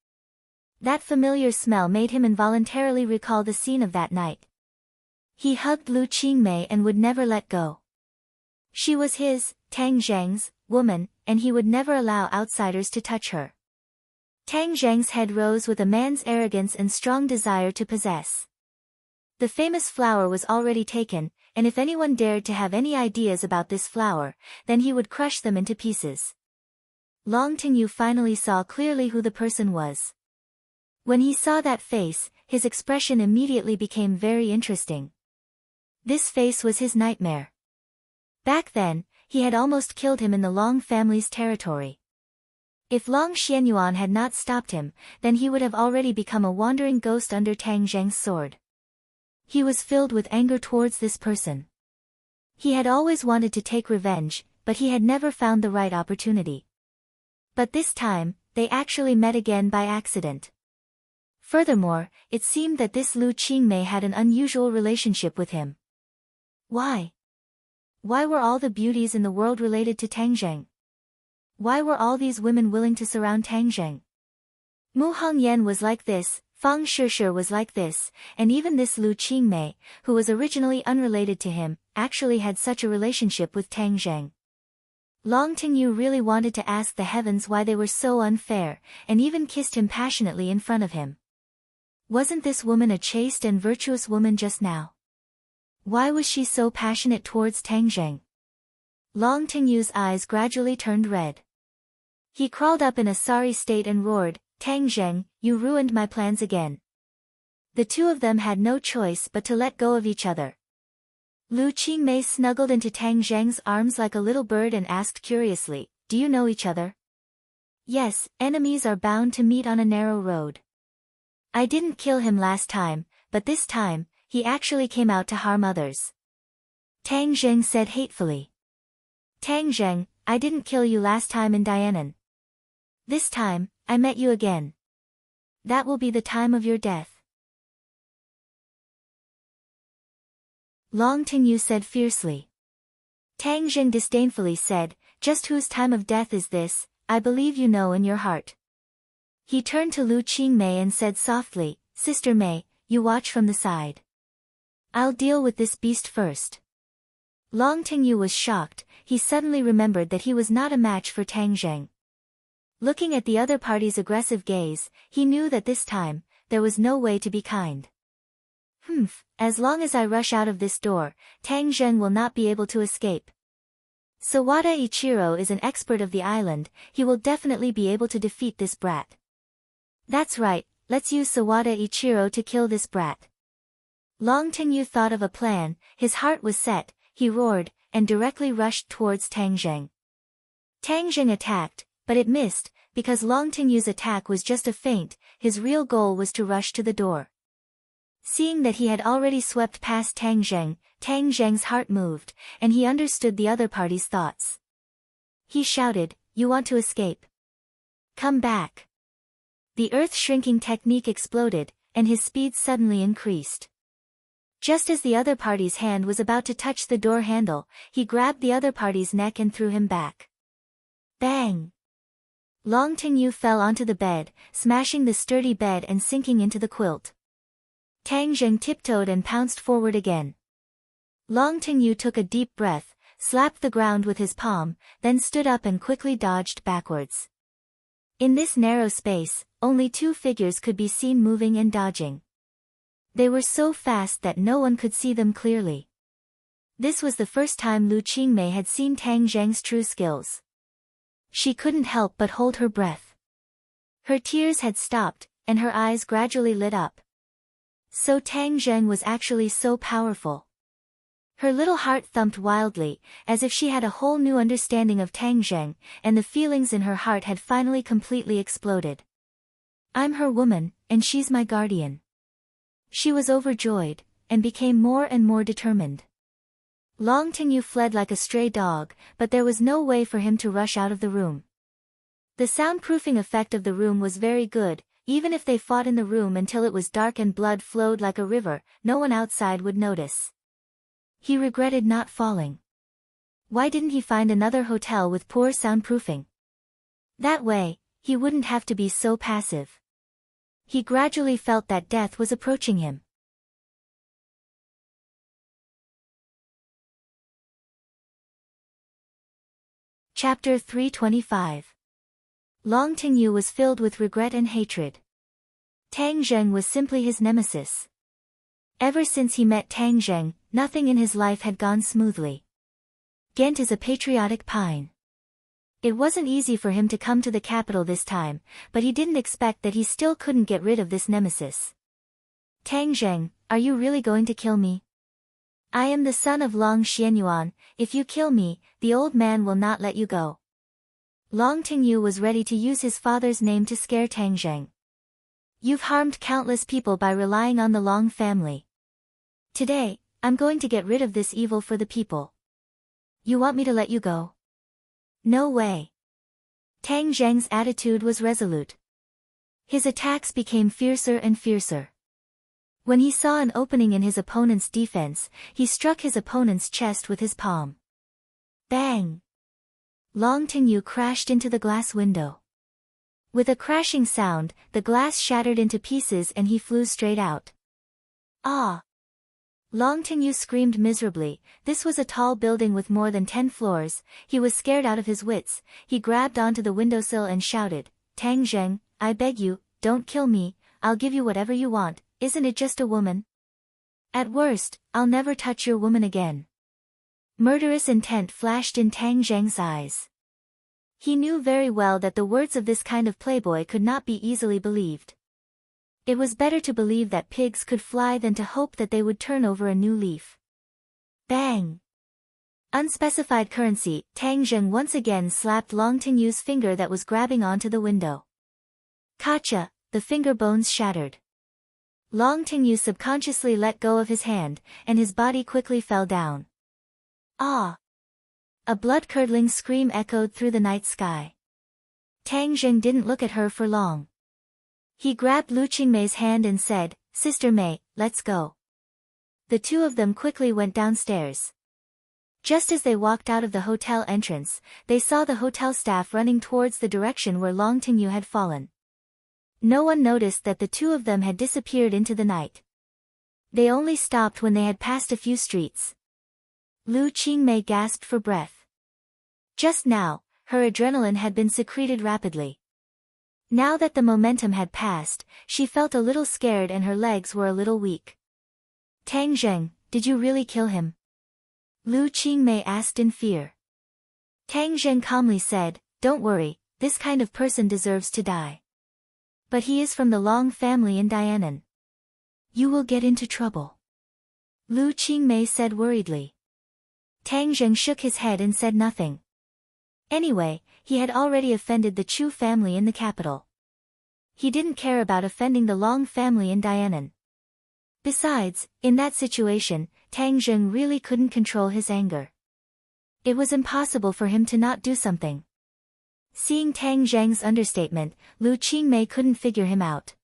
Speaker 1: That familiar smell made him involuntarily recall the scene of that night. He hugged Lu Qingmei and would never let go. She was his, Tang Zheng's, woman, and he would never allow outsiders to touch her. Tang Zheng's head rose with a man's arrogance and strong desire to possess. The famous flower was already taken, and if anyone dared to have any ideas about this flower, then he would crush them into pieces. Long Tingyu finally saw clearly who the person was. When he saw that face, his expression immediately became very interesting. This face was his nightmare. Back then, he had almost killed him in the Long family's territory. If Long Xianyuan had not stopped him, then he would have already become a wandering ghost under Tang Zheng's sword. He was filled with anger towards this person. He had always wanted to take revenge, but he had never found the right opportunity. But this time, they actually met again by accident. Furthermore, it seemed that this Lu Qingmei had an unusual relationship with him. Why? Why were all the beauties in the world related to Tang Zheng? Why were all these women willing to surround Tang Zheng? Mu Hongyan was like this, Fang Shishir was like this, and even this Lu Qingmei, who was originally unrelated to him, actually had such a relationship with Tang Zheng. Long Tingyu really wanted to ask the heavens why they were so unfair, and even kissed him passionately in front of him. Wasn't this woman a chaste and virtuous woman just now? Why was she so passionate towards Tang Zheng? Long Tingyu's eyes gradually turned red. He crawled up in a sorry state and roared, "Tang Zheng, you ruined my plans again." The two of them had no choice but to let go of each other. Lu Qingmei snuggled into Tang Zheng's arms like a little bird and asked curiously, "Do you know each other?" "Yes, enemies are bound to meet on a narrow road. I didn't kill him last time, but this time, he actually came out to harm others." Tang Zheng said hatefully. "Tang Zheng, I didn't kill you last time in Dianan. This time, I met you again. That will be the time of your death." Long Tingyu said fiercely. Tang Zheng disdainfully said, "Just whose time of death is this? I believe you know in your heart." He turned to Lu Qingmei and said softly, "Sister Mei, you watch from the side. I'll deal with this beast first." Long Tingyu was shocked. He suddenly remembered that he was not a match for Tang Zheng. Looking at the other party's aggressive gaze, he knew that this time, there was no way to be kind. As long as I rush out of this door, Tang Zheng will not be able to escape. Sawada Ichiro is an expert of the island, he will definitely be able to defeat this brat. That's right, let's use Sawada Ichiro to kill this brat. Long Tingyu thought of a plan, his heart was set, he roared, and directly rushed towards Tang Zheng. Tang Zheng attacked, but it missed, because Long Tingyu's attack was just a feint, his real goal was to rush to the door. Seeing that he had already swept past Tang Zheng's heart moved, and he understood the other party's thoughts. He shouted, "You want to escape? Come back." The earth-shrinking technique exploded, and his speed suddenly increased. Just as the other party's hand was about to touch the door handle, he grabbed the other party's neck and threw him back. Bang! Long Tingyu fell onto the bed, smashing the sturdy bed and sinking into the quilt. Tang Zheng tiptoed and pounced forward again. Long Tingyu took a deep breath, slapped the ground with his palm, then stood up and quickly dodged backwards. In this narrow space, only two figures could be seen moving and dodging. They were so fast that no one could see them clearly. This was the first time Lu Qingmei had seen Tang Zheng's true skills. She couldn't help but hold her breath. Her tears had stopped, and her eyes gradually lit up. So Tang Zheng was actually so powerful. Her little heart thumped wildly, as if she had a whole new understanding of Tang Zheng, and the feelings in her heart had finally completely exploded. I'm her woman, and she's my guardian. She was overjoyed, and became more and more determined. Long Tingyu fled like a stray dog, but there was no way for him to rush out of the room. The soundproofing effect of the room was very good. Even if they fought in the room until it was dark and blood flowed like a river, no one outside would notice. He regretted not falling. Why didn't he find another hotel with poor soundproofing? That way, he wouldn't have to be so passive. He gradually felt that death was approaching him. Chapter 325. Long Tingyu was filled with regret and hatred. Tang Zheng was simply his nemesis. Ever since he met Tang Zheng, nothing in his life had gone smoothly. Ghent is a patriotic pine. It wasn't easy for him to come to the capital this time, but he didn't expect that he still couldn't get rid of this nemesis. Tang Zheng, are you really going to kill me? I am the son of Long Xianyuan. If you kill me, the old man will not let you go. Long Tingyu was ready to use his father's name to scare Tang Zheng. You've harmed countless people by relying on the Long family. Today, I'm going to get rid of this evil for the people. You want me to let you go? No way. Tang Zheng's attitude was resolute. His attacks became fiercer and fiercer. When he saw an opening in his opponent's defense, he struck his opponent's chest with his palm. Bang! Long Tingyu crashed into the glass window. With a crashing sound, the glass shattered into pieces and he flew straight out. Ah! Long Tingyu screamed miserably. This was a tall building with more than 10 floors. He was scared out of his wits. He grabbed onto the windowsill and shouted, Tang Zheng, I beg you, don't kill me. I'll give you whatever you want. Isn't it just a woman? At worst, I'll never touch your woman again. Murderous intent flashed in Tang Zheng's eyes. He knew very well that the words of this kind of playboy could not be easily believed. It was better to believe that pigs could fly than to hope that they would turn over a new leaf. Bang! Unspecified currency. Tang Zheng once again slapped Long Tingyu's finger that was grabbing onto the window. Kacha, the finger bones shattered. Long Tingyu subconsciously let go of his hand, and his body quickly fell down. Ah! A blood-curdling scream echoed through the night sky. Tang Zheng didn't look at her for long. He grabbed Lu Qingmei's hand and said, Sister Mei, let's go. The two of them quickly went downstairs. Just as they walked out of the hotel entrance, they saw the hotel staff running towards the direction where Long Tingyu had fallen. No one noticed that the two of them had disappeared into the night. They only stopped when they had passed a few streets. Lu Qingmei gasped for breath. Just now, her adrenaline had been secreted rapidly. Now that the momentum had passed, she felt a little scared and her legs were a little weak. Tang Zheng, did you really kill him? Lu Qingmei asked in fear. Tang Zheng calmly said, Don't worry, this kind of person deserves to die. But he is from the Long family in Dianan. You will get into trouble. Lu Qingmei said worriedly. Tang Zheng shook his head and said nothing. Anyway, he had already offended the Chu family in the capital. He didn't care about offending the Long family in Dianan. Besides, in that situation, Tang Zheng really couldn't control his anger. It was impossible for him to not do something. Seeing Tang Zheng's understatement, Lu Qingmei couldn't figure him out.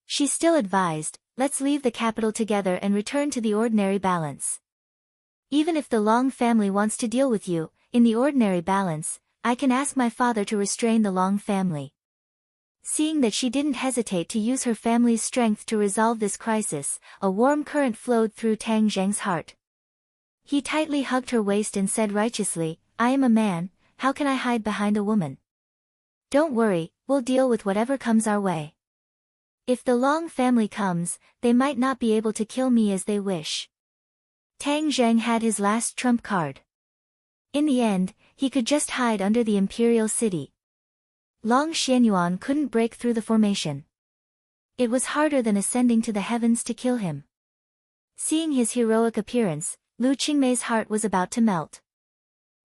Speaker 1: She still advised, let's leave the capital together and return to the ordinary balance. Even if the Long family wants to deal with you, in the ordinary balance, I can ask my father to restrain the Long family. Seeing that she didn't hesitate to use her family's strength to resolve this crisis, a warm current flowed through Tang Zheng's heart. He tightly hugged her waist and said righteously, I am a man, how can I hide behind a woman? Don't worry, we'll deal with whatever comes our way. If the Long family comes, they might not be able to kill me as they wish. Tang Zheng had his last trump card. In the end, he could just hide under the imperial city. Long Xianyuan couldn't break through the formation. It was harder than ascending to the heavens to kill him. Seeing his heroic appearance, Lu Qingmei's heart was about to melt.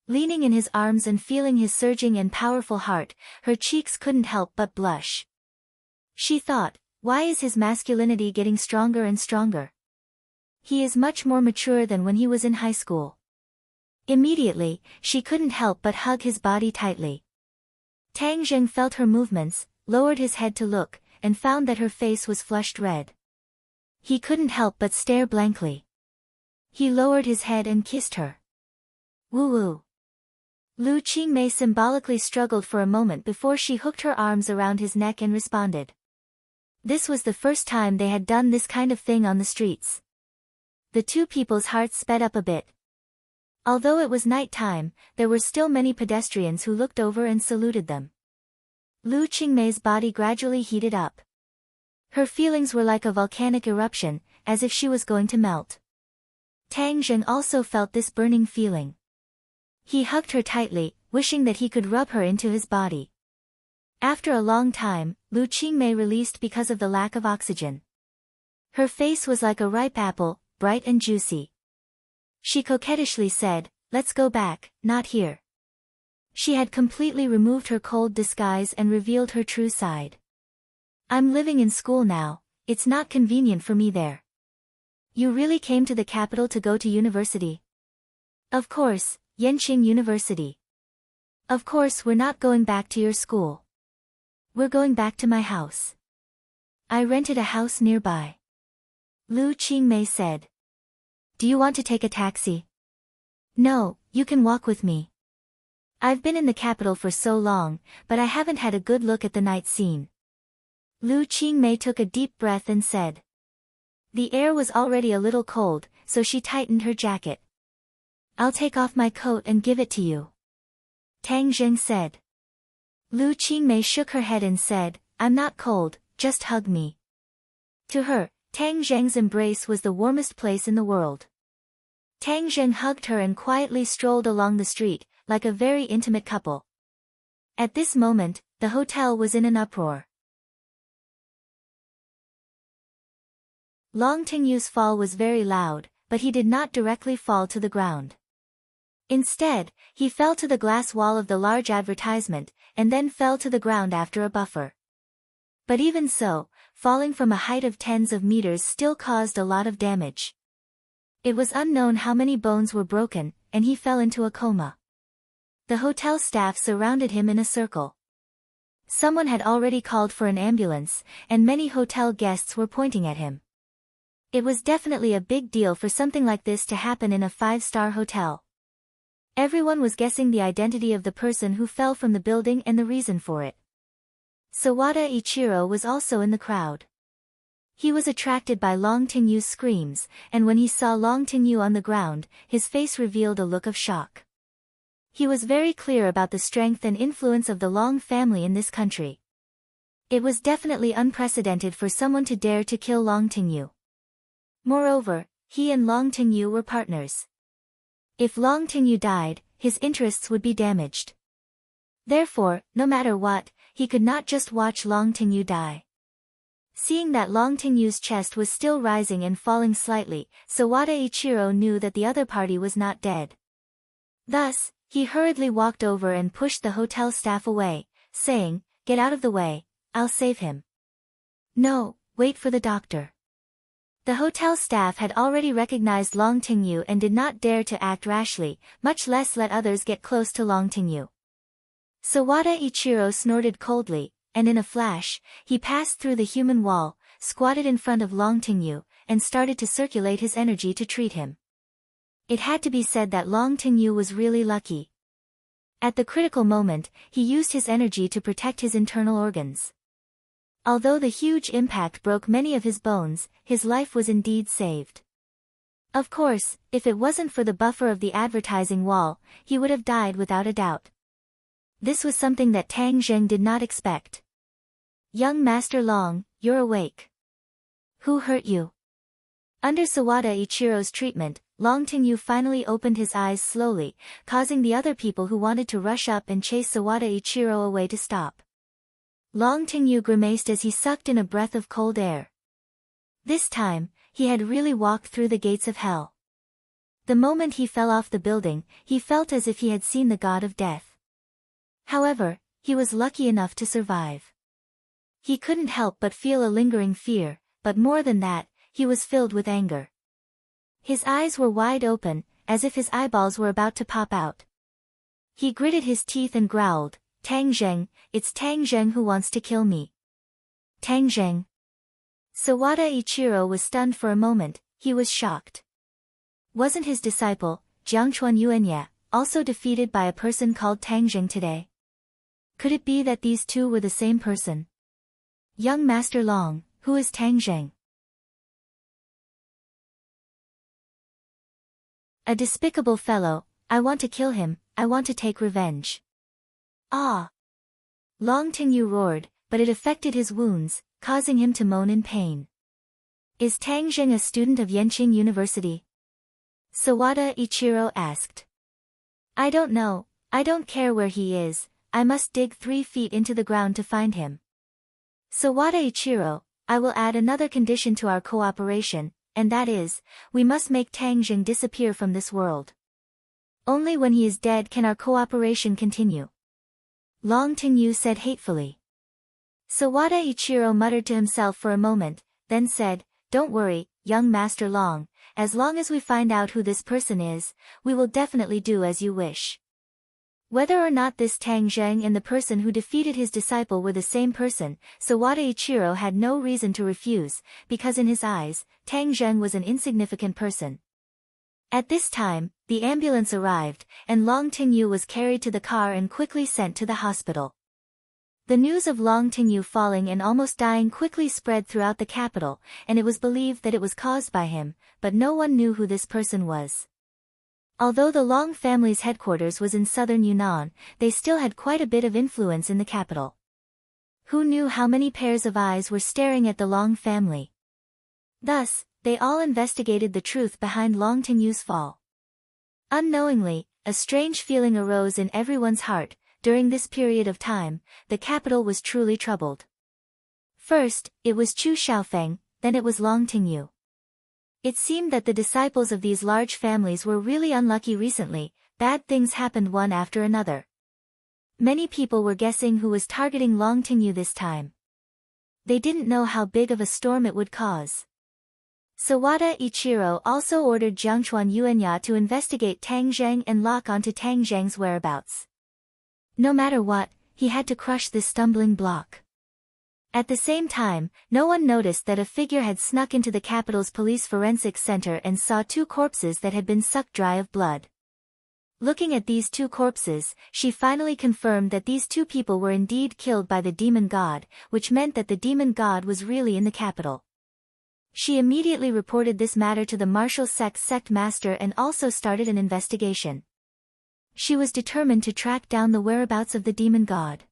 Speaker 1: Leaning in his arms and feeling his surging and powerful heart, her cheeks couldn't help but blush. She thought, why is his masculinity getting stronger and stronger? He is much more mature than when he was in high school. Immediately, she couldn't help but hug his body tightly. Tang Zheng felt her movements, lowered his head to look, and found that her face was flushed red. He couldn't help but stare blankly. He lowered his head and kissed her. Woo-woo. Lu Qingmei symbolically struggled for a moment before she hooked her arms around his neck and responded. This was the first time they had done this kind of thing on the streets. The two people's hearts sped up a bit. Although it was night time, there were still many pedestrians who looked over and saluted them. Lu Qingmei's body gradually heated up. Her feelings were like a volcanic eruption, as if she was going to melt. Tang Zheng also felt this burning feeling. He hugged her tightly, wishing that he could rub her into his body. After a long time, Lu Qingmei released because of the lack of oxygen. Her face was like a ripe apple, bright and juicy. She coquettishly said, let's go back, not here. She had completely removed her cold disguise and revealed her true side. I'm living in school now, it's not convenient for me there. You really came to the capital to go to university? Of course, Yanqing University. Of course we're not going back to your school. We're going back to my house. I rented a house nearby. Lu Qingmei said. Do you want to take a taxi? No, you can walk with me. I've been in the capital for so long, but I haven't had a good look at the night scene. Lu Qingmei took a deep breath and said. The air was already a little cold, so she tightened her jacket. I'll take off my coat and give it to you. Tang Zheng said. Lu Qingmei shook her head and said, I'm not cold, just hug me. To her, Tang Zheng's embrace was the warmest place in the world. Tang Zheng hugged her and quietly strolled along the street, like a very intimate couple. At this moment, the hotel was in an uproar. Long Tingyu's fall was very loud, but he did not directly fall to the ground. Instead, he fell to the glass wall of the large advertisement, and then fell to the ground after a buffer. But even so, falling from a height of tens of meters still caused a lot of damage. It was unknown how many bones were broken, and he fell into a coma. The hotel staff surrounded him in a circle. Someone had already called for an ambulance, and many hotel guests were pointing at him. It was definitely a big deal for something like this to happen in a 5-star hotel. Everyone was guessing the identity of the person who fell from the building and the reason for it. Sawada Ichiro was also in the crowd. He was attracted by Long Tingyu's screams, and when he saw Long Tingyu on the ground, his face revealed a look of shock. He was very clear about the strength and influence of the Long family in this country. It was definitely unprecedented for someone to dare to kill Long Tingyu. Moreover, he and Long Tingyu were partners. If Long Tingyu died, his interests would be damaged. Therefore, no matter what, he could not just watch Long Tingyu die. Seeing that Long Tingyu's chest was still rising and falling slightly, Sawada Ichiro knew that the other party was not dead. Thus, he hurriedly walked over and pushed the hotel staff away, saying, Get out of the way, I'll save him. No, wait for the doctor. The hotel staff had already recognized Long Tingyu and did not dare to act rashly, much less let others get close to Long Tingyu. Sawada Ichiro snorted coldly, and in a flash, he passed through the human wall, squatted in front of Long Tingyu, and started to circulate his energy to treat him. It had to be said that Long Tingyu was really lucky. At the critical moment, he used his energy to protect his internal organs. Although the huge impact broke many of his bones, his life was indeed saved. Of course, if it wasn't for the buffer of the advertising wall, he would have died without a doubt. This was something that Tang Zheng did not expect. "Young Master Long, you're awake. Who hurt you?" Under Sawada Ichiro's treatment, Long Tingyu finally opened his eyes slowly, causing the other people who wanted to rush up and chase Sawada Ichiro away to stop. Long Tingyu grimaced as he sucked in a breath of cold air. This time, he had really walked through the gates of hell. The moment he fell off the building, he felt as if he had seen the god of death. However, he was lucky enough to survive. He couldn't help but feel a lingering fear, but more than that, he was filled with anger. His eyes were wide open, as if his eyeballs were about to pop out. He gritted his teeth and growled, "Tang Zheng, it's Tang Zheng who wants to kill me." Tang Zheng. Sawada Ichiro was stunned for a moment, he was shocked. Wasn't his disciple, Jiangchuan Yuanya, also defeated by a person called Tang Zheng today? Could it be that these two were the same person? "Young Master Long, who is Tang Zheng?" "A despicable fellow, I want to kill him, I want to take revenge." "Ah!" Long Tingyu roared, but it affected his wounds, causing him to moan in pain. "Is Tang Zheng a student of Yenqing University?" Sawada Ichiro asked. "I don't know, I don't care where he is, I must dig 3 feet into the ground to find him." "Sawada Ichiro, I will add another condition to our cooperation, and that is, we must make Tang Zheng disappear from this world. Only when he is dead can our cooperation continue." Long Tingyu said hatefully. Sawada Ichiro muttered to himself for a moment, then said, "Don't worry, young Master Long, as long as we find out who this person is, we will definitely do as you wish." Whether or not this Tang Zheng and the person who defeated his disciple were the same person, Sawada Ichiro had no reason to refuse, because in his eyes, Tang Zheng was an insignificant person. At this time, the ambulance arrived, and Long Tingyu was carried to the car and quickly sent to the hospital. The news of Long Tingyu falling and almost dying quickly spread throughout the capital, and it was believed that it was caused by him, but no one knew who this person was. Although the Long family's headquarters was in southern Yunnan, they still had quite a bit of influence in the capital. Who knew how many pairs of eyes were staring at the Long family? Thus, they all investigated the truth behind Long Tingyu's fall. Unknowingly, a strange feeling arose in everyone's heart. During this period of time, the capital was truly troubled. First, it was Chu Xiaofeng, then it was Long Tingyu. It seemed that the disciples of these large families were really unlucky recently, bad things happened one after another. Many people were guessing who was targeting Long Tingyu this time. They didn't know how big of a storm it would cause. Sawada Ichiro also ordered Jiangchuan Yuanya to investigate Tang Zheng and lock onto Tang Zheng's whereabouts. No matter what, he had to crush this stumbling block. At the same time, no one noticed that a figure had snuck into the capital's police forensics center and saw 2 corpses that had been sucked dry of blood. Looking at these 2 corpses, she finally confirmed that these 2 people were indeed killed by the demon god, which meant that the demon god was really in the capital. She immediately reported this matter to the martial sect master and also started an investigation. She was determined to track down the whereabouts of the demon god.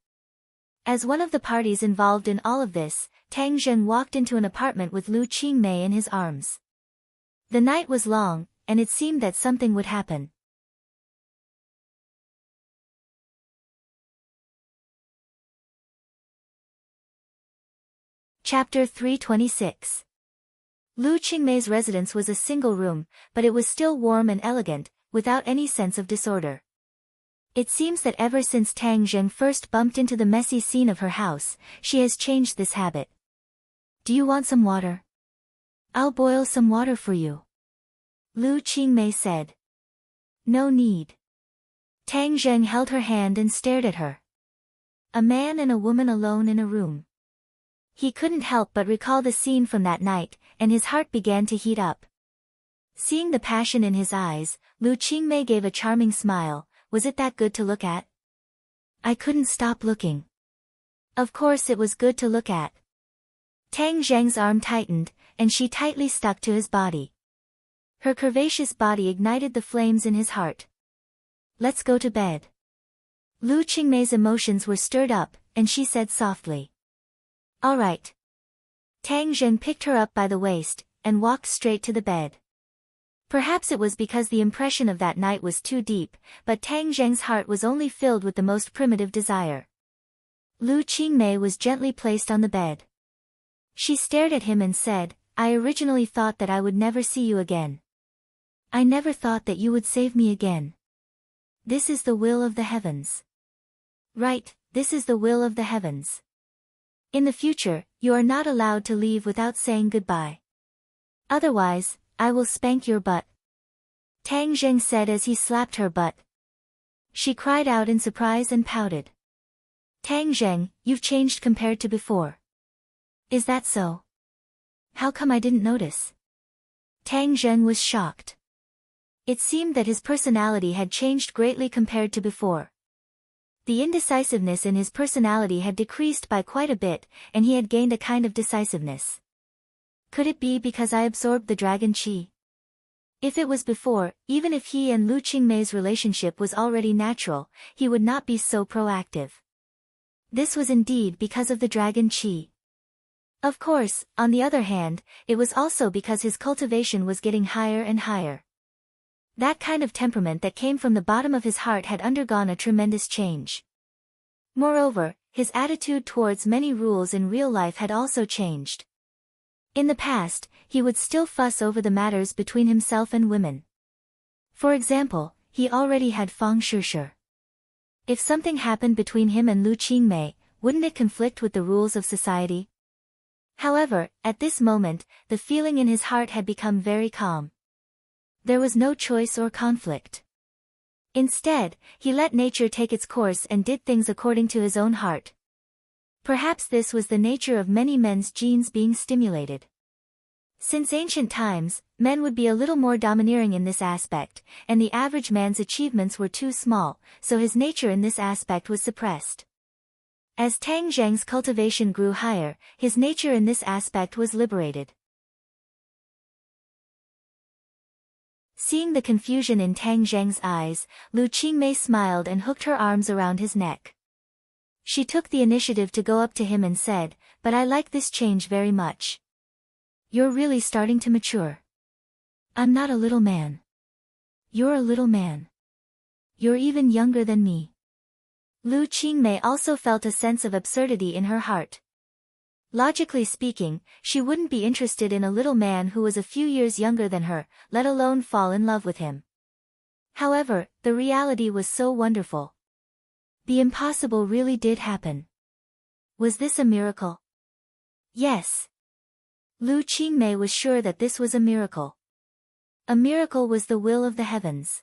Speaker 1: As one of the parties involved in all of this, Tang Zheng walked into an apartment with Lu Qingmei in his arms. The night was long, and it seemed that something would happen. Chapter 326. Lu Qingmei's residence was a single room, but it was still warm and elegant, without any sense of disorder. It seems that ever since Tang Zheng first bumped into the messy scene of her house, she has changed this habit. "Do you want some water?" I'll boil some water for you. Lu Qingmei said. No need. Tang Zheng held her hand and stared at her. A man and a woman alone in a room. He couldn't help but recall the scene from that night, and his heart began to heat up. Seeing the passion in his eyes, Lu Qingmei gave a charming smile. Was it that good to look at? I couldn't stop looking. Of course it was good to look at. Tang Zheng's arm tightened, and she tightly stuck to his body. Her curvaceous body ignited the flames in his heart. Let's go to bed. Lu Qingmei's emotions were stirred up, and she said softly. All right. Tang Zheng picked her up by the waist, and walked straight to the bed. Perhaps it was because the impression of that night was too deep, but Tang Zheng's heart was only filled with the most primitive desire. Lu Qingmei was gently placed on the bed. She stared at him and said, I originally thought that I would never see you again. I never thought that you would save me again. This is the will of the heavens. Right, this is the will of the heavens. In the future, you are not allowed to leave without saying goodbye. Otherwise, I will spank your butt. Tang Zheng said as he slapped her butt. She cried out in surprise and pouted. Tang Zheng, you've changed compared to before. Is that so? How come I didn't notice? Tang Zheng was shocked. It seemed that his personality had changed greatly compared to before. The indecisiveness in his personality had decreased by quite a bit, and he had gained a kind of decisiveness. Could it be because I absorbed the dragon qi? If it was before, even if he and Lu Qingmei's relationship was already natural, he would not be so proactive. This was indeed because of the dragon qi. Of course, on the other hand, it was also because his cultivation was getting higher and higher. That kind of temperament that came from the bottom of his heart had undergone a tremendous change. Moreover, his attitude towards many rules in real life had also changed. In the past, he would still fuss over the matters between himself and women. For example, he already had Fang Shishir. If something happened between him and Lu Qingmei, wouldn't it conflict with the rules of society? However, at this moment, the feeling in his heart had become very calm. There was no choice or conflict. Instead, he let nature take its course and did things according to his own heart. Perhaps this was the nature of many men's genes being stimulated. Since ancient times, men would be a little more domineering in this aspect, and the average man's achievements were too small, so his nature in this aspect was suppressed. As Tang Zheng's cultivation grew higher, his nature in this aspect was liberated. Seeing the confusion in Tang Zheng's eyes, Lu Qingmei smiled and hooked her arms around his neck. She took the initiative to go up to him and said, But I like this change very much. You're really starting to mature. I'm not a little man. You're a little man. You're even younger than me. Lu Qingmei also felt a sense of absurdity in her heart. Logically speaking, she wouldn't be interested in a little man who was a few years younger than her, let alone fall in love with him. However, the reality was so wonderful. The impossible really did happen. Was this a miracle? Yes. Lu Qingmei was sure that this was a miracle. A miracle was the will of the heavens.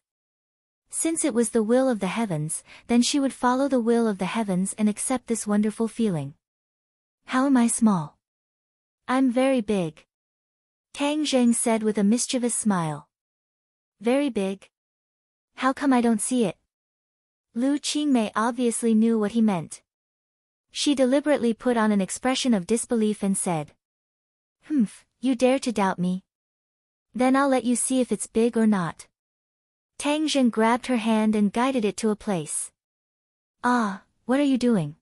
Speaker 1: Since it was the will of the heavens, then she would follow the will of the heavens and accept this wonderful feeling. How am I small? I'm very big. Tang Zheng said with a mischievous smile. Very big? How come I don't see it? Lu Qingmei obviously knew what he meant. She deliberately put on an expression of disbelief and said, You dare to doubt me? Then I'll let you see if it's big or not. Tang Zheng grabbed her hand and guided it to a place. Ah, what are you doing?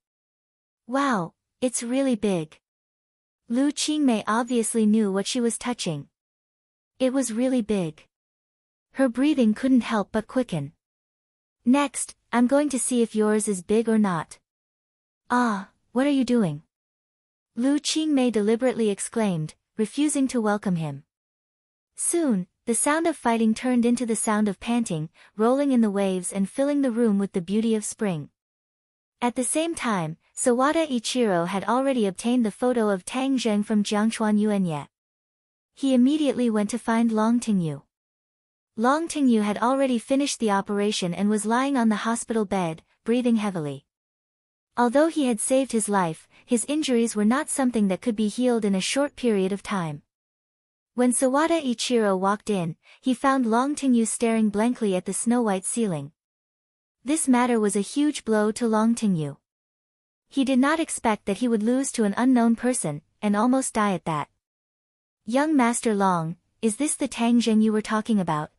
Speaker 1: Wow, it's really big. Lu Qingmei obviously knew what she was touching. It was really big. Her breathing couldn't help but quicken. Next, I'm going to see if yours is big or not. Ah, what are you doing? Lu Qingmei deliberately exclaimed, refusing to welcome him. Soon, the sound of fighting turned into the sound of panting, rolling in the waves and filling the room with the beauty of spring. At the same time, Sawada Ichiro had already obtained the photo of Tang Zheng from Jiangchuan Yuanye. he immediately went to find Long Tingyu. Long Tingyu had already finished the operation and was lying on the hospital bed, breathing heavily. Although he had saved his life, his injuries were not something that could be healed in a short period of time. When Sawada Ichiro walked in, he found Long Tingyu staring blankly at the snow-white ceiling. This matter was a huge blow to Long Tingyu. He did not expect that he would lose to an unknown person, and almost die at that. "Young Master Long, is this the Tang Zheng you were talking about?"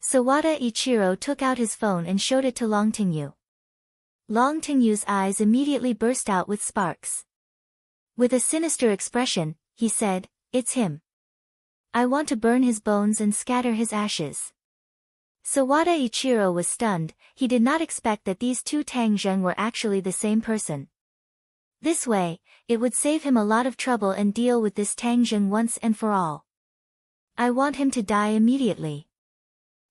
Speaker 1: Sawada Ichiro took out his phone and showed it to Long Tingyu. Long Tingyu's eyes immediately burst out with sparks. With a sinister expression, he said, "It's him. I want to burn his bones and scatter his ashes." Sawada Ichiro was stunned. He did not expect that these two Tang Zheng were actually the same person. This way, it would save him a lot of trouble and deal with this Tang Zheng once and for all. "I want him to die immediately."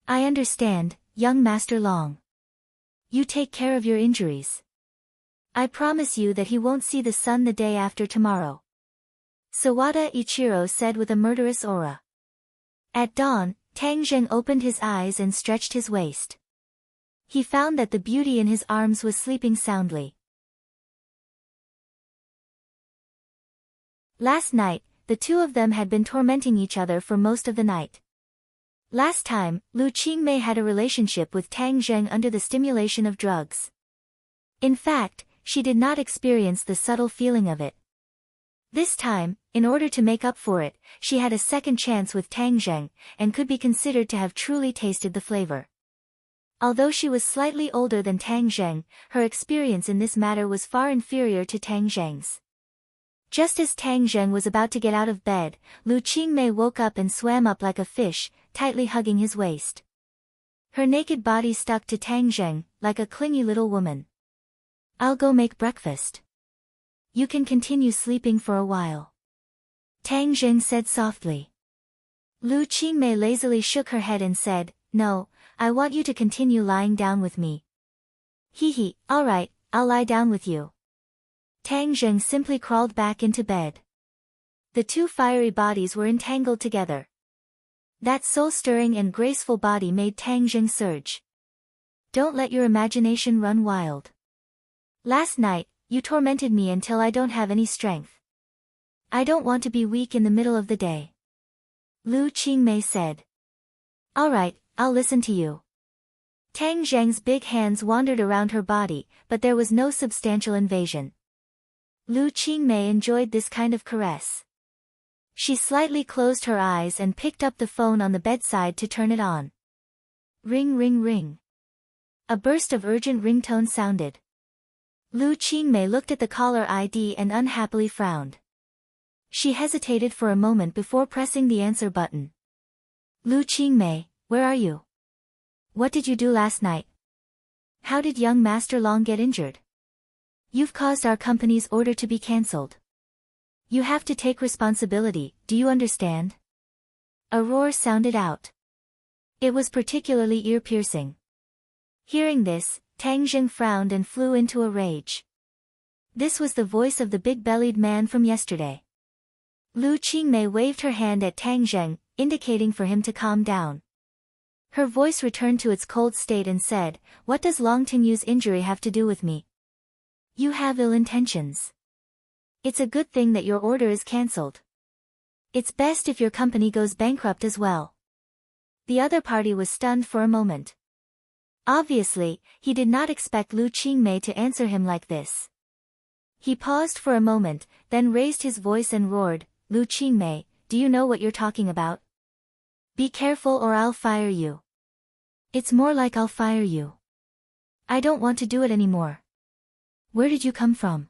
Speaker 1: "I understand, young Master Long. You take care of your injuries. I promise you that he won't see the sun the day after tomorrow," Sawada Ichiro said with a murderous aura. At dawn, Tang Zheng opened his eyes and stretched his waist. He found that the beauty in his arms was sleeping soundly. Last night, the two of them had been tormenting each other for most of the night. Last time, Lu Qingmei had a relationship with Tang Zheng under the stimulation of drugs. In fact, she did not experience the subtle feeling of it. This time, in order to make up for it, she had a second chance with Tang Zheng, and could be considered to have truly tasted the flavor. Although she was slightly older than Tang Zheng, her experience in this matter was far inferior to Tang Zheng's. Just as Tang Zheng was about to get out of bed, Lu Qingmei woke up and swam up like a fish, tightly hugging his waist. Her naked body stuck to Tang Zheng, like a clingy little woman. "I'll go make breakfast. You can continue sleeping for a while," Tang Zheng said softly. Lu Qingmei lazily shook her head and said, "No, I want you to continue lying down with me." "Hee, all right, I'll lie down with you." Tang Zheng simply crawled back into bed. The two fiery bodies were entangled together. That soul-stirring and graceful body made Tang Zheng surge. "Don't let your imagination run wild. Last night, you tormented me until I don't have any strength. I don't want to be weak in the middle of the day," Lu Qingmei said. "All right, I'll listen to you." Tang Zheng's big hands wandered around her body, but there was no substantial invasion. Lu Qingmei enjoyed this kind of caress. She slightly closed her eyes and picked up the phone on the bedside to turn it on. Ring ring ring. A burst of urgent ringtone sounded. Lu Qingmei looked at the caller ID and unhappily frowned. She hesitated for a moment before pressing the answer button. "Lu Qingmei, where are you? What did you do last night? How did young Master Long get injured? You've caused our company's order to be cancelled. You have to take responsibility, do you understand?" A roar sounded out. It was particularly ear-piercing. Hearing this, Tang Zheng frowned and flew into a rage. This was the voice of the big-bellied man from yesterday. Lu Qingmei waved her hand at Tang Zheng, indicating for him to calm down. Her voice returned to its cold state and said, "What does Long Tingyu's injury have to do with me? You have ill intentions. It's a good thing that your order is cancelled. It's best if your company goes bankrupt as well." The other party was stunned for a moment. Obviously, he did not expect Lu Qingmei to answer him like this. He paused for a moment, then raised his voice and roared, "Lu Qingmei, do you know what you're talking about? Be careful or I'll fire you." "It's more like I'll fire you. I don't want to do it anymore." "Where did you come from?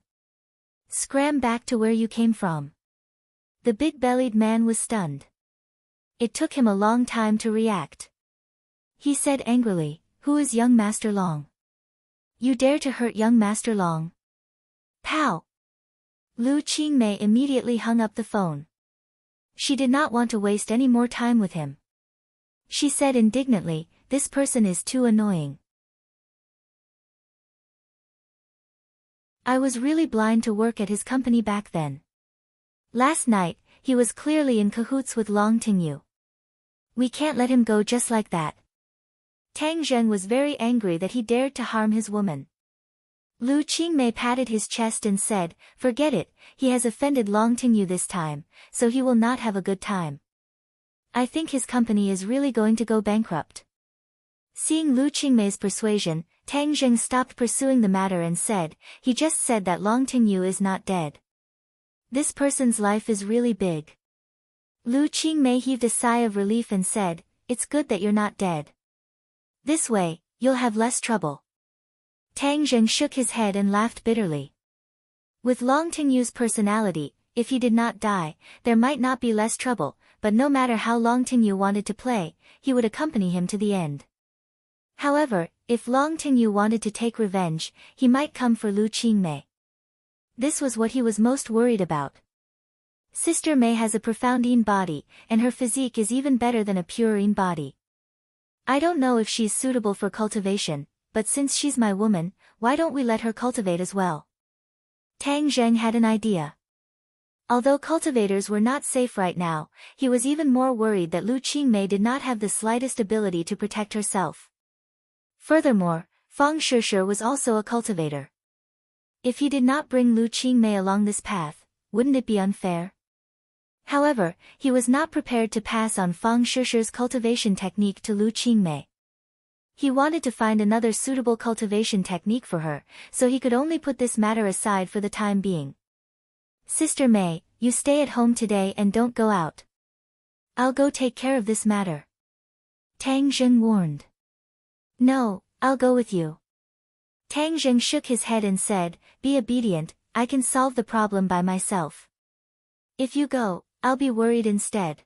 Speaker 1: Scram back to where you came from." The big-bellied man was stunned. It took him a long time to react. He said angrily, "Who is young Master Long? You dare to hurt young Master Long?" Pow! Lu Qingmei immediately hung up the phone. She did not want to waste any more time with him. She said indignantly, "This person is too annoying. I was really blind to work at his company back then. Last night, he was clearly in cahoots with Long Tingyu. We can't let him go just like that. Tang Zheng was very angry that he dared to harm his woman. Lu Qingmei patted his chest and said, "Forget it, he has offended Long Tingyu this time, so he will not have a good time. I think his company is really going to go bankrupt." Seeing Lu Qingmei's persuasion, Tang Zheng stopped pursuing the matter and said, "He just said that Long Tingyu is not dead. This person's life is really big." Lu Qingmei heaved a sigh of relief and said, "It's good that you're not dead. This way, you'll have less trouble." Tang Zheng shook his head and laughed bitterly. With Long Tingyu's personality, if he did not die, there might not be less trouble, but no matter how Long Tingyu wanted to play, he would accompany him to the end. However, if Long Tingyu wanted to take revenge, he might come for Lu Qingmei. This was what he was most worried about. Sister Mei has a profound Yin body, and her physique is even better than a pure Yin body. I don't know if she's suitable for cultivation, but since she's my woman, why don't we let her cultivate as well? Tang Zheng had an idea. Although cultivators were not safe right now, he was even more worried that Lu Qingmei did not have the slightest ability to protect herself. Furthermore, Fang Shishir was also a cultivator. If he did not bring Lu Qingmei along this path, wouldn't it be unfair? However, he was not prepared to pass on Fang Shishir's cultivation technique to Lu Qingmei. He wanted to find another suitable cultivation technique for her, so he could only put this matter aside for the time being. "Sister Mei, you stay at home today and don't go out. I'll go take care of this matter," Tang Zheng warned. "No, I'll go with you." Tang Zheng shook his head and said, "Be obedient, I can solve the problem by myself. If you go, I'll be worried instead."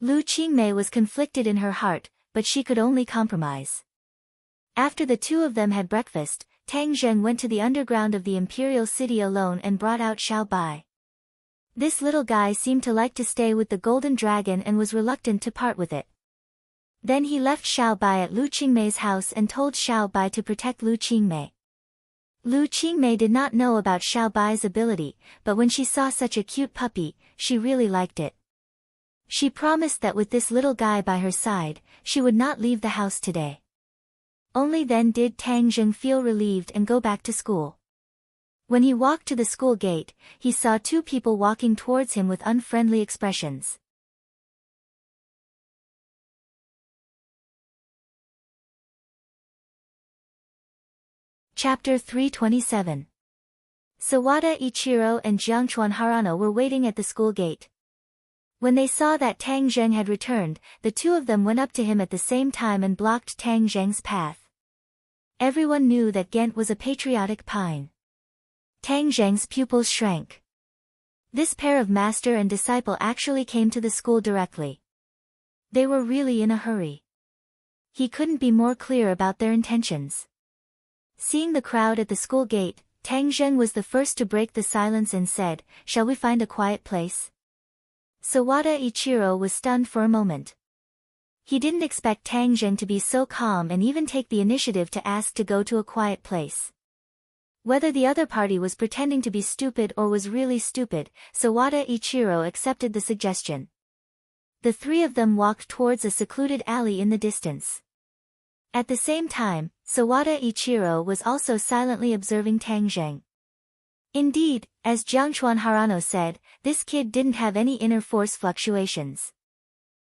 Speaker 1: Lu Qingmei was conflicted in her heart, but she could only compromise. After the two of them had breakfast, Tang Zheng went to the underground of the imperial city alone and brought out Xiao Bai. This little guy seemed to like to stay with the golden dragon and was reluctant to part with it. Then he left Xiao Bai at Lu Qingmei's house and told Xiao Bai to protect Lu Qingmei. Lu Qingmei did not know about Xiao Bai's ability, but when she saw such a cute puppy, she really liked it. She promised that with this little guy by her side, she would not leave the house today. Only then did Tang Zheng feel relieved and go back to school. When he walked to the school gate, he saw two people walking towards him with unfriendly expressions. Chapter 327. Sawada Ichiro and Jiangchuan Harano were waiting at the school gate. When they saw that Tang Zheng had returned, the two of them went up to him at the same time and blocked Tang Zheng's path. Everyone knew that Ghent was a patriotic pine. Tang Zheng's pupils shrank. This pair of master and disciple actually came to the school directly. They were really in a hurry. He couldn't be more clear about their intentions. Seeing the crowd at the school gate, Tang Zheng was the first to break the silence and said, "Shall we find a quiet place?" Sawada Ichiro was stunned for a moment. He didn't expect Tang Zheng to be so calm and even take the initiative to ask to go to a quiet place. Whether the other party was pretending to be stupid or was really stupid, Sawada Ichiro accepted the suggestion. The three of them walked towards a secluded alley in the distance. At the same time, Sawada Ichiro was also silently observing Tang Zheng. Indeed, as Jiangchuan Harano said, this kid didn't have any inner force fluctuations.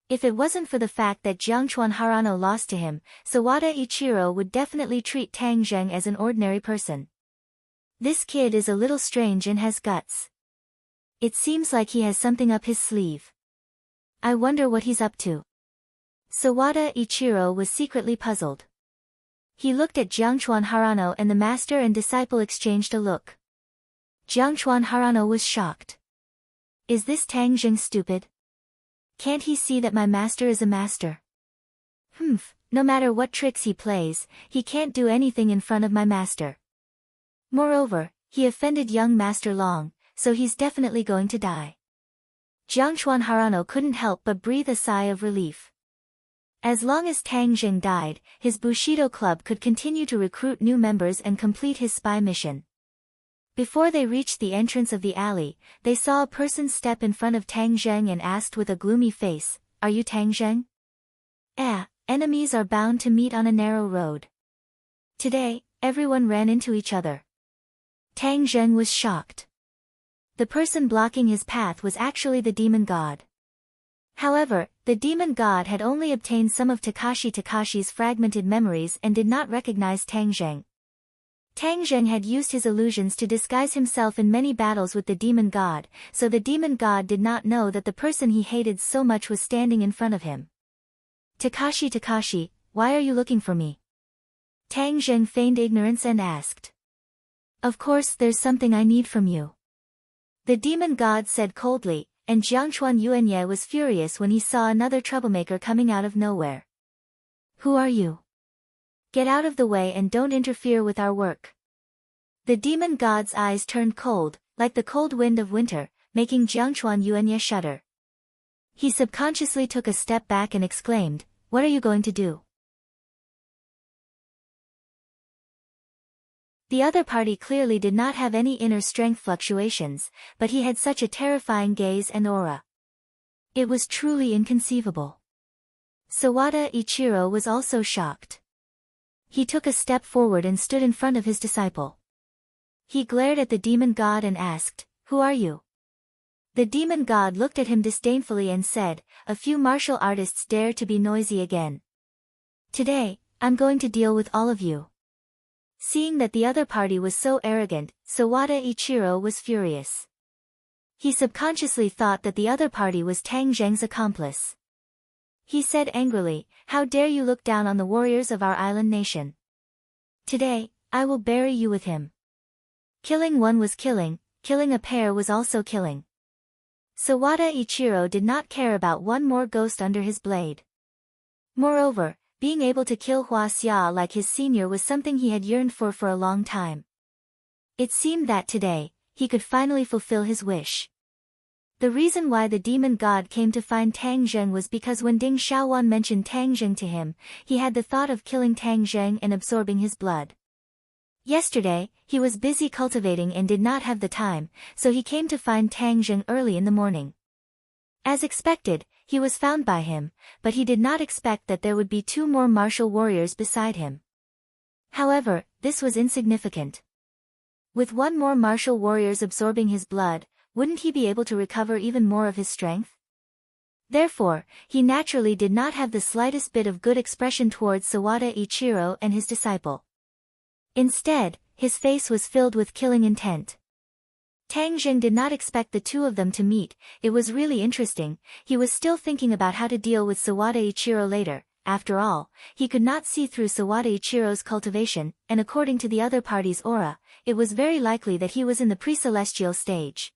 Speaker 1: If it wasn't for the fact that Jiangchuan Harano lost to him, Sawada Ichiro would definitely treat Tang Zheng as an ordinary person. This kid is a little strange and has guts. It seems like he has something up his sleeve. I wonder what he's up to. Sawada Ichiro was secretly puzzled. He looked at Jiangchuan Harano and the master and disciple exchanged a look. Jiangchuan Harano was shocked. Is this Tang Zheng stupid? Can't he see that my master is a master? No matter what tricks he plays, he can't do anything in front of my master. Moreover, he offended young Master Long, so he's definitely going to die. Jiangchuan Harano couldn't help but breathe a sigh of relief. As long as Tang Zheng died, his Bushido club could continue to recruit new members and complete his spy mission. Before they reached the entrance of the alley, they saw a person step in front of Tang Zheng and asked with a gloomy face, "Are you Tang Zheng?" Enemies are bound to meet on a narrow road. Today, everyone ran into each other. Tang Zheng was shocked. The person blocking his path was actually the demon god. However, the demon god had only obtained some of Takashi's fragmented memories and did not recognize Tang Zheng. Tang Zheng had used his illusions to disguise himself in many battles with the demon god, so the demon god did not know that the person he hated so much was standing in front of him. Takashi, why are you looking for me?" Tang Zheng feigned ignorance and asked. "Of course there's something I need from you," the demon god said coldly, and Jiangchuan Yuanye was furious when he saw another troublemaker coming out of nowhere. "Who are you? Get out of the way and don't interfere with our work." The demon god's eyes turned cold, like the cold wind of winter, making Jiangchuan Yuanye shudder. He subconsciously took a step back and exclaimed, "What are you going to do?" The other party clearly did not have any inner strength fluctuations, but he had such a terrifying gaze and aura. It was truly inconceivable. Sawada Ichiro was also shocked. He took a step forward and stood in front of his disciple. He glared at the demon god and asked, "Who are you?" The demon god looked at him disdainfully and said, "A few martial artists dare to be noisy again. Today, I'm going to deal with all of you." Seeing that the other party was so arrogant, Sawada Ichiro was furious. He subconsciously thought that the other party was Tang Zheng's accomplice. He said angrily, "How dare you look down on the warriors of our island nation? Today, I will bury you with him." Killing one was killing a pair was also killing. Sawada Ichiro did not care about one more ghost under his blade. Moreover, being able to kill Hua Xia like his senior was something he had yearned for a long time. It seemed that today, he could finally fulfill his wish. The reason why the demon god came to find Tang Zheng was because when Ding Xiaowan mentioned Tang Zheng to him, he had the thought of killing Tang Zheng and absorbing his blood. Yesterday, he was busy cultivating and did not have the time, so he came to find Tang Zheng early in the morning. As expected, he was found by him, but he did not expect that there would be two more martial warriors beside him. However, this was insignificant. With one more martial warriors absorbing his blood, wouldn't he be able to recover even more of his strength? Therefore, he naturally did not have the slightest bit of good expression towards Sawada Ichiro and his disciple. Instead, his face was filled with killing intent. Tang Zheng did not expect the two of them to meet. It was really interesting. He was still thinking about how to deal with Sawada Ichiro later. After all, he could not see through Sawada Ichiro's cultivation, and according to the other party's aura, it was very likely that he was in the pre-celestial stage.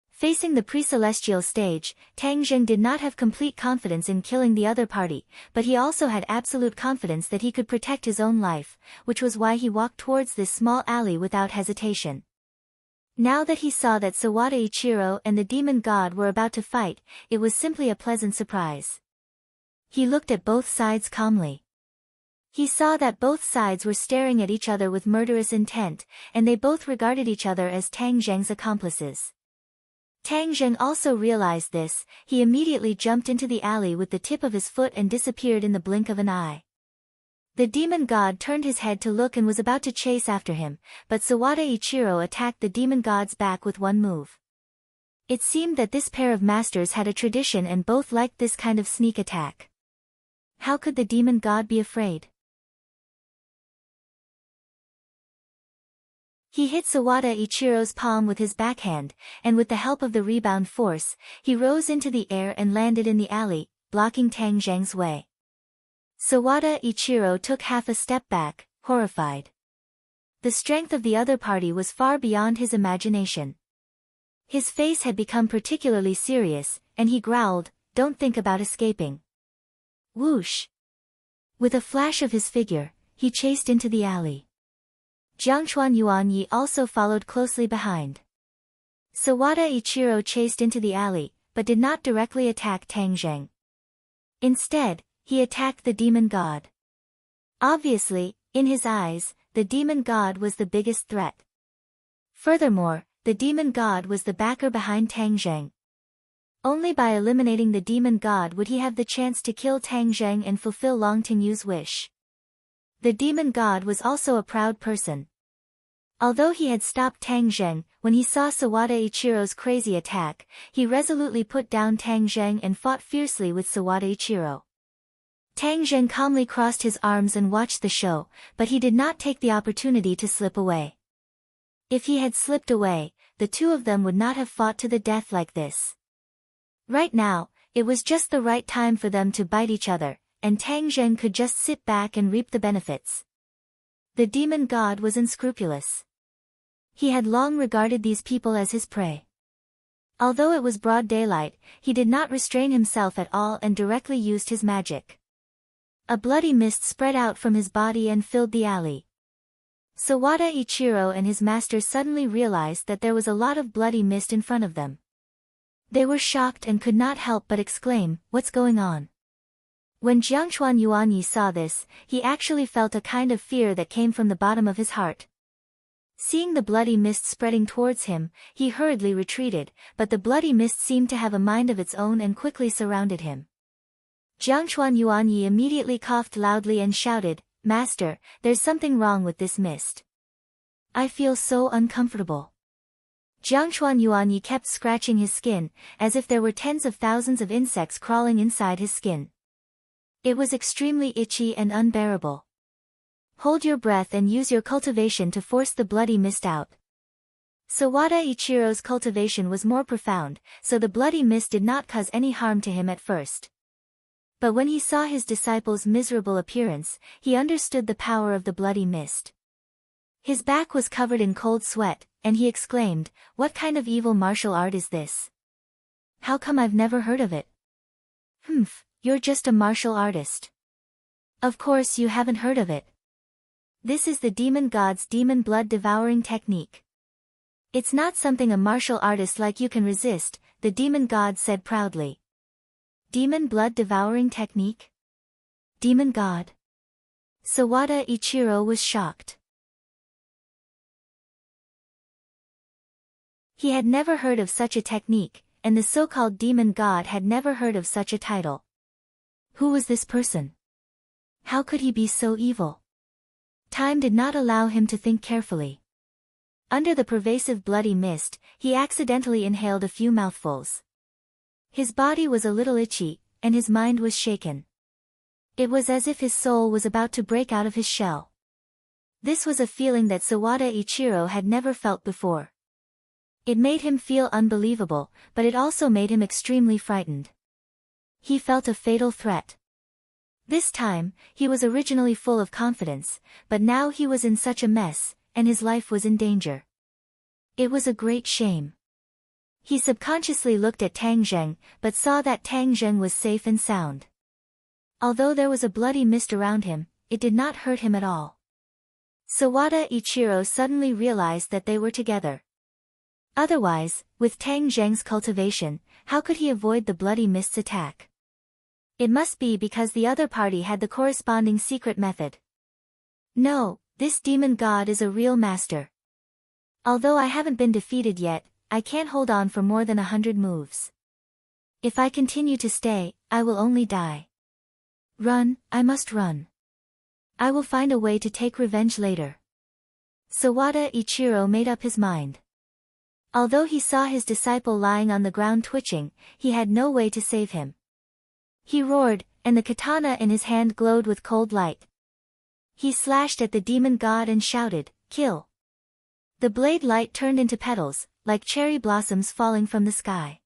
Speaker 1: Facing the pre-celestial stage, Tang Zheng did not have complete confidence in killing the other party, but he also had absolute confidence that he could protect his own life, which was why he walked towards this small alley without hesitation. Now that he saw that Sawada Ichiro and the demon god were about to fight, it was simply a pleasant surprise. He looked at both sides calmly. He saw that both sides were staring at each other with murderous intent, and they both regarded each other as Tang Zheng's accomplices. Tang Zheng also realized this. He immediately jumped into the alley with the tip of his foot and disappeared in the blink of an eye. The demon god turned his head to look and was about to chase after him, but Sawada Ichiro attacked the demon god's back with one move. It seemed that this pair of masters had a tradition and both liked this kind of sneak attack. How could the demon god be afraid? He hit Sawada Ichiro's palm with his backhand, and with the help of the rebound force, he rose into the air and landed in the alley, blocking Tang Zheng's way. Sawada Ichiro took half a step back, horrified. The strength of the other party was far beyond his imagination. His face had become particularly serious, and he growled, "Don't think about escaping." Whoosh! With a flash of his figure, he chased into the alley. Jiangchuan Yuanyi also followed closely behind. Sawada Ichiro chased into the alley, but did not directly attack Tang Zheng. Instead, he attacked the demon god. Obviously, in his eyes, the demon god was the biggest threat. Furthermore, the demon god was the backer behind Tang Zheng. Only by eliminating the demon god would he have the chance to kill Tang Zheng and fulfill Long Tingyu's wish. The demon god was also a proud person. Although he had stopped Tang Zheng, when he saw Sawada Ichiro's crazy attack, he resolutely put down Tang Zheng and fought fiercely with Sawada Ichiro. Tang Zheng calmly crossed his arms and watched the show, but he did not take the opportunity to slip away. If he had slipped away, the two of them would not have fought to the death like this. Right now, it was just the right time for them to bite each other, and Tang Zheng could just sit back and reap the benefits. The demon god was unscrupulous. He had long regarded these people as his prey. Although it was broad daylight, he did not restrain himself at all and directly used his magic. A bloody mist spread out from his body and filled the alley. Sawada Ichiro and his master suddenly realized that there was a lot of bloody mist in front of them. They were shocked and could not help but exclaim, "What's going on?" When Jiangchuan Yuanyi saw this, he actually felt a kind of fear that came from the bottom of his heart. Seeing the bloody mist spreading towards him, he hurriedly retreated, but the bloody mist seemed to have a mind of its own and quickly surrounded him. Jiangchuan Yuanyi immediately coughed loudly and shouted, "Master, there's something wrong with this mist. I feel so uncomfortable." Jiangchuan Yuanyi kept scratching his skin, as if there were tens of thousands of insects crawling inside his skin. It was extremely itchy and unbearable. Hold your breath and use your cultivation to force the bloody mist out. Sawada Ichiro's cultivation was more profound, so the bloody mist did not cause any harm to him at first. But when he saw his disciple's miserable appearance, he understood the power of the bloody mist. His back was covered in cold sweat, and he exclaimed, "What kind of evil martial art is this? How come I've never heard of it?" "Humph, you're just a martial artist. Of course you haven't heard of it. This is the demon god's demon blood devouring technique. It's not something a martial artist like you can resist," the demon god said proudly. Demon blood devouring technique? Demon god? Sawada Ichiro was shocked. He had never heard of such a technique, and the so-called demon god had never heard of such a title. Who was this person? How could he be so evil? Time did not allow him to think carefully. Under the pervasive bloody mist, he accidentally inhaled a few mouthfuls. His body was a little itchy, and his mind was shaken. It was as if his soul was about to break out of his shell. This was a feeling that Sawada Ichiro had never felt before. It made him feel unbelievable, but it also made him extremely frightened. He felt a fatal threat. This time, he was originally full of confidence, but now he was in such a mess, and his life was in danger. It was a great shame. He subconsciously looked at Tang Zheng, but saw that Tang Zheng was safe and sound. Although there was a bloody mist around him, it did not hurt him at all. Sawada Ichiro suddenly realized that they were together. Otherwise, with Tang Zheng's cultivation, how could he avoid the bloody mist's attack? It must be because the other party had the corresponding secret method. No, this demon god is a real master. Although I haven't been defeated yet, I can't hold on for more than 100 moves. If I continue to stay, I will only die. Run, I must run. I will find a way to take revenge later. Sawada Ichiro made up his mind. Although he saw his disciple lying on the ground twitching, he had no way to save him. He roared, and the katana in his hand glowed with cold light. He slashed at the demon god and shouted, "Kill!" The blade light turned into petals, like cherry blossoms falling from the sky.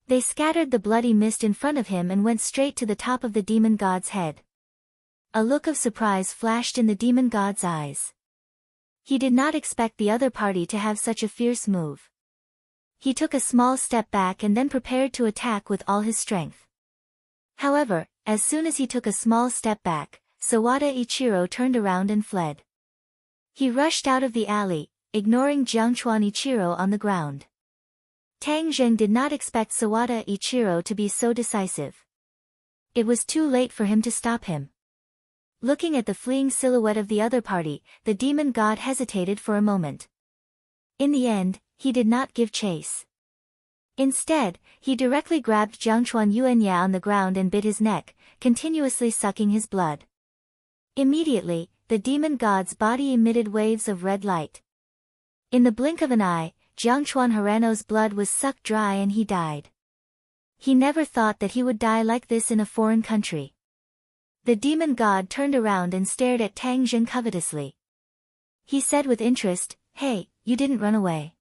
Speaker 1: They scattered the bloody mist in front of him and went straight to the top of the demon god's head. A look of surprise flashed in the demon god's eyes. He did not expect the other party to have such a fierce move. He took a small step back and then prepared to attack with all his strength. However, as soon as he took a small step back, Sawada Ichiro turned around and fled. He rushed out of the alley, ignoring Jiangchuan Ichiro on the ground. Tang Zheng did not expect Sawada Ichiro to be so decisive. It was too late for him to stop him. Looking at the fleeing silhouette of the other party, the demon god hesitated for a moment. In the end, he did not give chase. Instead, he directly grabbed Jiangchuan Yuanya on the ground and bit his neck, continuously sucking his blood. Immediately, the demon god's body emitted waves of red light. In the blink of an eye, Jiangchuan Hirano's blood was sucked dry and he died. He never thought that he would die like this in a foreign country. The demon god turned around and stared at Tang Zhen covetously. He said with interest, "Hey, you didn't run away.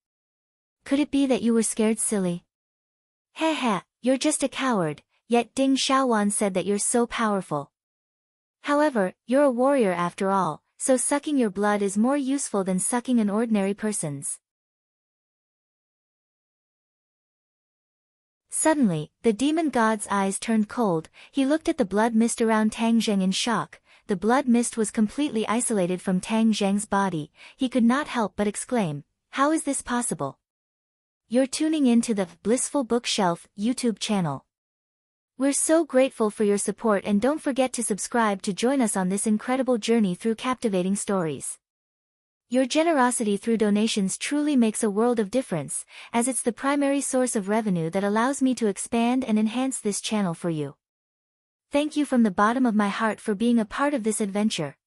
Speaker 1: Could it be that you were scared silly?" "Heh, you're just a coward," yet Ding Xiaowan said that you're so powerful. "However, you're a warrior after all, so sucking your blood is more useful than sucking an ordinary person's." Suddenly, the demon god's eyes turned cold. He looked at the blood mist around Tang Zheng in shock. The blood mist was completely isolated from Tang Zheng's body. He could not help but exclaim, "How is this possible?" You're tuning in to the Blissful Bookshelf YouTube channel. We're so grateful for your support, and don't forget to subscribe to join us on this incredible journey through captivating stories. Your generosity through donations truly makes a world of difference, as it's the primary source of revenue that allows me to expand and enhance this channel for you. Thank you from the bottom of my heart for being a part of this adventure.